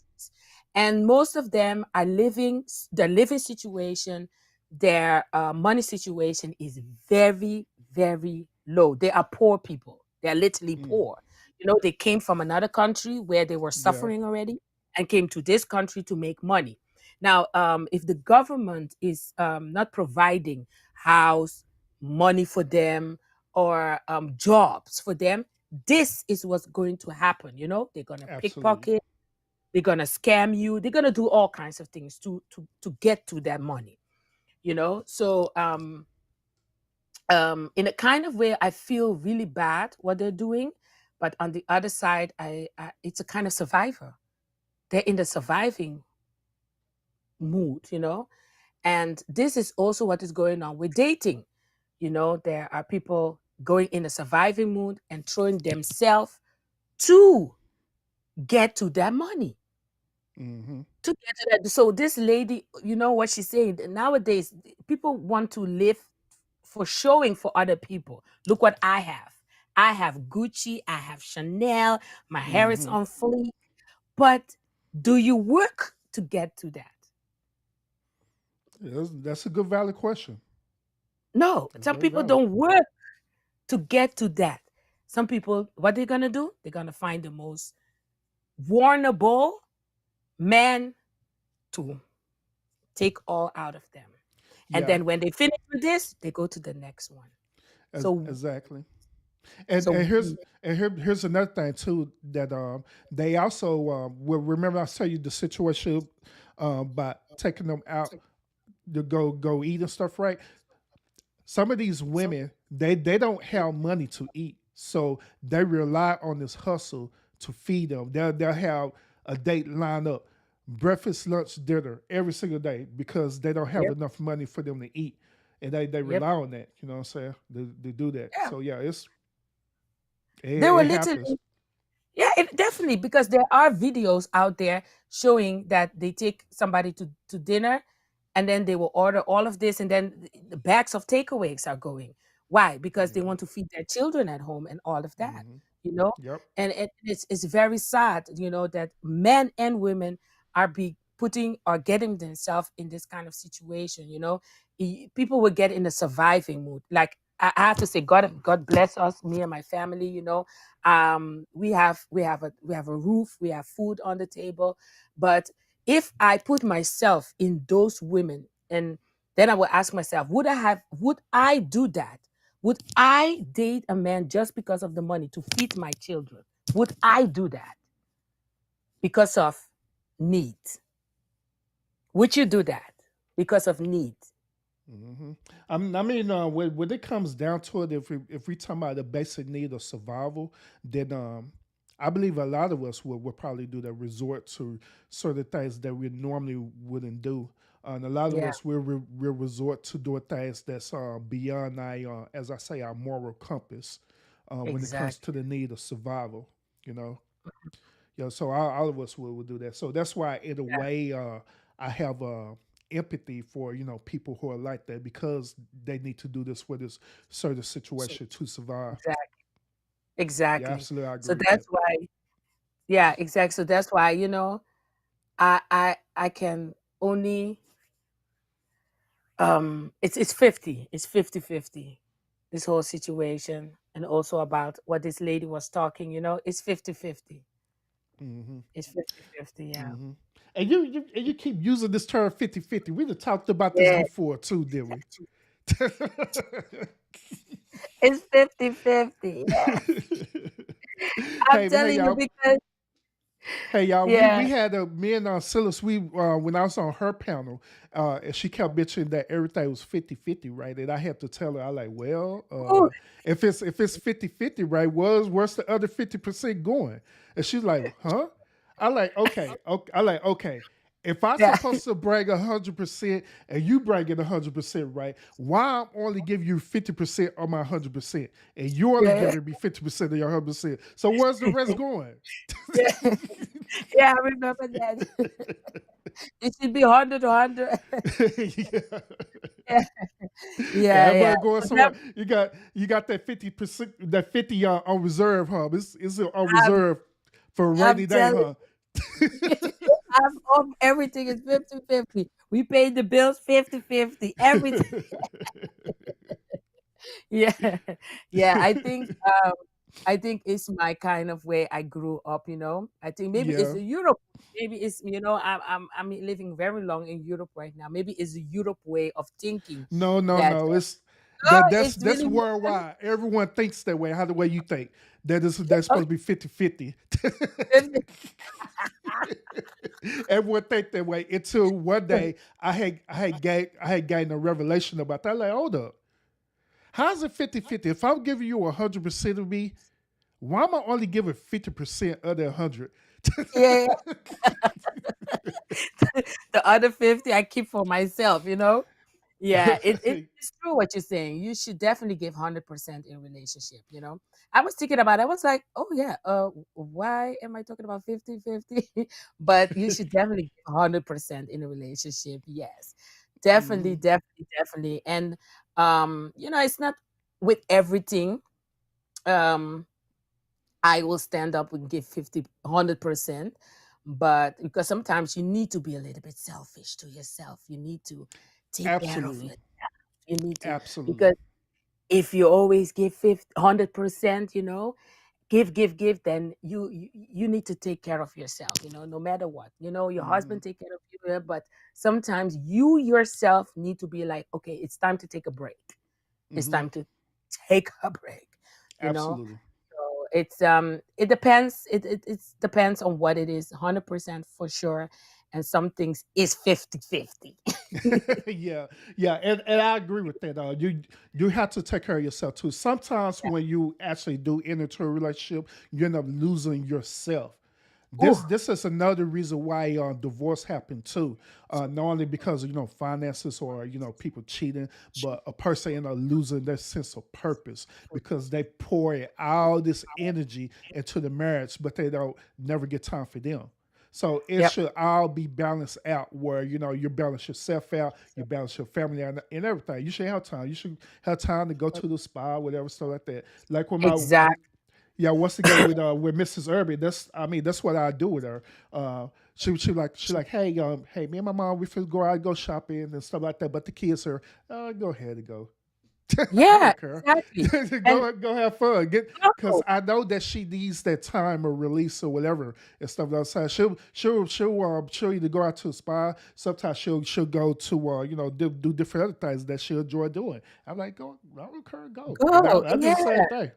And most of them are their living situation, their money situation is very, very low. They are poor people. They are literally Mm. poor. They came from another country where they were Yeah. suffering already and came to this country to make money. Now, if the government is not providing house, money for them, or jobs for them, this is what's going to happen. They're gonna Absolutely. pickpocket, they're gonna scam you, they're gonna do all kinds of things to get to that money. So in a kind of way, I feel really bad what they're doing, but on the other side, it's a kind of survivor. They're in the surviving mood. And this is also what is going on with dating. There are people going in a surviving mood and throwing themselves to get to that money. Hmm. To get to that. So this lady, you know what she's saying? Nowadays, people want to live for showing for other people. Look what I have. I have Gucci, I have Chanel, my hair is Hmm. on fleek. But do you work to get to that? That's a good valid question. No, That's some very people valid. don't work to get to that. Some people, what they're gonna do? They're gonna find the most vulnerable man to take all out of them. And Yeah. then when they finish with this, they go to the next one. So Exactly. And so and here's here's another thing too that they also will remember I tell you the situation by taking them out to go eat and stuff, right? Some of these women they don't have money to eat, so they rely on this hustle to feed them. They'll have a date lined up, breakfast, lunch, dinner every single day because they don't have yep, enough money for them to eat, and they yep, rely on that. You know what I'm saying? They do that. yeah. So yeah, They were it happens. literally, yeah, definitely, because there are videos out there showing that they take somebody to dinner and then they will order all of this, and then the bags of takeaways are going. Why? Because they Hmm. want to feed their children at home and all of that, Hmm. you know? Yep. And it's very sad, that men and women are putting or getting themselves in this kind of situation, People will get in a surviving mood. Like I have to say, God bless us, me and my family, we have a roof, we have food on the table. But if I put myself in those women, and then I will ask myself, would I do that? Would I date a man just because of the money to feed my children? Would I do that because of need? Would you do that because of need? hmm I mean, when it comes down to it, if we talk about the basic need of survival, then I believe a lot of us would probably do that, resort to certain things that we normally wouldn't do. And a lot of Yeah, us will resort to doing things that's beyond our, as I say, our moral compass when it comes to exactly. the need of survival. You know, yeah. So all of us will do that. So that's why, in a Yeah, way, I have empathy for people who are like that because they need to do this for this certain so- situation to survive. exactly. Yeah, Exactly. absolutely, I So agree with that. that's why, yeah, exactly. So that's why, I can only it's 50. It's 50-50. This whole situation. And also about what this lady was talking, it's 50-50. hmm It's 50-50, yeah. hmm And you keep using this term 50-50. We done talked about this Yeah. before too, did we? It's 50-50. Yeah. I'm Hey telling you y'all. because Hey y'all, we yeah. had me and Silas, we when I was on her panel, and she kept bitching that everything was 50-50, right? And I had to tell her, I like, well, Ooh, if it's 50-50, right, where's the other 50% going? And she's like, huh? I like, okay. I like, okay. If I yeah. supposed to bring 100% and you bring it 100%, right? Why I'm only giving you 50% of my 100% and you only Yeah. giving me 50% of your 100%? So where's the rest going? Yeah. Yeah, I remember that. It should be 100 to 100. Yeah. Yeah. Yeah, Yeah, that yeah. money going So that somewhere. You got that 50%, that 50 on reserve, huh? It's on I'm reserve for a I'm rainy day, telling huh? I'm off everything is 50-50. We paid the bills 50-50. Everything. Yeah. Yeah. I think it's my kind of way I grew up. I think maybe it's Yeah. the Europe. Maybe I'm living very long in Europe right now. Maybe it's the Europe way of thinking No, no, that no. It's no, that that's it's that's really worldwide. Everyone thinks that way. How the way you think. That's okay. supposed to be 50-50. 50. Everyone think that way until one day I had gained a revelation about that. Like, hold up. How's it 50-50? If I'm giving you 100% of me, why am I only giving 50% of the 100? Yeah. The other 50 I keep for myself. Yeah, it's true what you're saying. You should definitely give 100% in relationship. I was thinking about it. I was like, oh yeah, why am I talking about 50-50? But you should definitely give 100% in a relationship. Yes. Definitely, hmm definitely, definitely. And it's not with everything. Um I will stand up and give 100%. But because sometimes you need to be a little bit selfish to yourself. You need to take care of Absolutely. yourself. You need to, Absolutely. because if you always give 100%, give, then you need to take care of yourself, no matter what. Your hmm husband take care of you, but sometimes you yourself need to be like, okay, it's time to take a break. It's hmm time to take a break, you know? Absolutely. So it depends. It depends on what it is. 100% for sure, and some things is 50-50. Yeah, yeah, and I agree with that. You have to take care of yourself too. Sometimes when you actually do enter into a relationship, you end up losing yourself. Ooh, This is another reason why divorce happened too. Not only because of finances or people cheating, but a person end up losing their sense of purpose because they pour all this energy into the marriage, but they don't never get time for them. So it yep. should all be balanced out where you balance yourself out, you balance your family out, and everything. You should have time. You should have time to go to the spa, whatever, stuff like that. Like when my Exactly. yeah, once again with Mrs. Irby, that's what I do with her. She like, hey, me and my mom, we feel go out and go shopping and stuff like that. But the kids are, go ahead and go. I Yeah, don't care. exactly. And Go have fun. Because no, I know that she needs that time of release or whatever and stuff outside. She'll either go out to a spa. Sometimes she'll go to do different other things that she'll enjoy doing. I'm like, go, I don't care, go. And go. I do the Yeah. same thing.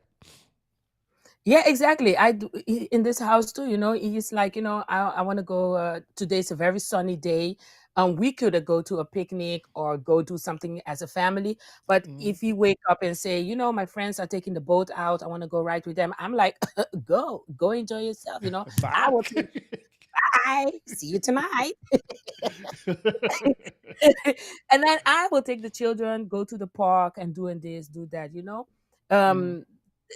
Yeah, exactly. I do in this house too. He's like, I want to go. Today's a very sunny day. We could go to a picnic or go do something as a family. But Mhm. if you wake up and say, my friends are taking the boat out, I want to go ride with them. I'm like, go enjoy yourself. I Bye. will say bye. See you tonight. And then I will take the children, go to the park and doing this, do that. Mhm. Um,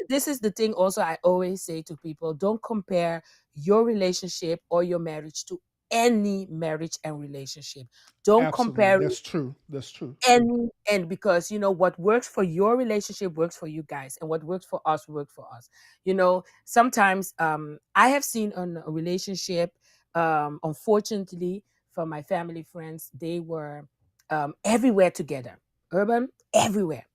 this is the thing also I always say to people, don't compare your relationship or your marriage to any marriage and relationship. Don't Absolutely. compare That's true. That's true. and because what works for your relationship works for you guys, and what works for us works for us. Sometimes I have seen on a relationship, unfortunately, for my family friends, they were everywhere together, urban, everywhere.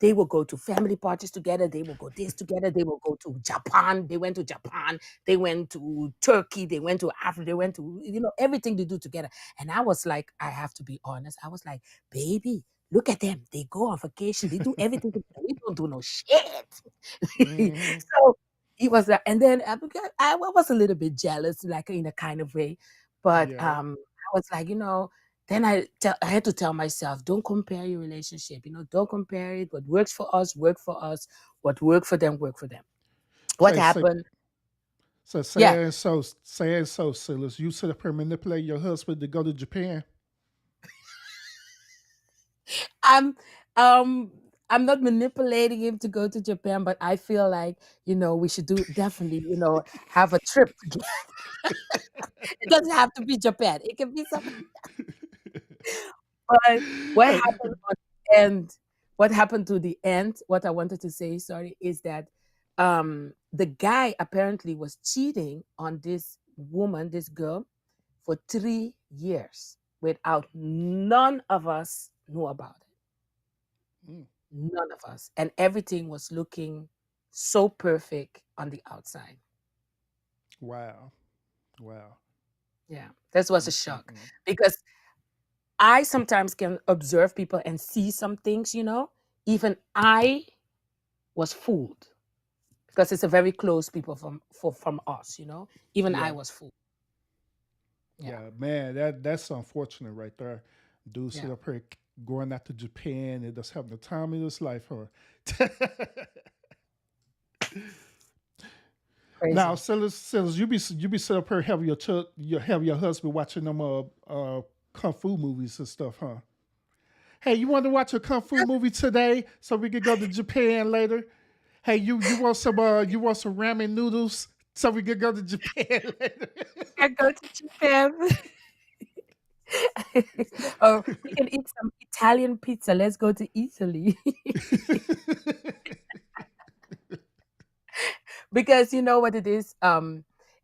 They will go to family parties together, they will go this together, they will go to Japan, they went to Japan, they went to Turkey, they went to Africa, they went to everything they do together. And I was like, I have to be honest, I was like, baby, look at them. They go on vacation. They do everything together. We don't do no shit. Hmm. So it was that. And then I was a little bit jealous, like in a kind of way. But Yeah. I was like, then I had to tell myself, don't compare your relationship. Don't compare it. What works for us, work for us. What worked for them, work for them. What Say, say, happened? so Yeah, saying so, Silas, you sit up here manipulate your husband to go to Japan. I'm um I'm not manipulating him to go to Japan, but I feel like, we should definitely, have a trip together. It doesn't have to be Japan. It can be something. But what Hey, happened on the end, what happened to the end, what I wanted to say, sorry, is that the guy apparently was cheating on this woman, this girl, for 3 years without none of us knew about it. mm, None of us. And everything was looking so perfect on the outside. wow. Wow. Yeah. This was a shock Mm-mm-mm. because I sometimes can observe people and see some things, even I was fooled because it's a very close people from us, even I Yeah. was fooled. Yeah. Yeah, man, that's unfortunate right there. Dude sit Yeah. up here going out to Japan and just having the time of his life, huh? Now, Crazy. Silas, you be sit up here have have your husband watching them kung fu movies and stuff, huh? Hey, you want to watch a kung fu movie today so we could go to Japan later? Hey, you want some ramen noodles so we could go to Japan later? I go to Japan. Oh, we can eat some Italian pizza. Let's go to Italy. Because you know what it is.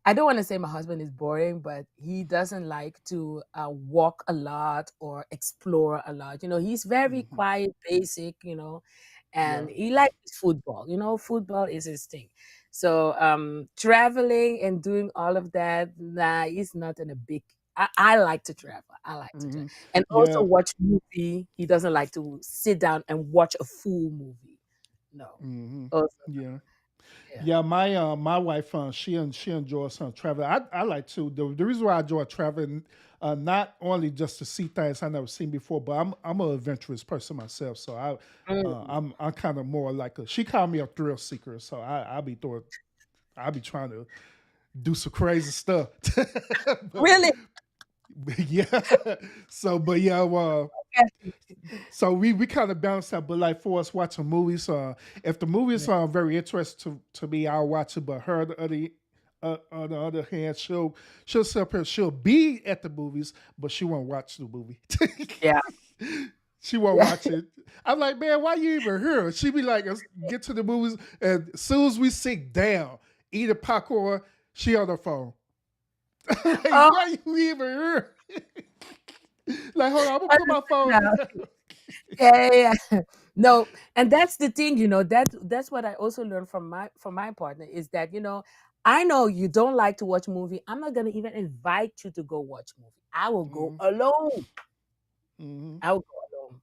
I don't want to say my husband is boring, but he doesn't like to walk a lot or explore a lot. He's very Mhm. quiet, basic. Yeah. And he likes football. Football is his thing. So traveling and doing all of that, nah, he's not in a big. I like to travel. I like to travel, Hmm. and also Yeah. watch movie. He doesn't like to sit down and watch a full movie. No. Hmm. Also, Yeah. yeah. Yeah, my wife, she enjoys traveling. I like to. The reason why I enjoy traveling, not only just to see things I never seen before, but I'm an adventurous person myself. So Mm. I'm kind of more like a. She called me a thrill seeker, so I be trying to do some crazy stuff. but, Really? but yeah, but yeah, so we kind of balance out. But like for us watching movies, if the movies are very interesting to me, I'll watch it. But her, on the other hand, she'll sit up here, she'll be at the movies, but she won't watch the movie. Yeah. She won't Yeah. watch it. I'm like, man, why you even here? She be like, "Let's get to the movies, and as soon as we sit down, eat a popcorn, she on her phone. Like, Oh, why you even here? Like, hold on, I'm gonna put my understand phone now. down. Yeah. No, and that's the thing, that's what I also learned from my partner is that, I know you don't like to watch movie. I'm not gonna even invite you to go watch movie. I will go Mhm, alone. mhm. I will go alone.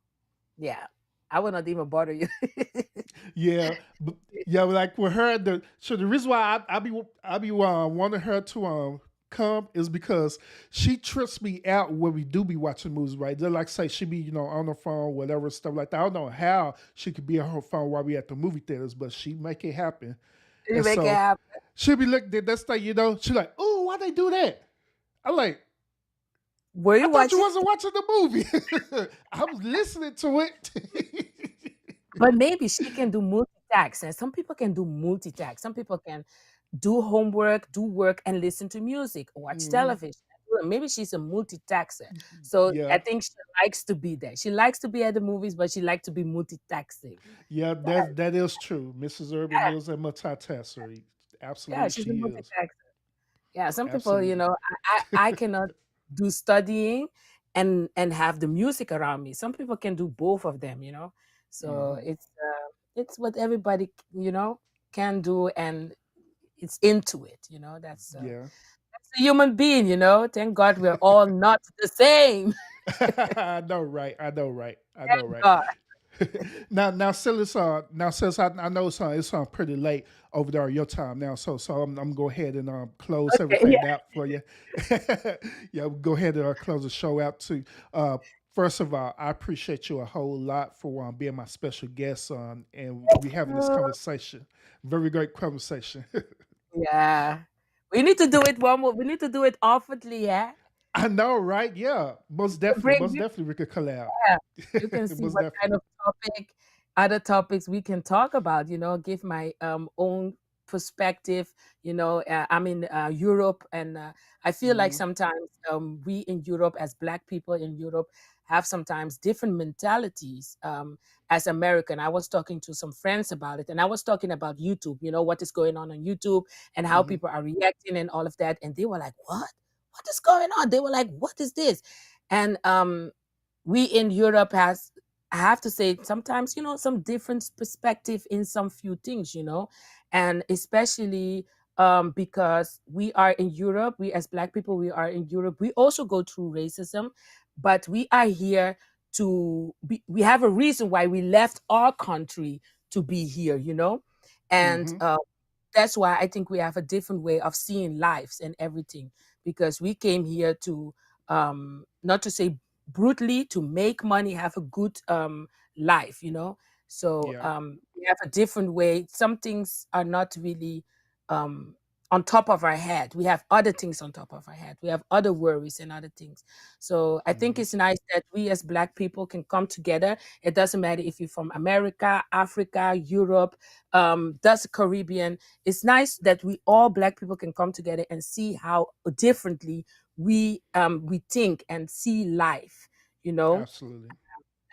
Yeah. I will not even bother you. Yeah, but yeah, like with her, the reason why I be wanting her to come is because she trips me out when we do be watching movies, right? They like say she be on the phone, whatever stuff like that. I don't know how she could be on her phone while we at the movie theaters, but she make it happen. You And make it so happen. she'll be looking at that stuff, she like, oh, why they do that? I'm like, Were I you thought you watching? wasn't watching the movie. I was listening to it. But maybe she can do multitask. And some people can do multitask. Some people can do homework, do work, and listen to music, watch Hmm. television. Maybe she's a multitasker. So I Yeah. think she likes to be there. She likes to be at the movies, but she likes to be multitasking. Yeah, Yeah, that is true. Mrs. Urban yeah, is a multitasker. yeah, Absolutely, she's a she is. multitasker. Yeah, some people, Absolutely. I cannot do studying and have the music around me. Some people can do both of them. So Hmm. it's what everybody can do, and it's into it. Yeah. That's a human being. Thank God we're all not the same. I know, right? I know, right? I know, Thank right? God. Now, since I know it's pretty late over there your time now, so I'm gonna go ahead and close Okay, yeah. everything out for you. Yeah, we'll go ahead and close the show out too. Uh, First of all, I appreciate you a whole lot for being my special guest on, and we having this conversation. Very great conversation. Yeah. We need to do it one more. We need to do it oftenly, yeah. I know, right? Yeah, most You definitely we could collab. Yeah, you can see Most what kind definitely. of other topics we can talk about, give my own perspective. I'm in Europe, and I feel like Hmm. sometimes we in Europe, as Black people in Europe, have sometimes different mentalities as American. I was talking to some friends about it, and I was talking about YouTube, what is going on YouTube and how Hmm. people are reacting and all of that. And they were like, what? What is going on? They were like, what is this? And we in Europe has I have to say sometimes some different perspective in some few things. And especially because we are in Europe, we as Black people, we are in Europe, we also go through racism, but we are here we have a reason why we left our country to be here. And Hmm. that's why I think we have a different way of seeing lives and everything, because we came here to not to say brutally, to make money, have a good life. So Yeah. we have a different way. Some things are not really um on top of our head. We have other things on top of our head. We have other worries and other things. So I think Hmm. it's nice that we as Black people can come together. It doesn't matter if you're from America, Africa, Europe, that's the Caribbean. It's nice that we all Black people can come together and see how differently we think and see life. You know, Absolutely.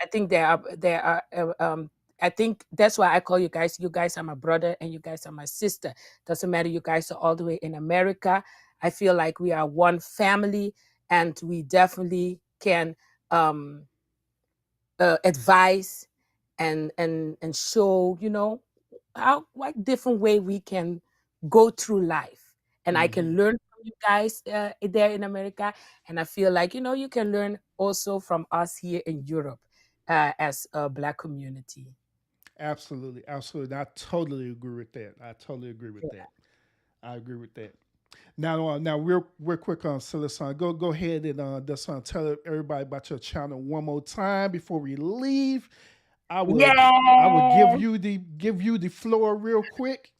I think there are I think that's why I call you guys. You guys are my brother and you guys are my sister. Doesn't matter. You guys are all the way in America. I feel like we are one family, and we definitely can um, advise and show how what different way we can go through life. And I can Hmm. learn from you guys there in America, and I feel like you can learn also from us here in Europe as a Black community. Absolutely, absolutely. I totally agree with that. I totally agree with Yeah. that. I agree with that. Now, real quick on Silicon. Go ahead and just tell everybody about your channel one more time before we leave. I would Yeah. give you the floor real quick.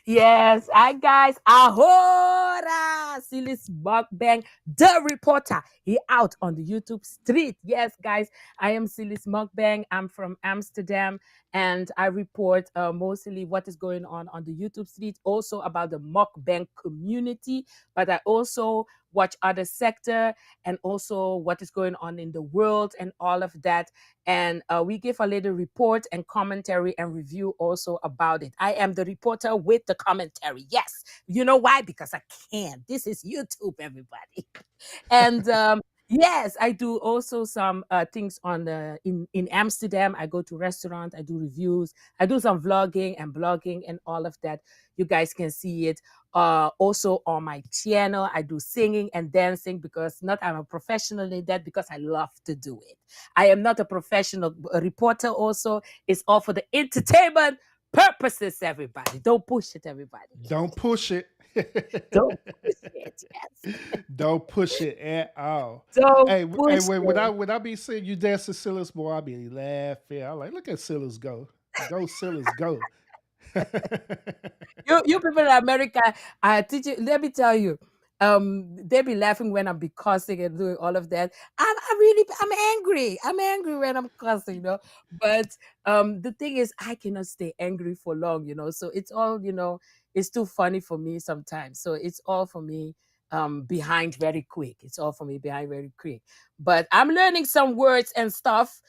Yes, hi guys. Ahora! Silis Mukbang, the reporter. He out on the YouTube street. Yes, guys, I am Silis Mukbang. I'm from Amsterdam, and I report mostly what is going on the YouTube street, also about the mukbang community. But I also watch other sector and also what is going on in the world and all of that. And we give a little report and commentary and review also about it. I am the reporter with the commentary. Yes. You know why? Because I can. This is YouTube, everybody. And Yes, I do also some things on the in Amsterdam. I go to restaurant, I do reviews, I do some vlogging and blogging and all of that. You guys can see it. Also on my channel, I do singing and dancing because not I'm a professional in that because I love to do it. I am not a professional reporter. Also, it's all for the entertainment purposes. Everybody, don't push it. Everybody, Don't push it. don't push it. Yes, Don't push it at all. don't Hey, hey, push it. when I be seeing you dance to Silas, boy, I be laughing. I like, look at Silas go. Go, Silas, go. You people in America, I teach you. Let me tell you, they be laughing when I'm be cussing and doing all of that. I'm angry. I'm angry when I'm cussing, But the thing is, I cannot stay angry for long, So it's all, it's too funny for me sometimes. So it's all for me. Behind very quick. It's all for me behind very quick. But I'm learning some words and stuff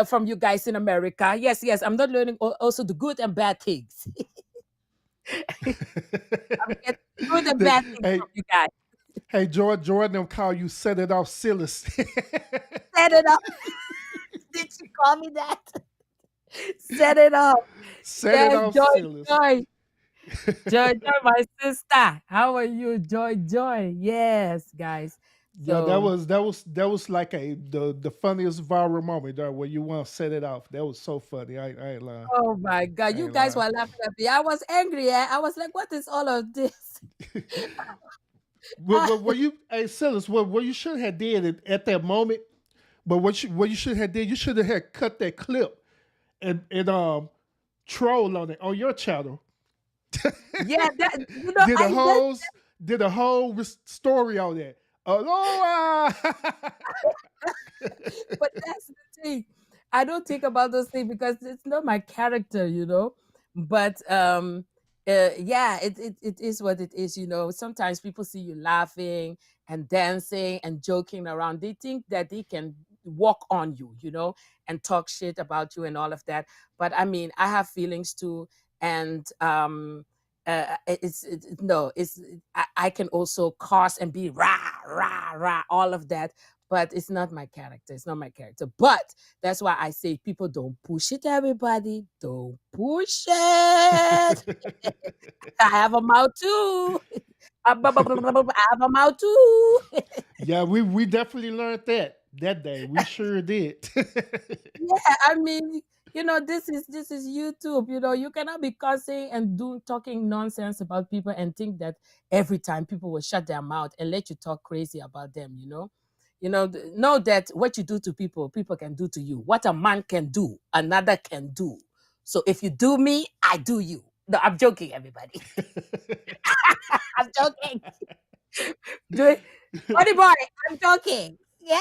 from you guys in America. Yes, yes. I'm not learning also the good and bad things. I'm getting good and bad things hey, from you guys. hey, Jordan, them call you set it off, Silas. Set it up. Did you call me that? Set it up. Set it Yes, off, Joy, Silas. Joy. Joy, my sister. How are you, Joy? Yes, guys. Yeah, So that was like the funniest viral moment there where you want to set it off. That was so funny. I ain't lying. oh my God, I you ain't guys lying. were laughing at me. I was angry. I was like, what is all of this? What you, hey Silas, what you should have did at that moment, but what you should have did, you should have had cut that clip and troll on it on your channel. Yeah, that did a I that, whole did a whole story on that. Aloha. but that's the thing. I don't think about those things because it's not my character. But yeah, it is what it is. Sometimes people see you laughing and dancing and joking around. They think that they can walk on you, and talk shit about you and all of that. But I mean, I have feelings too, and no, I can also curse and be rah rah rah all of that, but it's not my character. It's not my character. But that's why I say people don't push it, everybody. Don't push it. I have a mouth too. I have a mouth too. Yeah, we definitely learned that day. We sure did. Yeah, I mean, this is YouTube. You cannot be cussing and talking nonsense about people and think that every time people will shut their mouth and let you talk crazy about them. Know that what you do to people, people can do to you. What a man can do, another can do. So if you do me, I do you. No, I'm joking, everybody. I'm joking. Funny boy, I'm joking. Yeah.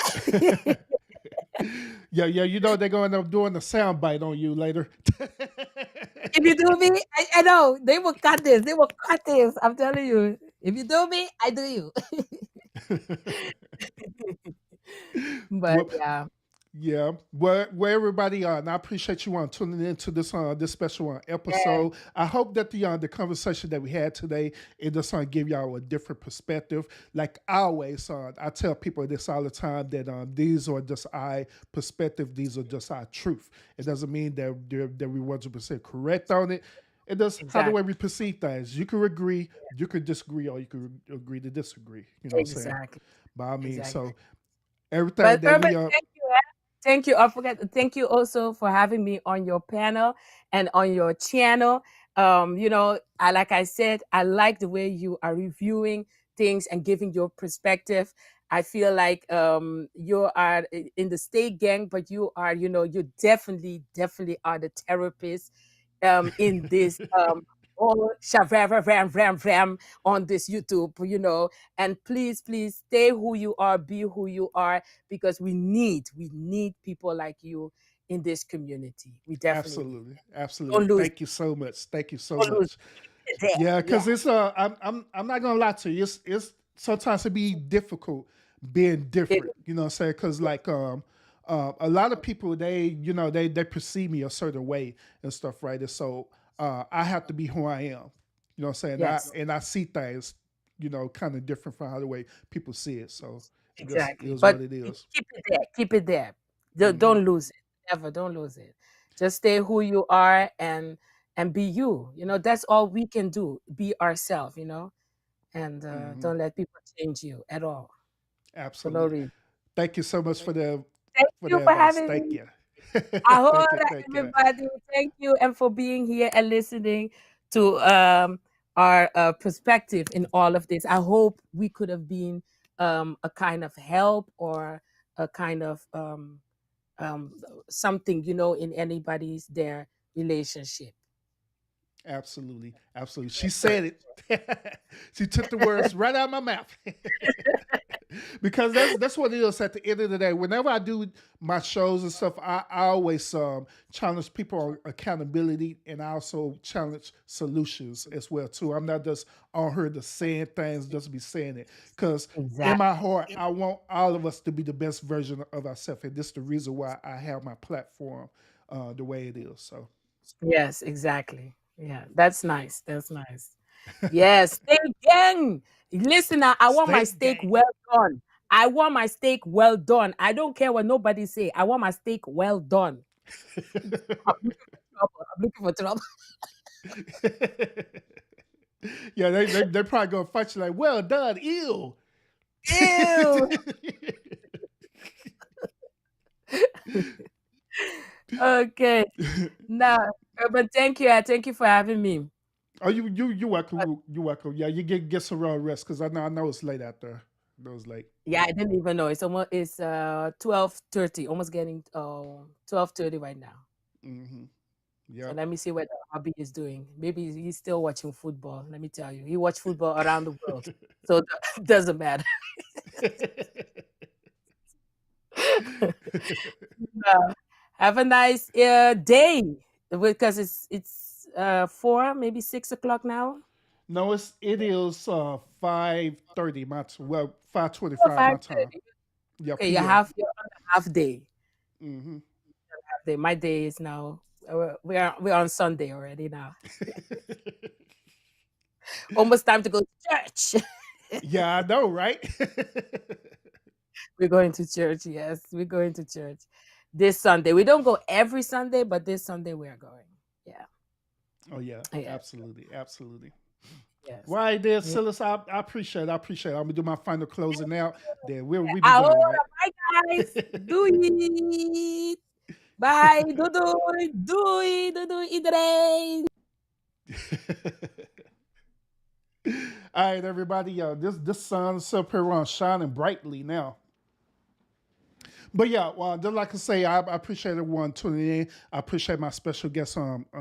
Yeah, you know they're going to end up doing the sound bite on you later. If you do me, I know they will cut this. They will cut this. I'm telling you. If you do me, I do you. But Well, yeah, yeah, where everybody and I appreciate you tuning into this special yeah, episode. I hope that the conversation that we had today it just give y'all a different perspective. Like I always, I tell people this all the time that these are just our perspective. These are just our truth. It doesn't mean that we 100% correct on it. It does how the way exactly, we perceive things. You can agree, you could disagree, or you could agree to disagree. You know what I'm saying? exactly, But I mean, exactly. so everything But that Irma, we thank you. Thank you. I forget. Thank you also for having me on your panel and on your channel. Like I said, I like the way you are reviewing things and giving your perspective. I feel like you are in the state gang, but you are, you definitely are the therapist in this all ram on this YouTube. And please stay who you are, be who you are, because we need people like you in this community. We definitely need. Absolutely, absolutely. Don't lose. Thank you so much. Thank you so Don't lose much. it there. Yeah, Yeah, because it's I'm not gonna lie to you. It's sometimes it be difficult being it, different. You know what I'm saying? Because like a lot of people they perceive me a certain way and stuff, right? And so I have to be who I am. You know what I'm saying? yes. I see things kind of different from how the way people see it. So It just Exactly. is But what it is. keep it there. Keep it there. Don't, Hmm. don't lose it. Never. Don't lose it. Just stay who you are and be you. You know, that's all we can do. Be ourselves, you know, and Hmm. don't let people change you at all for no Absolutely. reason. Thank you so much for the Thank for you the for advice. having Thank me. you. I hope Thank you. that Thank you. everybody, thank you, and for being here and listening to our perspective in all of this. I hope we could have been a kind of help or a kind of um, something, you know, in anybody's their relationship. Absolutely. Absolutely. She said it. She took the words right out of my mouth. Because that's what it is at the end of the day. Whenever I do my shows and stuff, I always challenge people on accountability, and I also challenge solutions as well too. I'm not just on here to saying things just to be saying it. Because in Exactly. my heart, I want all of us to be the best version of ourselves, and this is the reason why I have my platform the way it is. So Yes, exactly. Yeah, that's nice. That's nice. Yes, steak gang. Listen, I want my steak steak gang. well done. I want my steak well done. I don't care what nobody say. I want my steak well done. I'm looking for trouble. Yeah, they probably gonna fight you like, well done, ew. Ew. Okay. Now, but thank you. Thank you for having me. Oh, you welcome. You welcome. Yeah, you get some real rest because I know it's late out there. I know it's late. Yeah, I didn't even know. It's 12:30, almost getting 12:30 right now. Mm-hmm. So Yep. let me see what Hobby is doing. Maybe he's still watching football. Let me tell you, he watch football around the world, so it doesn't matter. Uh, have a nice day because it's 4, maybe 6 o'clock now. No, it is 5:30 my time. Well, Oh, 5:25 my time. 5:30. Yeah, Okay, PM. you're on a half day. Mm-hmm. Half day. My day is now. We're on Sunday already now. Almost time to go to church. Yeah, I know, right? We're going to church. Yes, we're going to church this Sunday. We don't go every Sunday, but this Sunday we are going. Yeah. Oh yeah, Yeah. absolutely, absolutely. Yes. Right there, Yeah. Silas. I appreciate it. I appreciate it. I'm gonna do my final closing out. Then we be Ahora, done, right? bye guys. Do it. Bye. Do it, Idre. All right, everybody. This sun's up here on shining brightly now. But yeah, well, just like I say, I appreciate everyone tuning in. I appreciate my special guest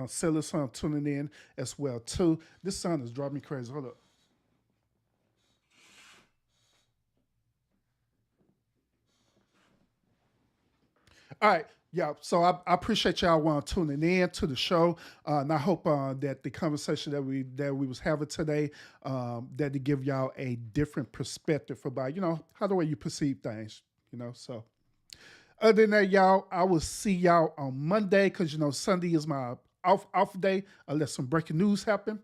Silas tuning in as well too. This sun is driving me crazy. Hold up. All right. Yeah, so I appreciate y'all tuning in to the show, and I hope that the conversation that we was having today, that to give y'all a different perspective about how the way you perceive things. So other than that, y'all, I will see y'all on Monday because Sunday is my off day unless some breaking news happen.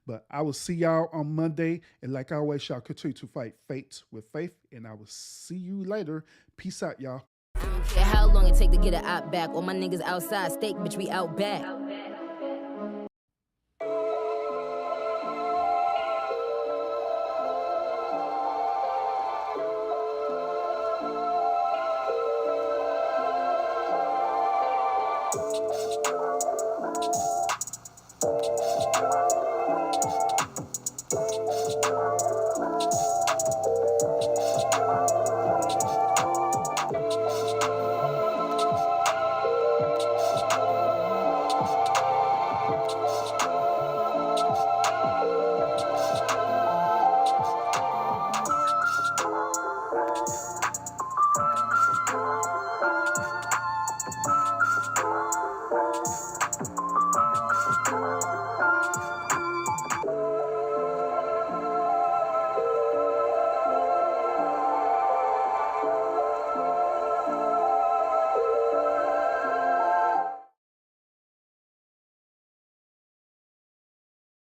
But I will see y'all on Monday, and like always, y'all continue to fight fates with faith, and I will see you later. Peace out, y'all. I don't care how long it take to get an op back. All my niggas outside, steak, bitch, we out back.